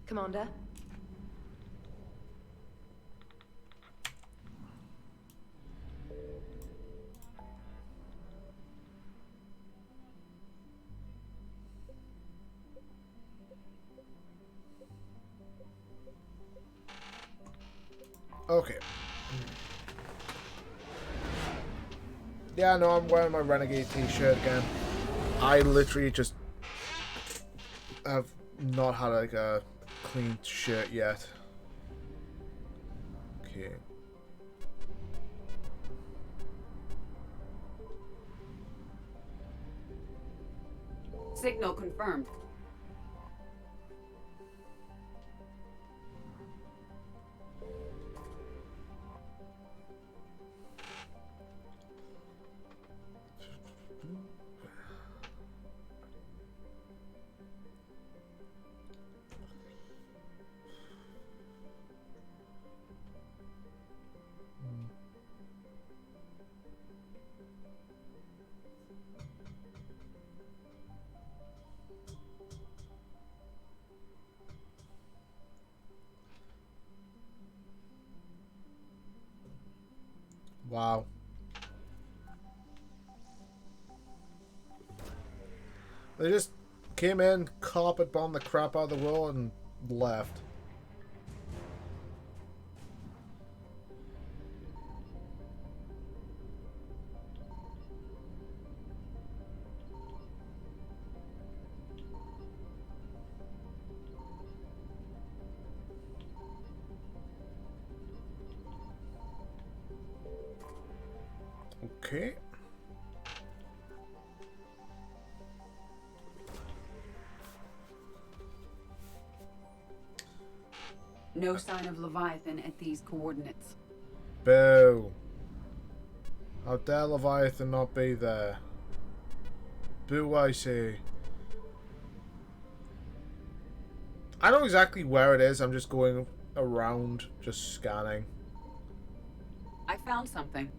Commander? Okay. Yeah, no, I'm wearing my Renegade t-shirt again. I literally just have not had like a clean shirt yet. Okay. Signal confirmed. Wow. They just came in, carpet bombed the crap out of the world, and left. Okay. No sign of Leviathan at these coordinates. Boo. How dare Leviathan not be there? Boo, I say. I know exactly where it is. I'm just going around, just scanning. I found something.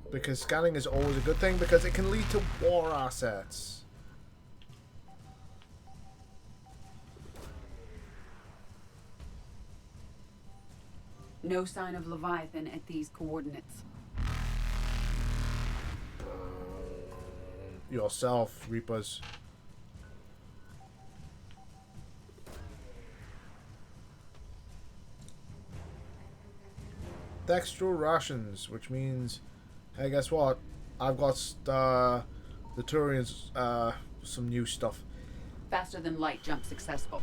Because scanning is always a good thing, because it can lead to war assets. No sign of Leviathan at these coordinates. Yourself, Reapers. Dextro rations, which means, hey, guess what? I've got the Turians some new stuff. Faster than light jump successful.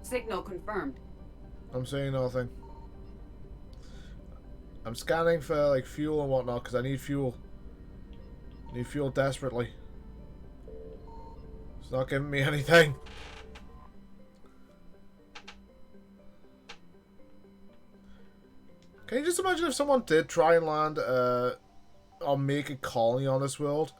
Signal confirmed. I'm saying nothing. I'm scanning for like fuel and whatnot because I need fuel. Need fuel desperately. It's not giving me anything. Can you just imagine if someone did try and land or make a colony on this world?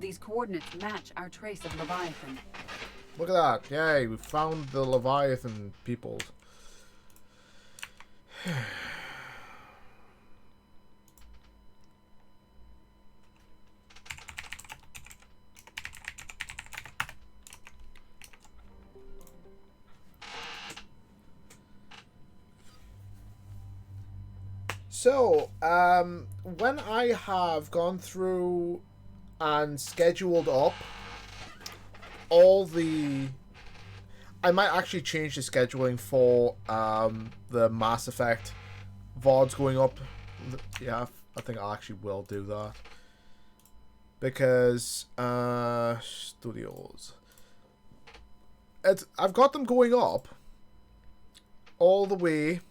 These coordinates match our trace of Leviathan. Look at that. Yay, we found the Leviathan people. So, when I have gone through and scheduled up all the... I might actually change the scheduling for the Mass Effect VODs going up. Yeah, I think I actually will do that. Because, studios. I've got them going up all the way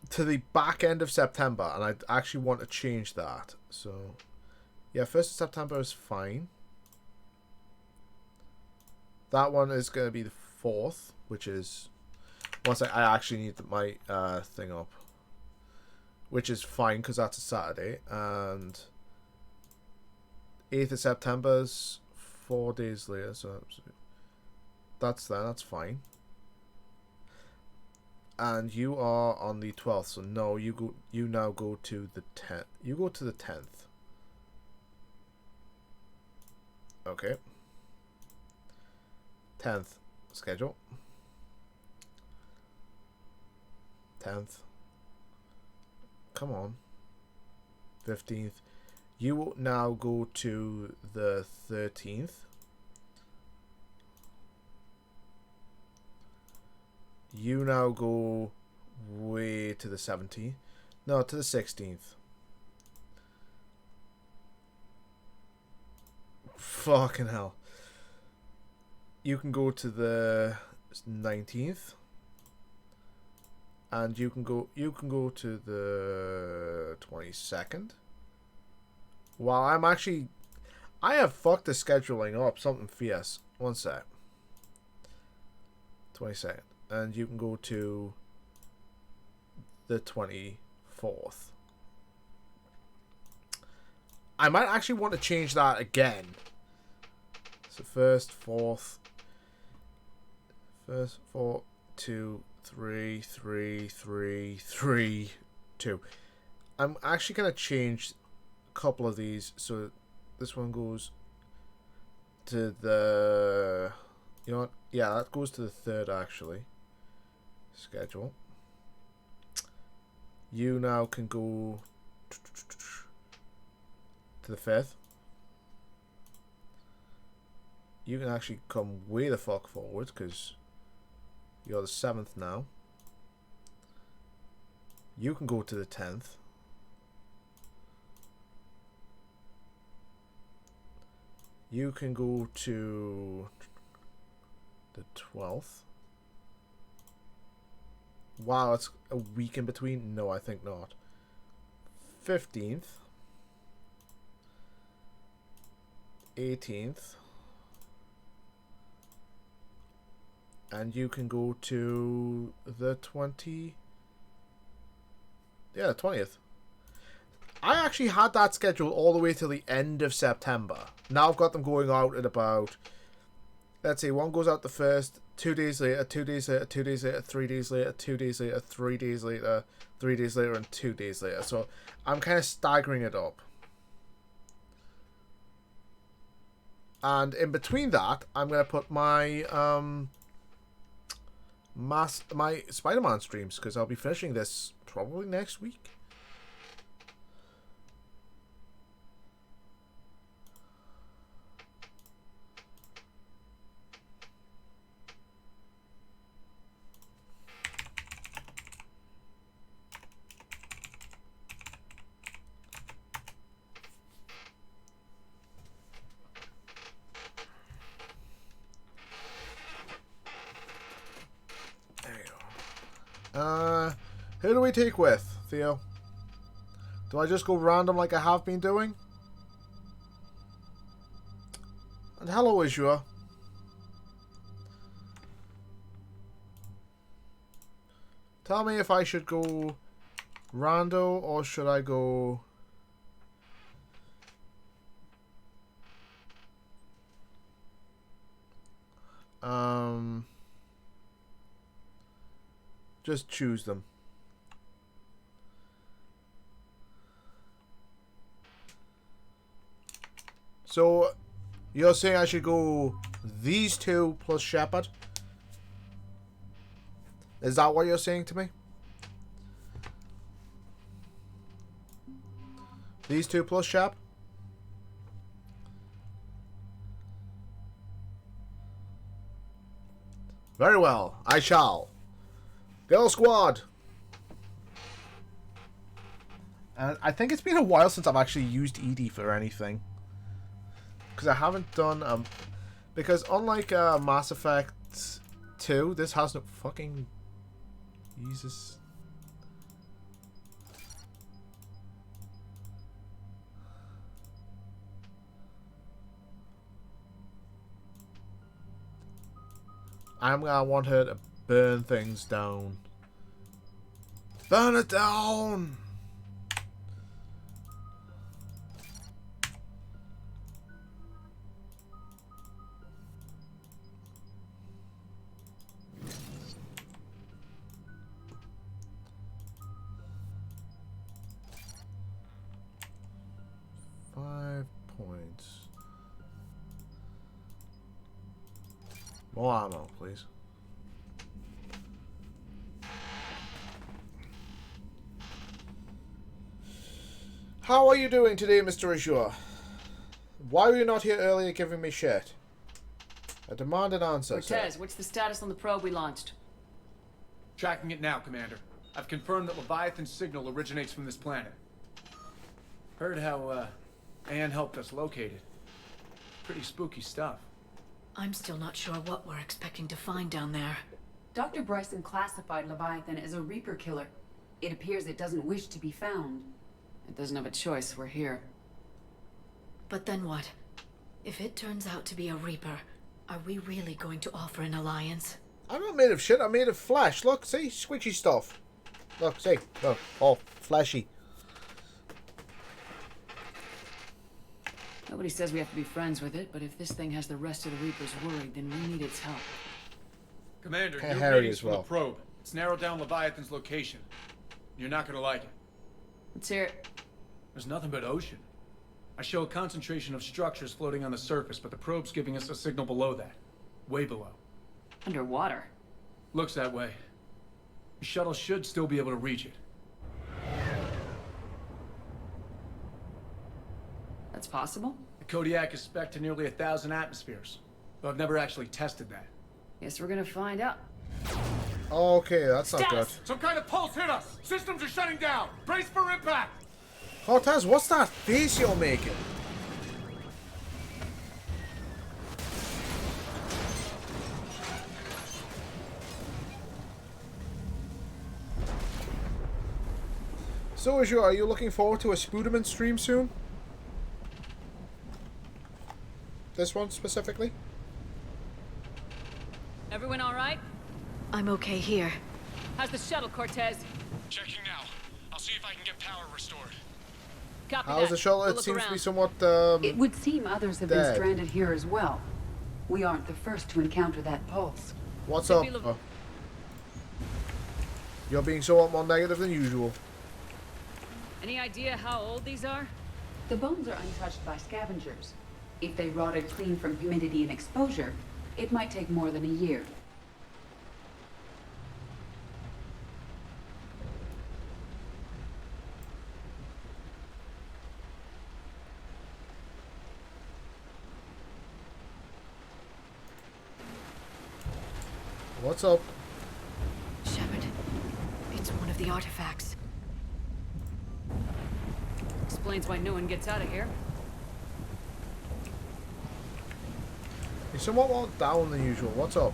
to the back end of September, and I actually want to change that. So, yeah, 1st of September is fine. That one is going to be the 4th, which is once I actually need my thing up, which is fine because that's a Saturday, and 8th of September is 4 days later, so that's fine. And you are on the 12th, so no, you now go to the 10th. You go to the 10th. Okay. 10th schedule. 10th. Come on. 15th. You will now go to the 13th. You now go way to the 17th. No, to the 16th. Fucking hell. You can go to the 19th. And you can go to the 22nd. Well, I have fucked the scheduling up something fierce. One sec. 22nd. And you can go to the 24th. I might actually want to change that again. So 1st, 4th, First, 4, 2, 3, 3, 3, 3, 2. I'm actually going to change a couple of these. So this one goes to the... You know what? Yeah, that goes to the 3rd, actually. Schedule. You now can go to the 5th. You can actually come way the fuck forward, because you're the 7th now. You can go to the 10th. You can go to the 12th. Wow, it's a week in between? No, I think not. 15th. 18th. And you can go to the 20... Yeah, the 20th. I actually had that scheduled all the way till the end of September. Now I've got them going out at about... Let's see, one goes out the 1st, 2 days later, 2 days later, 2 days later, 3 days later, 2 days later, 3 days later, 3 days later, and 2 days later. So I'm kind of staggering it up. And in between that, I'm going to put my my Spider-Man streams, because I'll be finishing this probably next week. Who do we take with, Theo? Do I just go random like I have been doing? And hello, Azure. Tell me if I should go rando or should I go... Just choose them. So, you're saying I should go these two plus Shepard? Is that what you're saying to me? These two plus Shep? Very well, I shall. Go squad! And I think it's been a while since I've actually used Edie for anything. Because I haven't done, because unlike Mass Effect 2, this has no fucking... Jesus. I'm gonna want her to burn things down. Burn it down! Points. More ammo, please. How are you doing today, Mr. Azure? Why were you not here earlier giving me shit? I demand an answer, Cortez, sir. what's the status on the probe we launched? Tracking it now, Commander. I've confirmed that Leviathan's signal originates from this planet. Heard how, Anne helped us locate it. Pretty spooky stuff. I'm still not sure what we're expecting to find down there. Dr. Bryson classified Leviathan as a Reaper killer. It appears it doesn't wish to be found. It doesn't have a choice, we're here. But then what? If it turns out to be a Reaper, are we really going to offer an alliance? I'm not made of shit, I'm made of flesh. Look, see? Squishy stuff. Look, see? Look, all fleshy. Nobody says we have to be friends with it, but if this thing has the rest of the Reapers worried, then we need its help. Commander, Kinda new hairy readings as from well. the probe. It's narrowed down Leviathan's location. You're not gonna like it. Let's hear it. There's nothing but ocean. I show a concentration of structures floating on the surface, but the probe's giving us a signal below that. Way below. Underwater. Looks that way. The shuttle should still be able to reach it. That's possible? The Kodiak is spec'd to nearly 1,000 atmospheres, though I've never actually tested that. Guess we're gonna find out. Okay, that's not good. Some kind of pulse hit us! Systems are shutting down! Brace for impact! Cortez, what's that face you're making? So, are you looking forward to a Spooderman stream soon? This one specifically? Everyone all right? I'm okay here. How's the shuttle, Cortez? Checking now. I'll see if I can get power restored. Copy How's that. the shuttle? We'll It look seems around. to be somewhat, It would seem others have been dead. stranded here as well. We aren't the first to encounter that pulse. What's up? Oh. You're being somewhat more negative than usual. Any idea how old these are? The bones are untouched by scavengers. If they rotted clean from humidity and exposure, it might take more than a year. What's up? Shepard, it's one of the artifacts. Explains why no one gets out of here. You're somewhat more down than usual. What's up?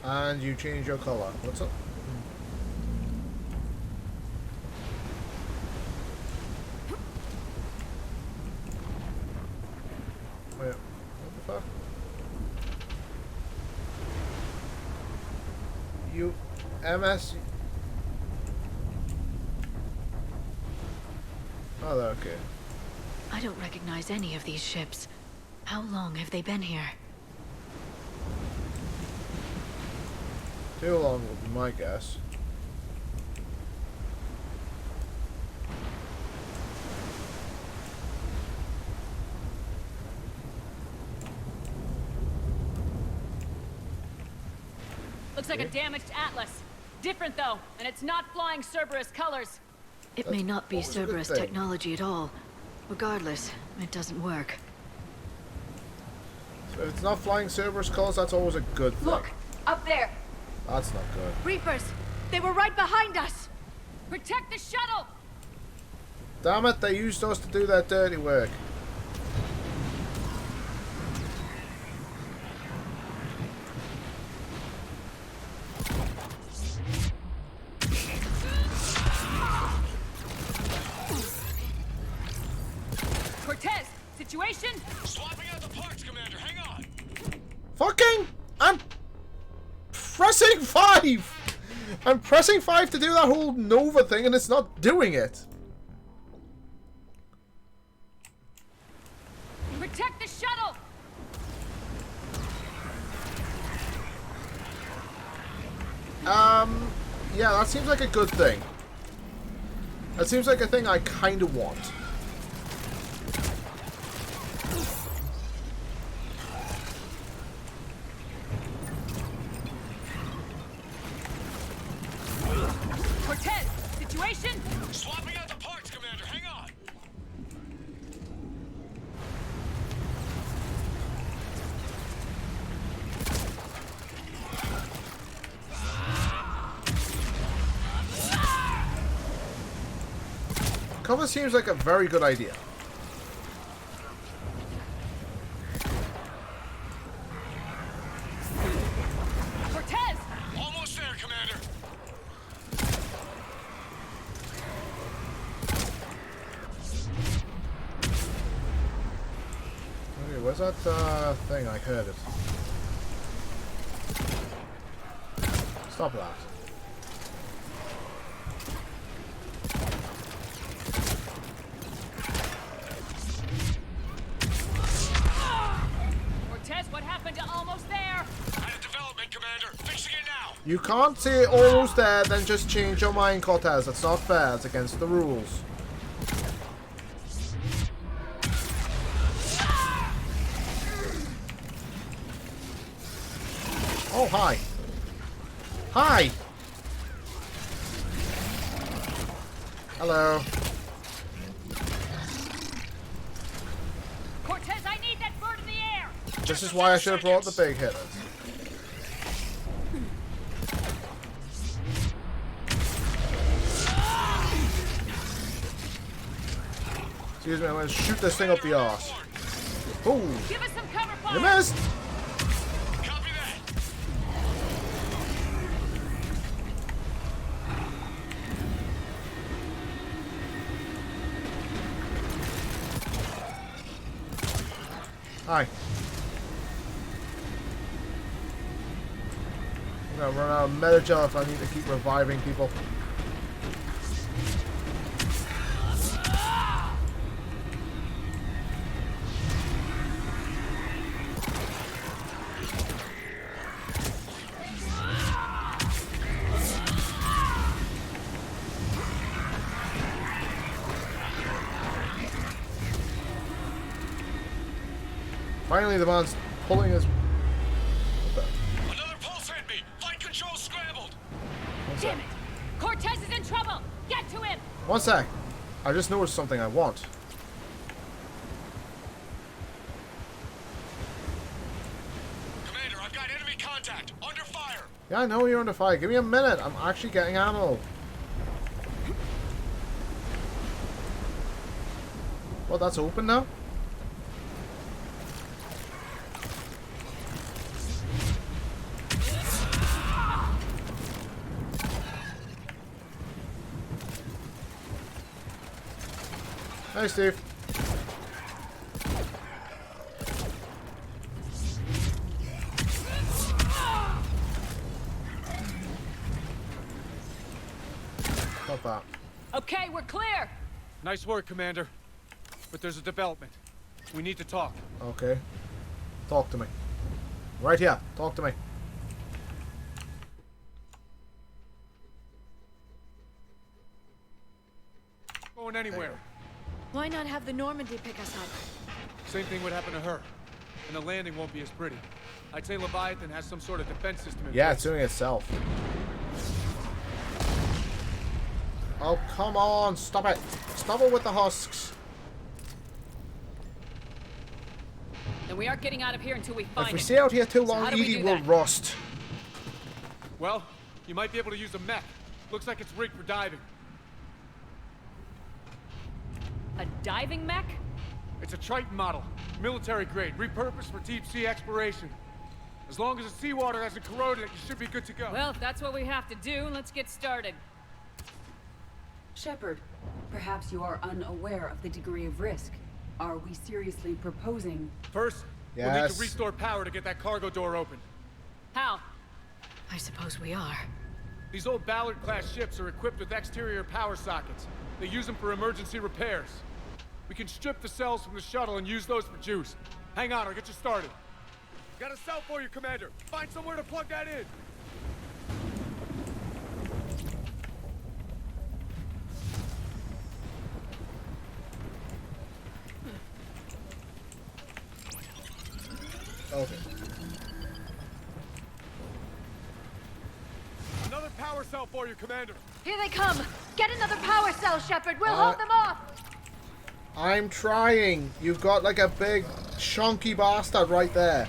And you change your color. What's up? Wait, what the fuck? You, MS. Oh, they're okay. I don't recognize any of these ships. How long have they been here? Too long would be my guess. Looks like a damaged Atlas. Different though, and it's not flying Cerberus colors. It may not be always a good Cerberus thing. technology at all. Regardless, it doesn't work. So if it's not flying Cerberus colors, that's always a good thing. Look, up there. That's not good. Reapers! They were right behind us! Protect the shuttle! Damn it, they used us to do that dirty work. Cortez! Situation? Swapping out the parts, Commander. Hang on. Fucking! I'm pressing 5! I'm pressing 5 to do that whole Nova thing and it's not doing it. Protect the shuttle! Yeah, that seems like a good thing. That seems like a thing I kind of want. Cortez! Situation? Swapping out the parts, Commander. Hang on. Cover seems like a very good idea. Cortez! Almost there, Commander. Okay, where's that thing? I heard it. Stop that. Cortez, what happened to almost there? Had a development, Commander. Fixing it now. You can't say almost there, then just change your mind, Cortez. That's not fair. It's against the rules. Oh, hi. Hi! Hello. Cortez, I need that bird in the air! This is why I should have brought the big hitters. Excuse me, I'm gonna shoot this thing up the arse. Ooh! Give us some cover fire! You missed! Copy that. Hi. I'm gonna run out of metagel if I need to keep reviving people. Finally, the man's pulling his. Another pulse hit me. Flight control scrambled. Damn it! Cortez is in trouble! Get to him! One sec. I just noticed something I want. Commander, I've got enemy contact. Under fire. Yeah, I know you're under fire. Give me a minute. I'm actually getting ammo. Well, that's open now. Hey, Steve. Stop that. Okay, we're clear! Nice work, Commander. But there's a development. We need to talk. Okay. Talk to me. Right here. Talk to me. Going anywhere. Why not have the Normandy pick us up? Same thing would happen to her. And the landing won't be as pretty. I'd say Leviathan has some sort of defense system in Yeah, place. it's doing itself. Oh, come on. Stop it. Stop it with the husks. Then we aren't getting out of here until we find If we him. stay out here too So long, how do we Edie do will that? rust. Well, you might be able to use a mech. Looks like it's rigged for diving. A diving mech? It's a Triton model. Military grade. Repurposed for deep sea exploration. As long as the seawater hasn't corroded it, you should be good to go. Well, if that's what we have to do, let's get started. Shepard, perhaps you are unaware of the degree of risk. Are we seriously proposing... First, we'll need Yes. to restore power to get that cargo door open. How? I suppose we are. These old Ballard-class ships are equipped with exterior power sockets. They use them for emergency repairs. We can strip the cells from the shuttle and use those for juice. Hang on, I'll get you started. Got a cell for you, Commander. Find somewhere to plug that in. Okay. Another power cell for you, Commander. Here they come! Get another power cell, Shepard! We'll hold them off! I'm trying. You've got like a big chunky bastard right there.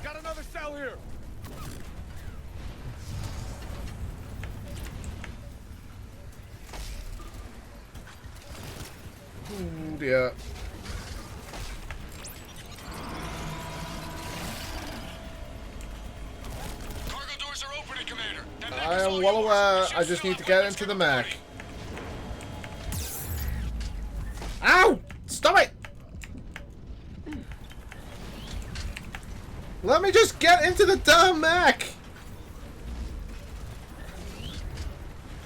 Got another cell here. dear. Cargo doors are opening, Commander. That mech I is am all well yours. aware. The ship's I just still need to up, get weapons into the capability. mech. Ow! Stop it! Let me just get into the damn mech!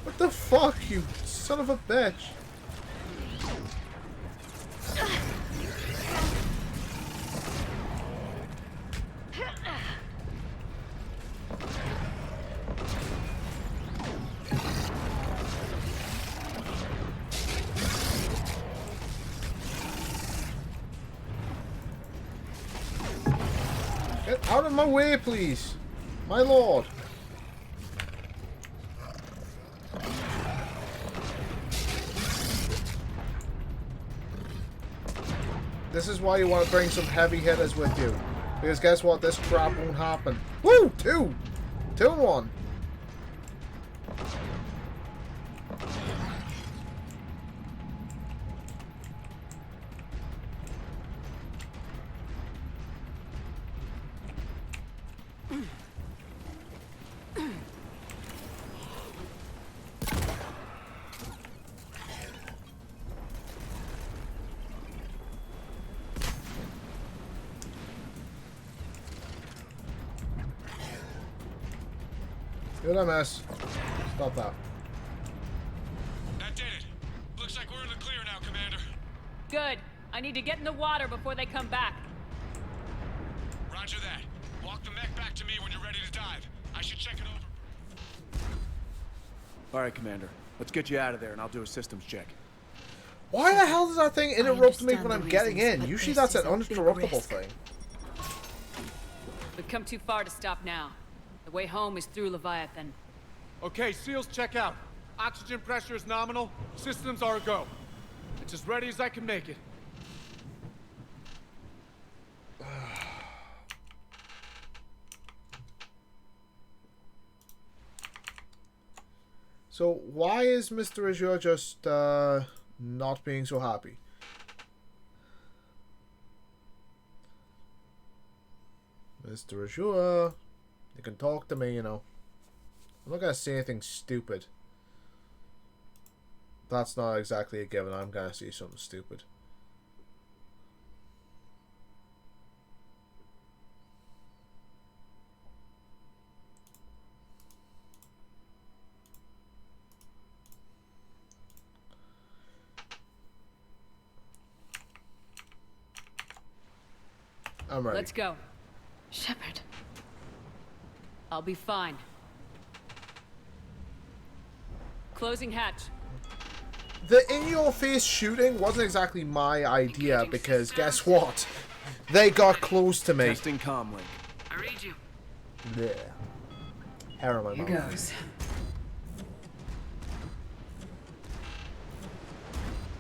What the fuck, you son of a bitch? Get out of my way, please. My lord. This is why you want to bring some heavy hitters with you. Because guess what? This crap won't happen. Woo! 2! 2 and 1. Good MS. Stop that. That did it. Looks like we're in the clear now, Commander. Good. I need to get in the water before they come back. Roger that. Walk the mech back to me when you're ready to dive. I should check it over. All right, Commander. Let's get you out of there, and I'll do a systems check. Why the hell does that thing interrupt me understand when the I'm getting reasons, in? but Usually this that's an is a big uninterruptible risk. thing. We've come too far to stop now. The way home is through Leviathan. Okay, SEALs check out. Oxygen pressure is nominal. Systems are a go. It's as ready as I can make it. So why is Mr. Azure just not being so happy? Mr. Azure, you can talk to me, you know. I'm not gonna say anything stupid. That's not exactly a given. I'm gonna say something stupid. I'm ready. Let's go. Shepard. I'll be fine. Closing hatch. The in-your-face shooting wasn't exactly my idea because guess what? They got close to me. Testing comm link. I read you. Yeah. Hair on my Here mouth. goes.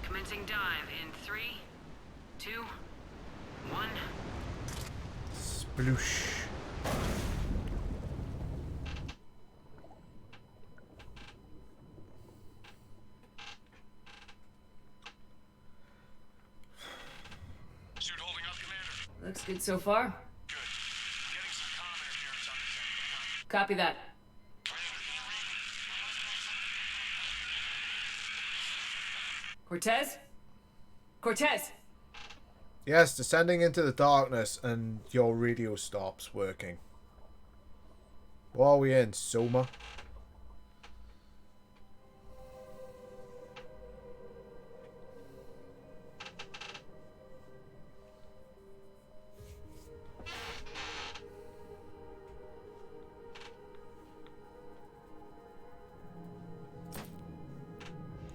Commencing dive in 3, 2, 1. Sploosh. Suit holding up, Commander. Looks good so far. Good. Getting some comm interference on the tank. Copy that. Cortez? Cortez! Yes, descending into the darkness and your radio stops working. What are we in, Soma?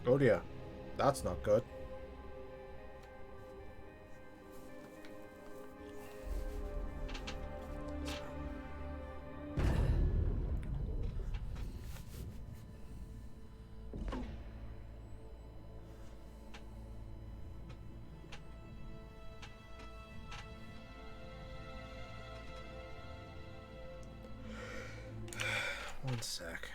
Oh dear, that's not good. One sec.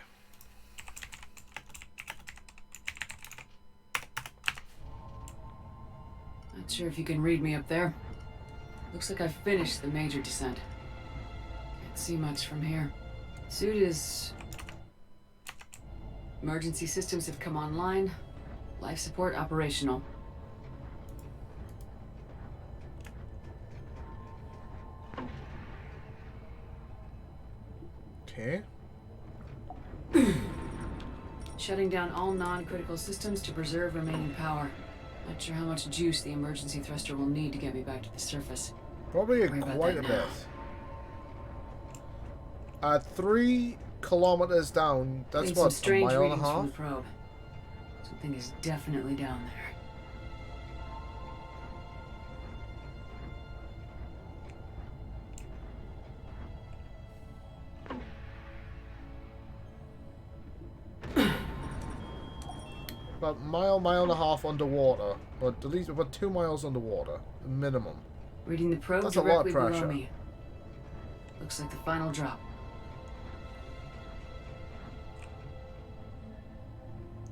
Sure if you can read me up there. Looks like I've finished the major descent. Can't see much from here. Suit is... Emergency systems have come online. Life support operational. Okay. Shutting down all non-critical systems to preserve remaining power. Not sure how much juice the emergency thruster will need to get me back to the surface. Probably Worry about quite that a now. bit. At 3 kilometers down, that's Getting some what, a strange mile and a readings from half? the probe. Something is definitely down there. About mile and a half underwater. Or at least about 2 miles underwater. Minimum. Reading the probe That's a lot of directly below pressure. me. Looks like the final drop.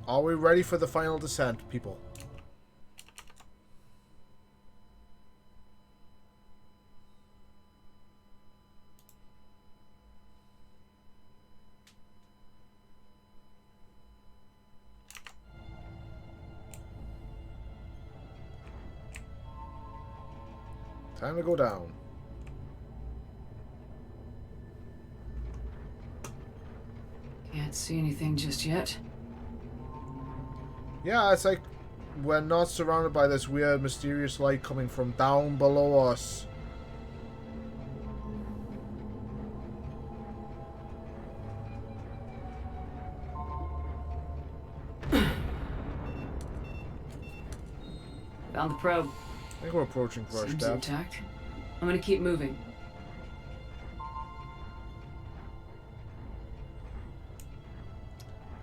Are we ready for the final descent, people? Time to go down. Can't see anything just yet. Yeah, it's like we're not surrounded by this weird, mysterious light coming from down below us. Found the probe. I think we're approaching first Seems depth. intact. I'm gonna keep moving.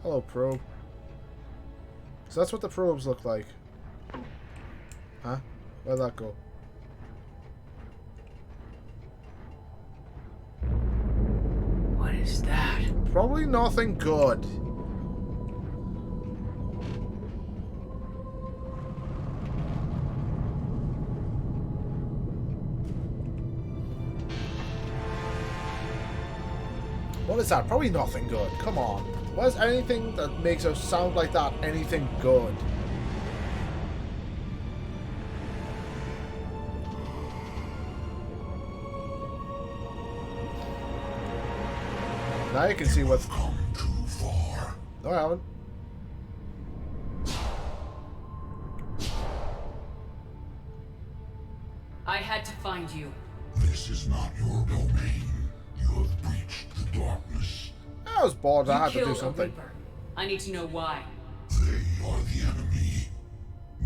Hello, probe. So that's what the probes look like. Huh? Where'd that go? What is that? Probably nothing good. What is that? Probably nothing good. Come on. Where's anything that makes us sound like that anything good? Now you can see what's come too far. No, I haven't. I had to find you. This is not your domain. You have breached the darkness. I was bored. I had to do killed a something. Reaper. I need to know why. They are the enemy.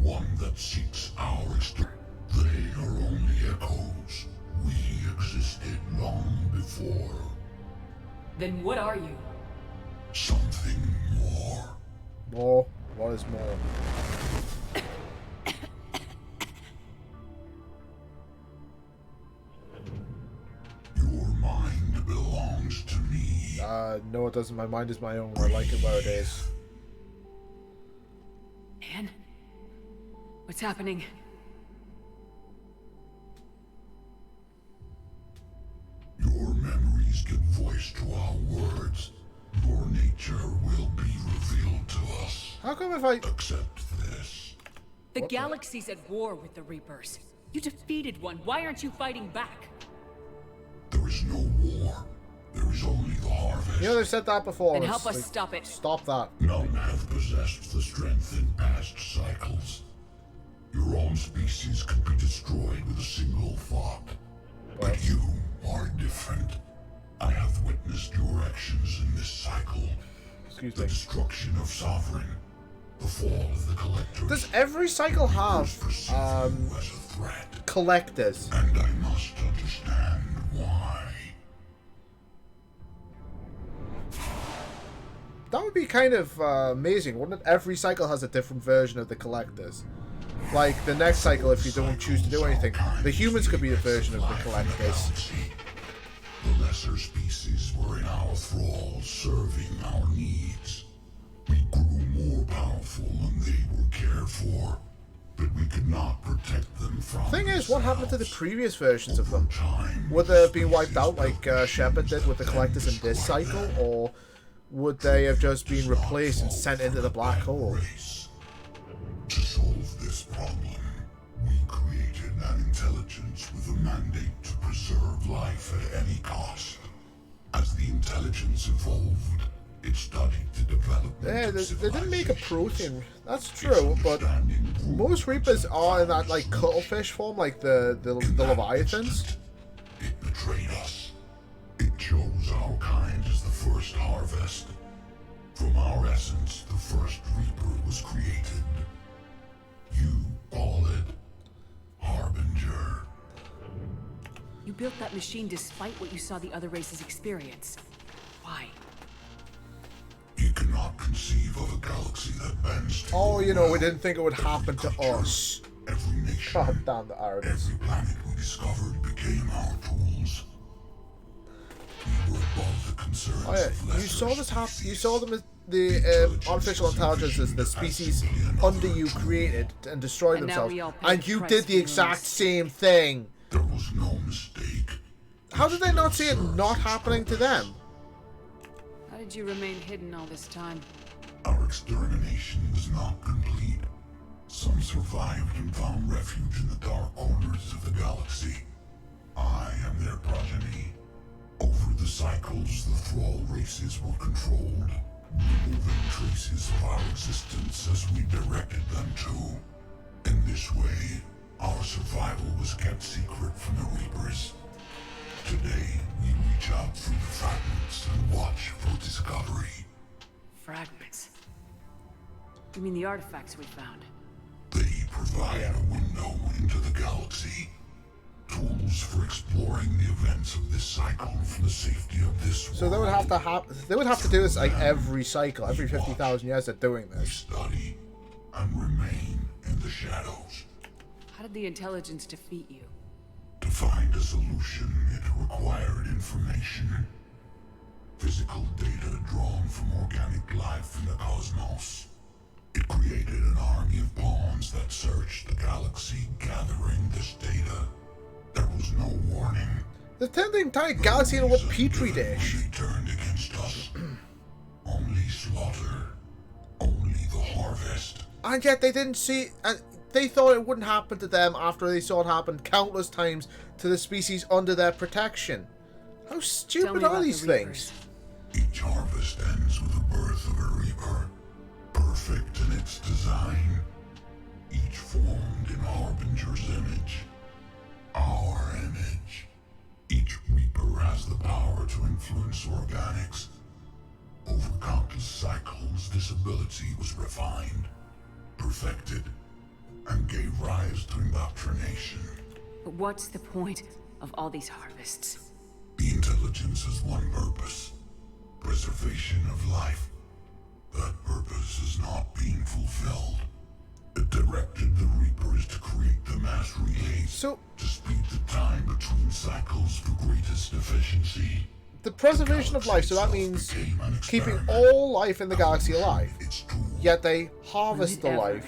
One that seeks our extermination. They are only echoes. We existed long before. Then what are you? Something more. More? What is more? Your mind belongs to me. No it doesn't. My mind is my own. I like it where it is. Anne? What's happening? Your memories give voice to our words. Your nature will be revealed to us. How come if I... Accept this. The galaxy's at war with the Reapers. You defeated one. Why aren't you fighting back? There is no war. There is only the harvest. You know, they've said that before. Then It's help us like, stop it. Stop that. None have possessed the strength in past cycles. Your own species could be destroyed with a single thought. But you are different. I have witnessed your actions in this cycle. Excuse the me. destruction of Sovereign. The fall of the Collectors. Does every cycle have collectors? And I must understand why. That would be kind of amazing, wouldn't it? Every cycle has a different version of the collectors. Like the next cycle, if you don't choose to do anything, the humans could be a version of the collectors. The lesser species were in our thrall, serving our needs. We grew more powerful and they were cared for. but we could not protect them from. Thing is, what happened to the previous versions of them? Would they have been wiped out like Shepard did with the Collectors in this cycle, or would they have just been replaced and sent into the black hole? To solve this problem, we created an intelligence with a mandate to preserve life at any cost. As the intelligence evolved, it studied to develop. Yeah, they didn't make a protein. That's true, but most Reapers are in that like cuttlefish form, like the Leviathans. It betrayed us. It chose our kind as the first harvest. From our essence, the first Reaper was created. You call it Harbinger. You built that machine despite what you saw the other races experience. Why? You cannot conceive of a galaxy that bends to Oh, you know, we didn't think it would happen to us. Every nation, God damn the arrogance. every planet we discovered became our tools. We were above the concerns Oh yeah, of you lesser saw this happen. species. You saw them as the artificial intelligences, the species under you created and destroyed And now themselves, we all pay and the you price did the for the exact mistake. same thing. There was no mistake. How did they not see it not happening to them? How did you remain hidden all this time? Our extermination was not complete. Some survived and found refuge in the dark corners of the galaxy. I am their progeny. Over the cycles, the Thrall races were controlled, removing traces of our existence as we directed them to. In this way, our survival was kept secret from the Reapers. Today, we reach out through the fragments and watch for discovery. Fragments. You mean the artifacts we found? They provide a window into the galaxy. Tools for exploring the events of this cycle from the safety of this world. So they would have to do this like every cycle, every 50,000 years they're doing this. Study and remain in the shadows. How did the intelligence defeat you? To find a solution, it required information. Physical data drawn from organic life in the cosmos. It created an army of pawns that searched the galaxy, gathering this data. There was no warning. They turned the entire galaxy into a petri dish. They turned against us. Only slaughter. Only the harvest. And yet they didn't see... they thought it wouldn't happen to them after they saw it happen countless times to the species under their protection. How stupid are these things? Each harvest ends with the birth of a Reaper. Perfect in its design. Each formed in Harbinger's image. Our image. Each Reaper has the power to influence organics. Over countless cycles, this ability was refined, perfected, and gave rise to indoctrination. But what's the point of all these harvests? The intelligence has one purpose. Preservation of life. That purpose is not being fulfilled. It directed the Reapers to create the mass relays to speed the time between cycles for greatest efficiency. The preservation of life, so that means keeping all life in the galaxy alive. Yet they harvest the life.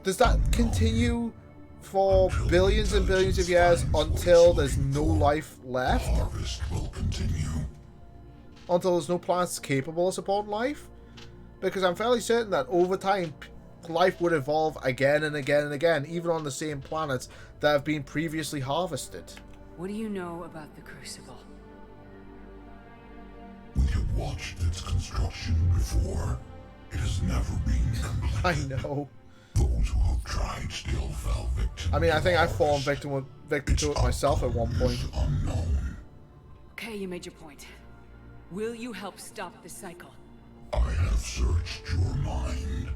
Does that continue for billions and billions of years until there's no life left? Harvest will continue. Until there's no plants capable of supporting life? Because I'm fairly certain that over time, life would evolve again and again and again, even on the same planets that have been previously harvested. What do you know about the Crucible? We have watched its construction before. It has never been complete. I know. Those who have tried still fell victim. I mean, I think I fallen victim to it myself at one point. Unknown. Okay, you made your point. Will you help stop the cycle? I have searched your mind.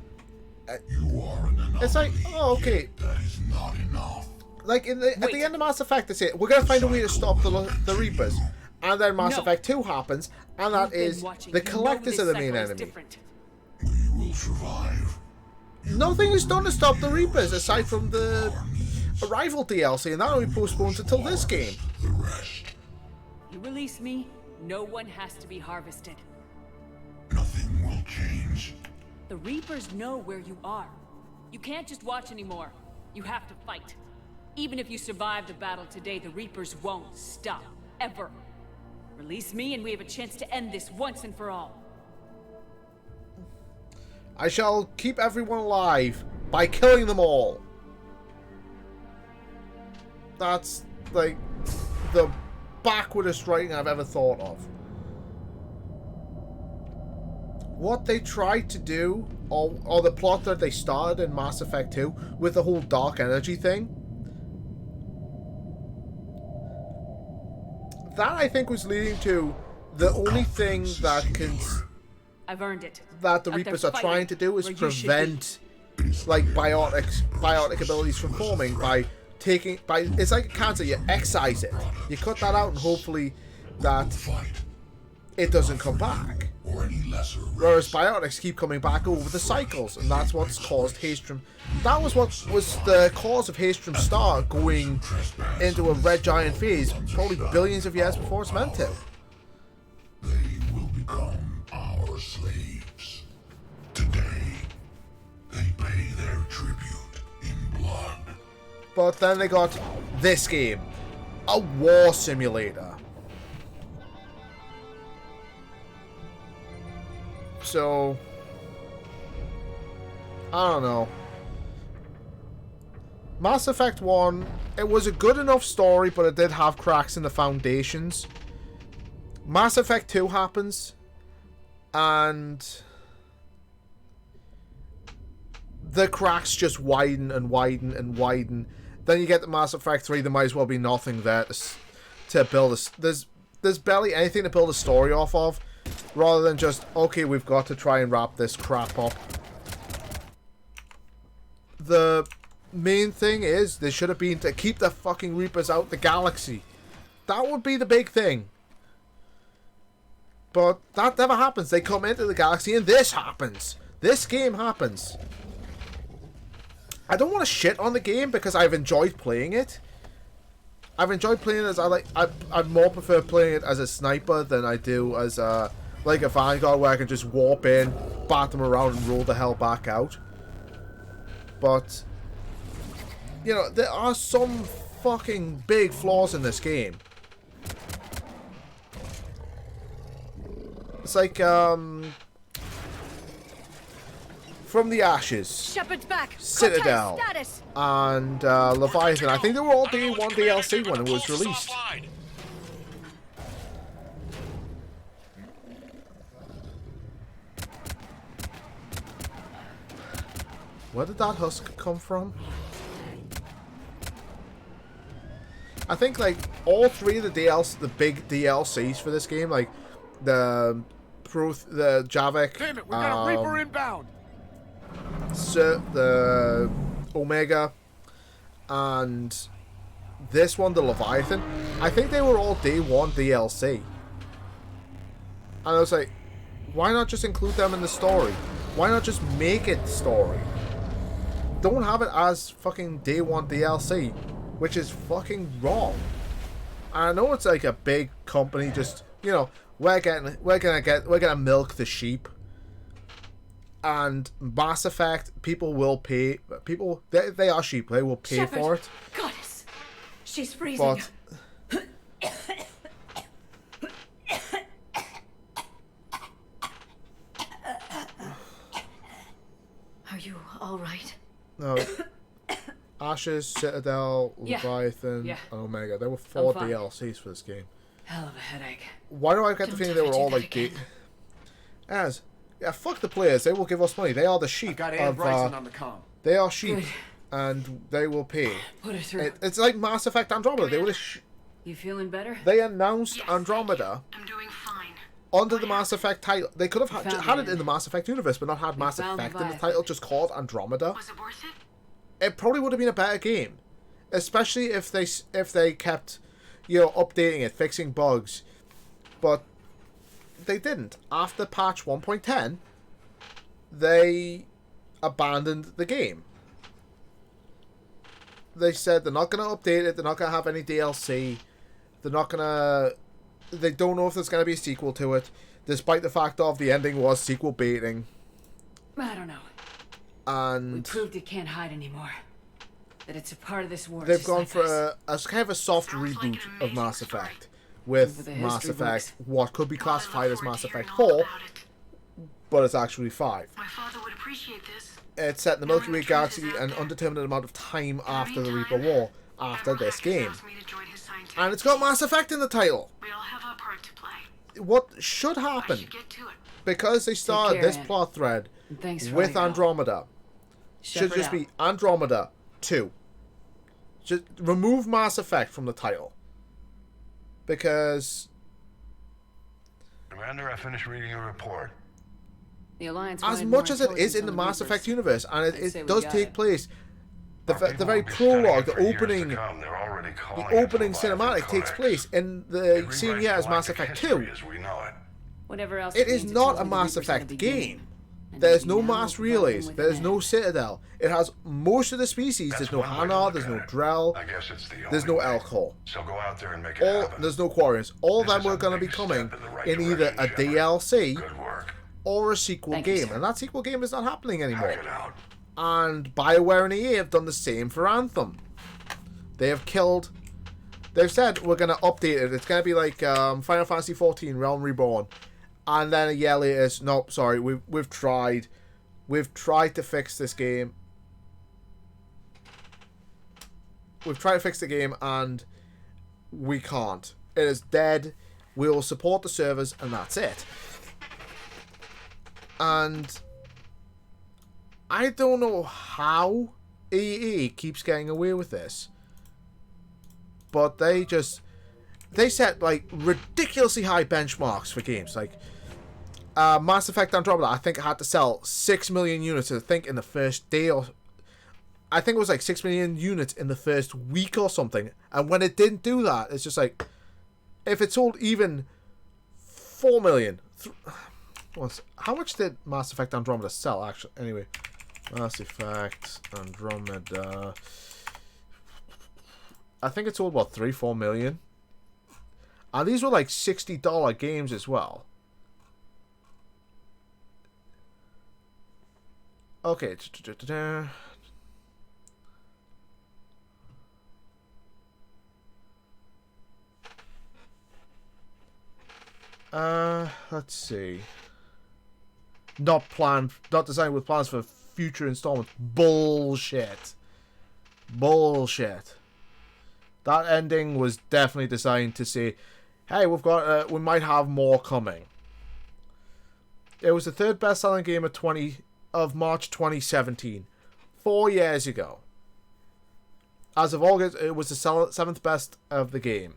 You are an anomaly. It's like, oh, okay. That is not enough. Like at the end of Mass Effect, they say we're gonna find a way to stop the Reapers, and then Mass Effect 2 happens, and that is the Collectors are the main enemy. We will survive. Nothing is done to stop the Reapers aside from the Arrival DLC, and that only postponed until this game. The rest. You release me, no one has to be harvested. Nothing will change. The Reapers know where you are. You can't just watch anymore. You have to fight. Even if you survive the battle today, the Reapers won't stop. Ever. Release me and we have a chance to end this once and for all. I shall keep everyone alive by killing them all. That's, like, the backwardest writing I've ever thought of. What they tried to do, or the plot that they started in Mass Effect 2, with the whole dark energy thing, that I think was leading to the only thing that can... I've earned it. That the Reapers are trying to do is prevent, like, biotic abilities from forming by taking... It's like a cancer, you excise it. You cut that out and hopefully that it doesn't come back. Whereas biotics keep coming back over the cycles, and that's what's caused Haestrom. That was what was the cause of Haestrom's star going into a red giant phase, probably billions of years before it's meant to. They will become our slaves. Today, they pay their tribute in blood. But then they got this game, a war simulator. So, I don't know. Mass Effect 1, it was a good enough story, but it did have cracks in the foundations. Mass Effect 2 happens, and the cracks just widen and widen and widen. Then you get to Mass Effect 3, there might as well be nothing there to build a... There's barely anything to build a story off of. Rather than just, okay, we've got to try and wrap this crap up. The main thing is, they should have been to keep the fucking Reapers out the galaxy. That would be the big thing. But that never happens. They come into the galaxy and this happens. This game happens. I don't want to shit on the game because I've enjoyed playing it. I've enjoyed playing it as I more prefer playing it as a sniper than I do as like a Vanguard where I can just warp in, bat them around and roll the hell back out. But, you know, there are some fucking big flaws in this game. It's like, From the Ashes, Shepard's back. Citadel, and Leviathan. I think they were all day one DLC when it was released. Where did that husk come from? I think like all three of the big DLCs for this game, like the Javik, Damn it, we got a Reaper inbound. The Omega, and this one, the Leviathan, I think they were all day one DLC. And I was like, why not just include them in the story? Why not just make it story? Don't have it as fucking day one DLC, which is fucking wrong. And I know it's like a big company, just, you know, we're gonna milk the sheep. And Mass Effect, people will pay. People, they are sheep. They will pay Shepard. for it. Goddess, she's freezing. But Are you all right? no, Ashes, Citadel, Yeah. Leviathan, Yeah. and Omega. There were 4 I'm fine. DLCs for this game. Hell of a headache. Why do I get the feeling they were all like yeah, fuck the players. They will give us money. They are the sheep. Got Ann Bryson on the comm. They are sheep, Good. and they will pay. Put her through. It's like Mass Effect Andromeda. They were You feeling better? They announced Andromeda under the Mass Effect title. They could have had it in the Mass Effect universe, but not had Mass found Effect in the Leviathan. title, just called Andromeda. Was it worth it? It probably would have been a better game, especially if they kept, you know, updating it, fixing bugs, but they didn't. After patch 1.10, they abandoned the game. They said they're not going to update it, they're not going to have any DLC, they're not going to... They don't know if there's going to be a sequel to it, despite the fact of the ending was sequel baiting. I don't know. And... We proved it can't hide anymore. that it's a part of this war. They've just gone like for us. a kind of a soft reboot of Mass Effect with the Mass history Effect, books. what could be classified as Mass Effect 4, but it's actually 5. My father would appreciate this. It's set in the Milky Way galaxy an undetermined amount of time after the Reaper War, after this game. And it's got Mass Effect in the title. We all have our part to play. What should happen, Get to it. because they started care, this Aunt. plot thread Thanks for with all your help. Andromeda, should Shepherd just out. be Andromeda 2. Just remove Mass Effect from the title. Because Commander, I finished reading your report. The Alliance as wanted much more as it is intelligence in the on Mass Reapers. Effect universe, and I'd say it we does got take it. place, the People very will be studying prologue, it the for years to opening, come. They're already calling the it opening Leviathan cinematic takes Codex. place in It the rewrites same year as Mass galactic Effect history 2. as we know it. Whatever else It is means, not tells a me the Mass Reapers are the Effect beginning. game. And There's maybe no now mass we'll provide them relays. with There's an no end. Citadel. It has most of the species. There's no one way to Hanar. look There's at no it. Drell. I guess it's the There's only no way. Elcor. So go out there and make it happen. There's no Quarians. All of This them is were a going to be big coming step in the right in either a direction, Shepard. DLC Good work. or a sequel Thank you, game. sir. And that sequel game is not happening anymore. Knock it out. And BioWare and EA have done the same for Anthem. They have killed... They've said, we're going to update it. It's going to be like Final Fantasy XIV Realm Reborn. And then a year later, it's, nope, sorry, we've tried. We've tried to fix this game. We've tried to fix the game, and we can't. It is dead. We will support the servers, and that's it. And I don't know how EA keeps getting away with this. But they set like ridiculously high benchmarks for games. Like Mass Effect Andromeda, I think it had to sell 6 million units, I think, in the first day, or I think it was like 6 million units in the first week or something. And when it didn't do that, it's just like, if it sold even 4 million, how much did Mass Effect Andromeda sell actually? Anyway, Mass Effect Andromeda, I think it sold, what, 3-4 million? And these were like $60 games as well. Okay. Let's see. Not designed with plans for future installments. Bullshit. Bullshit. That ending was definitely designed to say, hey, we might have more coming. It was the third best-selling game of March 2017. 4 years ago. As of August, it was the 7th best of the game.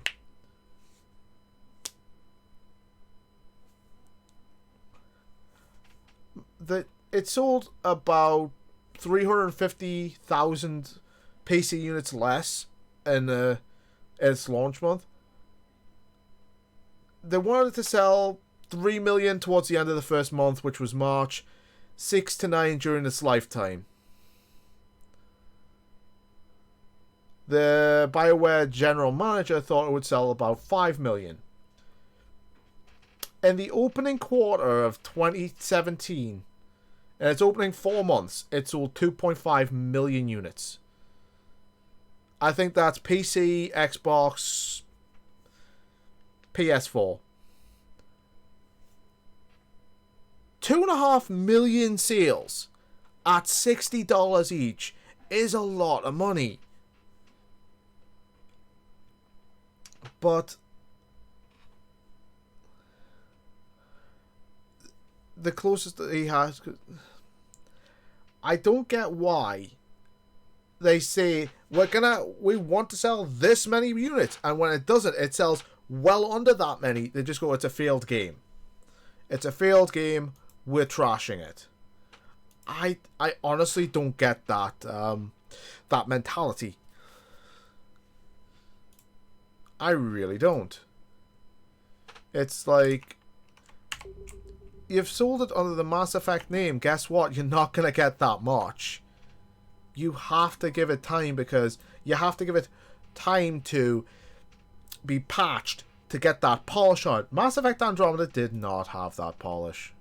It sold about 350,000 PC units less in its launch month. They wanted to sell 3 million towards the end of the first month, which was March, 6 to 9 during its lifetime. The BioWare general manager thought it would sell about 5 million. In the opening quarter of 2017, in its opening 4 months, it sold 2.5 million units. I think that's PC, Xbox, PS4. 2.5 million sales at $60 each is a lot of money. But the closest that he has, I don't get why they say we want to sell this many units, and when it doesn't, it sells well under that many. They just go, it's a failed game. It's a failed game. We're trashing it. I honestly don't get that that mentality. I really don't. It's like, you've sold it under the Mass Effect name. Guess what? You're not going to get that much. You have to give it time, because you have to give it time to be patched to get that polish on it. Mass Effect Andromeda did not have that polish.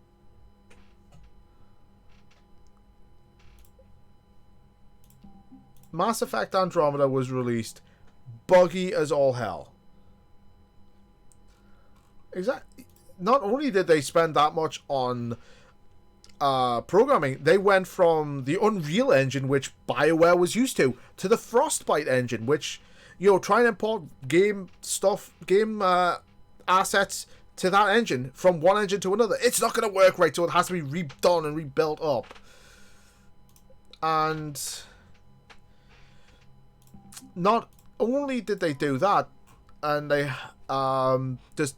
Mass Effect Andromeda was released, buggy as all hell. Exactly. Not only did they spend that much on programming, they went from the Unreal Engine, which BioWare was used to the Frostbite engine, which, you know, trying to import game assets to that engine from one engine to another. It's not going to work right, so it has to be redone and rebuilt up. And not only did they do that, and they just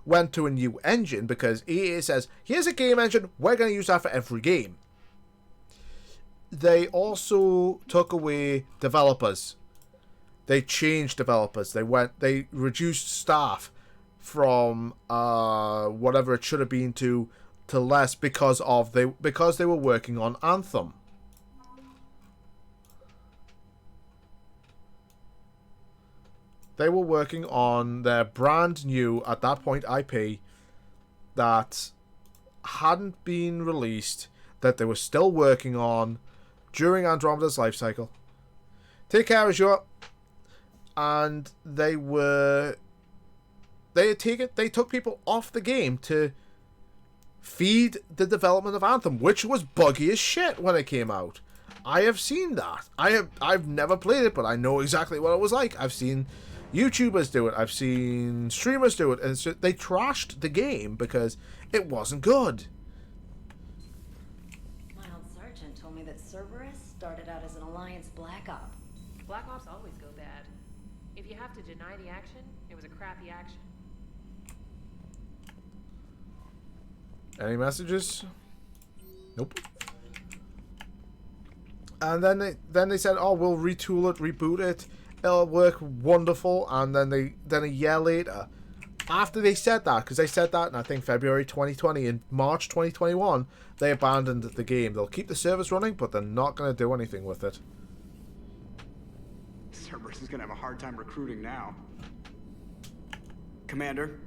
went to a new engine, because EA says, here's a game engine, we're going to use that for every game. They also took away developers. They changed developers. They reduced staff from whatever it should have been to less because they were working on Anthem. They were working on their brand new, at that point, IP that hadn't been released, that they were still working on during Andromeda's life cycle. Take care, Azure. And they took people off the game to feed the development of Anthem, which was buggy as shit when it came out. I have seen that. I've never played it, but I know exactly what it was like. I've seen YouTubers do it. I've seen streamers do it, and they trashed the game because it wasn't good. My old sergeant told me that Cerberus started out as an Alliance Black Op. Black Ops always go bad. If you have to deny the action, it was a crappy action. Any messages? Nope. And then they said, "Oh, we'll retool it, reboot it. It'll work wonderful." And then a year later, after they said that, because they said that in, I think, February 2020, in March 2021, they abandoned the game. They'll keep the service running, but they're not going to do anything with it. Cerberus is going to have a hard time recruiting now. Commander?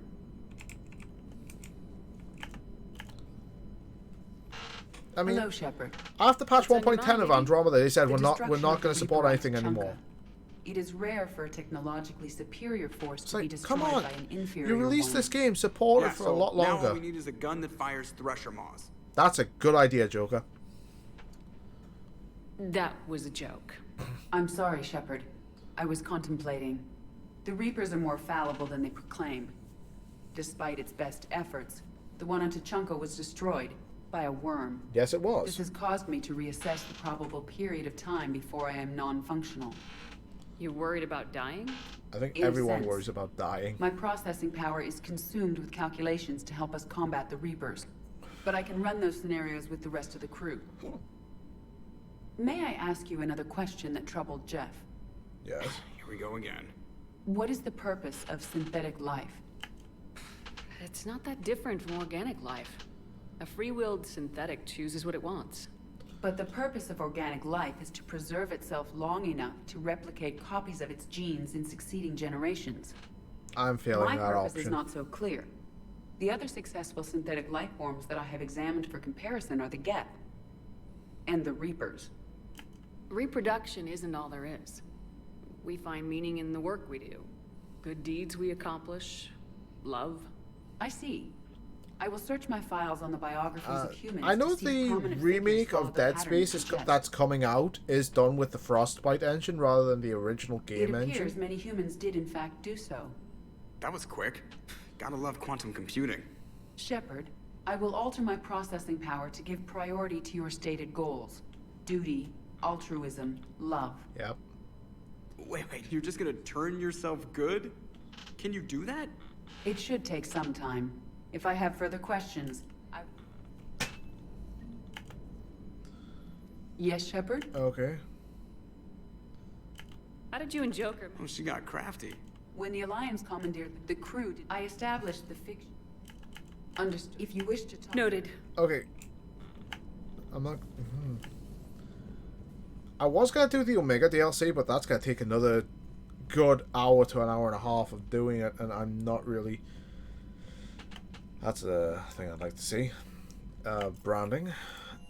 I mean, hello, Shepard. After patch What's on your 1.10 mind, of Eddie? Andromeda, they said The we're not destruction going of to the support Reaper anything Chunka. anymore. It is rare for a technologically superior force to be destroyed come on, by an inferior you released one. this game, support Yeah, it for so a lot now longer. all we need is a gun that fires thresher maws. That's a good idea, Joker. That was a joke. I'm sorry, Shepard. I was contemplating. The Reapers are more fallible than they proclaim. Despite its best efforts, the one on Tachanka was destroyed by a worm. Yes, it was. This has caused me to reassess the probable period of time before I am non-functional. You're worried about dying? I think In a everyone sense. worries about dying. My processing power is consumed with calculations to help us combat the Reapers. But I can run those scenarios with the rest of the crew. May I ask you another question that troubled Jeff? Yes. Here we go again. What is the purpose of synthetic life? It's not that different from organic life. A free-willed synthetic chooses what it wants. But the purpose of organic life is to preserve itself long enough to replicate copies of its genes in succeeding generations. I'm failing My that purpose option. is not so clear. The other successful synthetic life forms that I have examined for comparison are the Geth and the Reapers. Reproduction isn't all there is. We find meaning in the work we do. Good deeds we accomplish. Love. I see. I will search my files on the biographies of humans. I know to see if the prominent remake figures follow of the Dead patterns Space suggest. that's coming out is done with the Frostbite engine rather than the original game It appears engine. many humans did in fact do so. That was quick. Gotta love quantum computing. Shepard, I will alter my processing power to give priority to your stated goals. Duty, altruism, love. Yep. Wait, you're just gonna turn yourself good? Can you do that? It should take some time. If I have further questions, I... Yes, Shepard? Okay. How did you and Joker... Oh, she got crafty. When the Alliance commandeered the crew, I established the fiction. Understood. If you wish to talk... Noted. Okay. I'm not... I was going to do the Omega DLC, but that's going to take another good hour to an hour and a half of doing it, and I'm not really... That's a thing I'd like to see. Branding.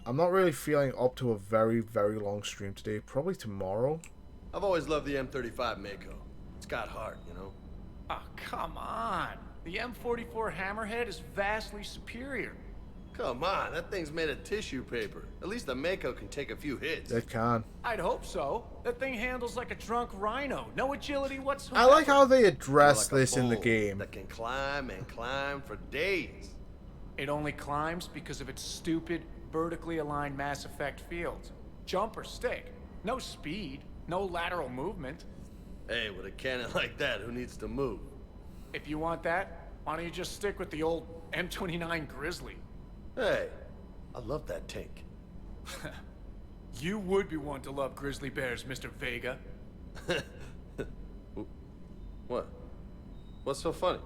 I'm not really feeling up to a very, very long stream today. Probably tomorrow. I've always loved the M35 Mako. It's got heart, you know? Oh, come on. The M44 Hammerhead is vastly superior. Come on, that thing's made of tissue paper. At least the Mako can take a few hits. It can. I'd hope so. That thing handles like a drunk rhino. No agility whatsoever. I like how they address Like this in the bull game. that can climb and climb for days. It only climbs because of its stupid, vertically aligned Mass Effect fields. Jump or stick. No speed. No lateral movement. Hey, with a cannon like that, who needs to move? If you want that, why don't you just stick with the old M29 Grizzly? Hey, I love that tank. You would be one to love grizzly bears, Mr. Vega. What? What's so funny?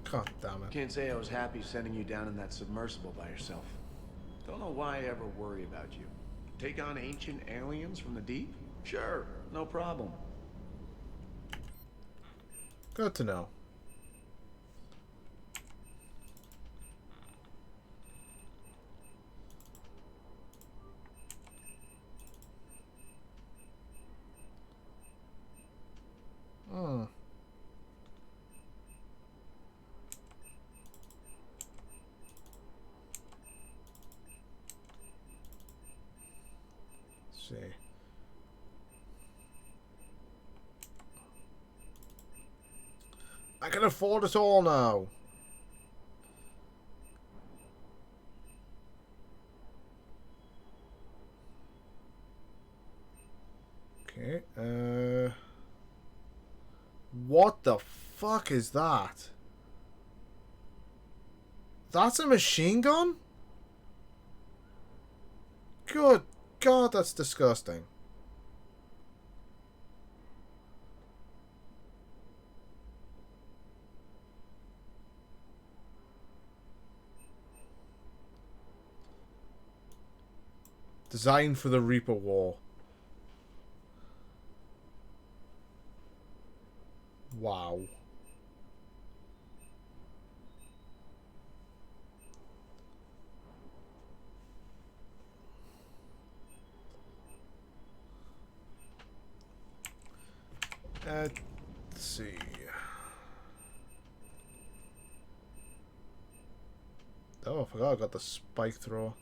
God damn it. Can't say I was happy sending you down in that submersible by yourself. Don't know why I ever worry about you. Take on ancient aliens from the deep? Sure, no problem. Good to know. Hmm. Let's see. I can afford it all now. Okay, what the fuck is that? That's a machine gun? Good God, that's disgusting. Designed for the Reaper War. Wow. Let's see. Oh, I forgot I got the spike thrower.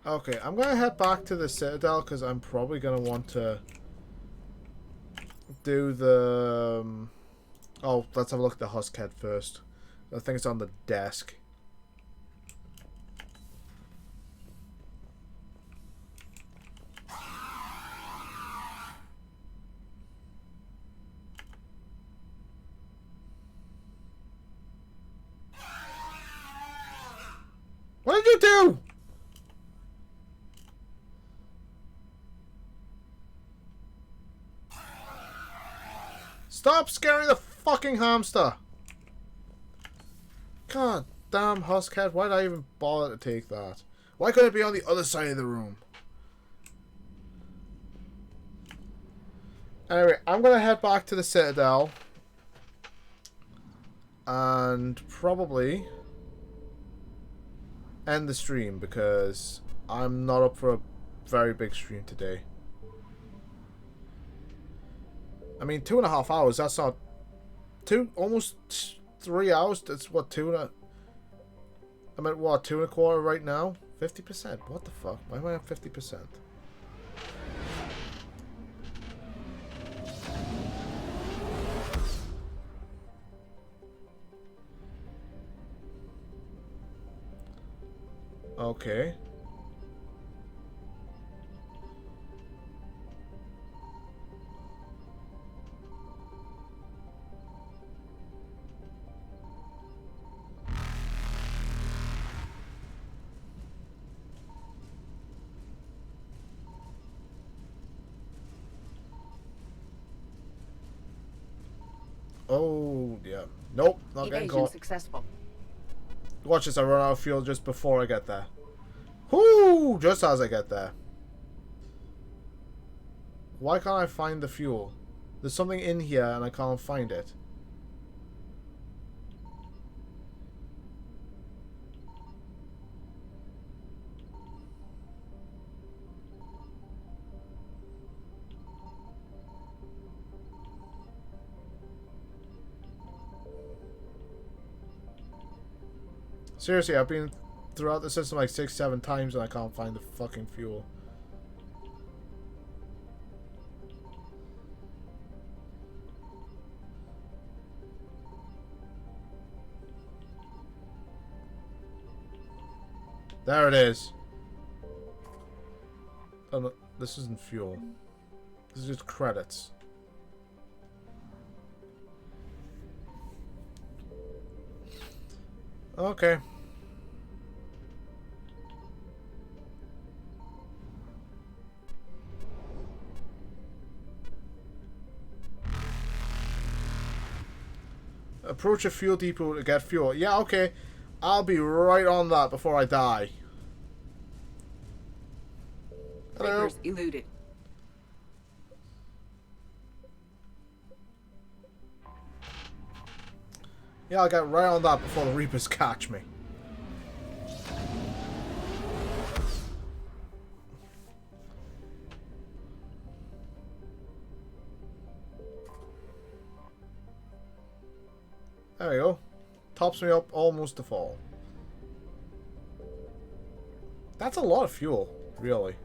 Okay, I'm gonna head back to the Citadel because I'm probably gonna want to do the. Oh, let's have a look at the husk head first. I think it's on the desk. What did you do? Stop scaring the fucking hamster! God damn Huskhead, why did I even bother to take that? Why couldn't it be on the other side of the room? Anyway, I'm gonna head back to the Citadel. And probably end the stream because I'm not up for a very big stream today. I mean, 2.5 hours, that's not... almost 3 hours, that's what, I'm at what, 2.25 right now? 50%, what the fuck? Why am I at 50%? Okay. Oh, yeah. Nope, not getting Evasion caught. successful. Watch this, I run out of fuel just before I get there. Whoo! Just as I get there. Why can't I find the fuel? There's something in here and I can't find it. Seriously, I've been throughout the system like 6-7 times and I can't find the fucking fuel. There it is. Oh, no, this isn't fuel. This is just credits. Okay. Approach a fuel depot to get fuel. Yeah, okay. I'll be right on that before I die. Hello. Reapers eluded. Yeah, I'll get right on that before the Reapers catch me. There we go. Tops me up almost to fall. That's a lot of fuel, really.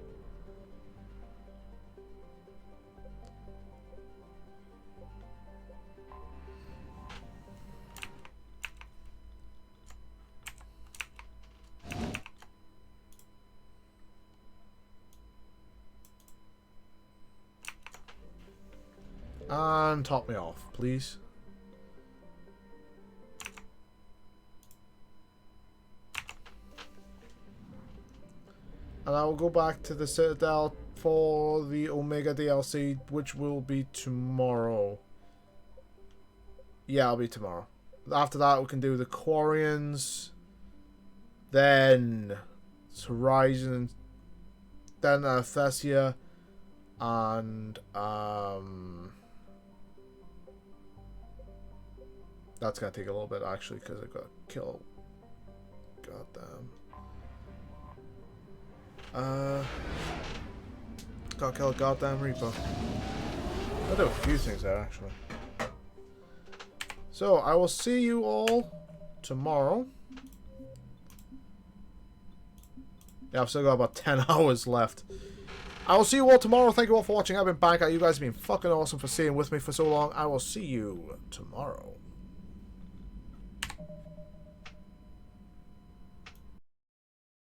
And top me off, please. And I will go back to the Citadel for the Omega DLC, which will be tomorrow. Yeah, it'll be tomorrow. After that, we can do the Quarians. Then Horizon. Then Thessia. And, that's gonna take a little bit, actually, because I got killed. Goddamn. Gotta kill a goddamn Reaper. I'll do a few things there, actually. So, I will see you all tomorrow. Yeah, I've still got about 10 hours left. I will see you all tomorrow. Thank you all for watching. I've been back. You guys have been fucking awesome for staying with me for so long. I will see you tomorrow.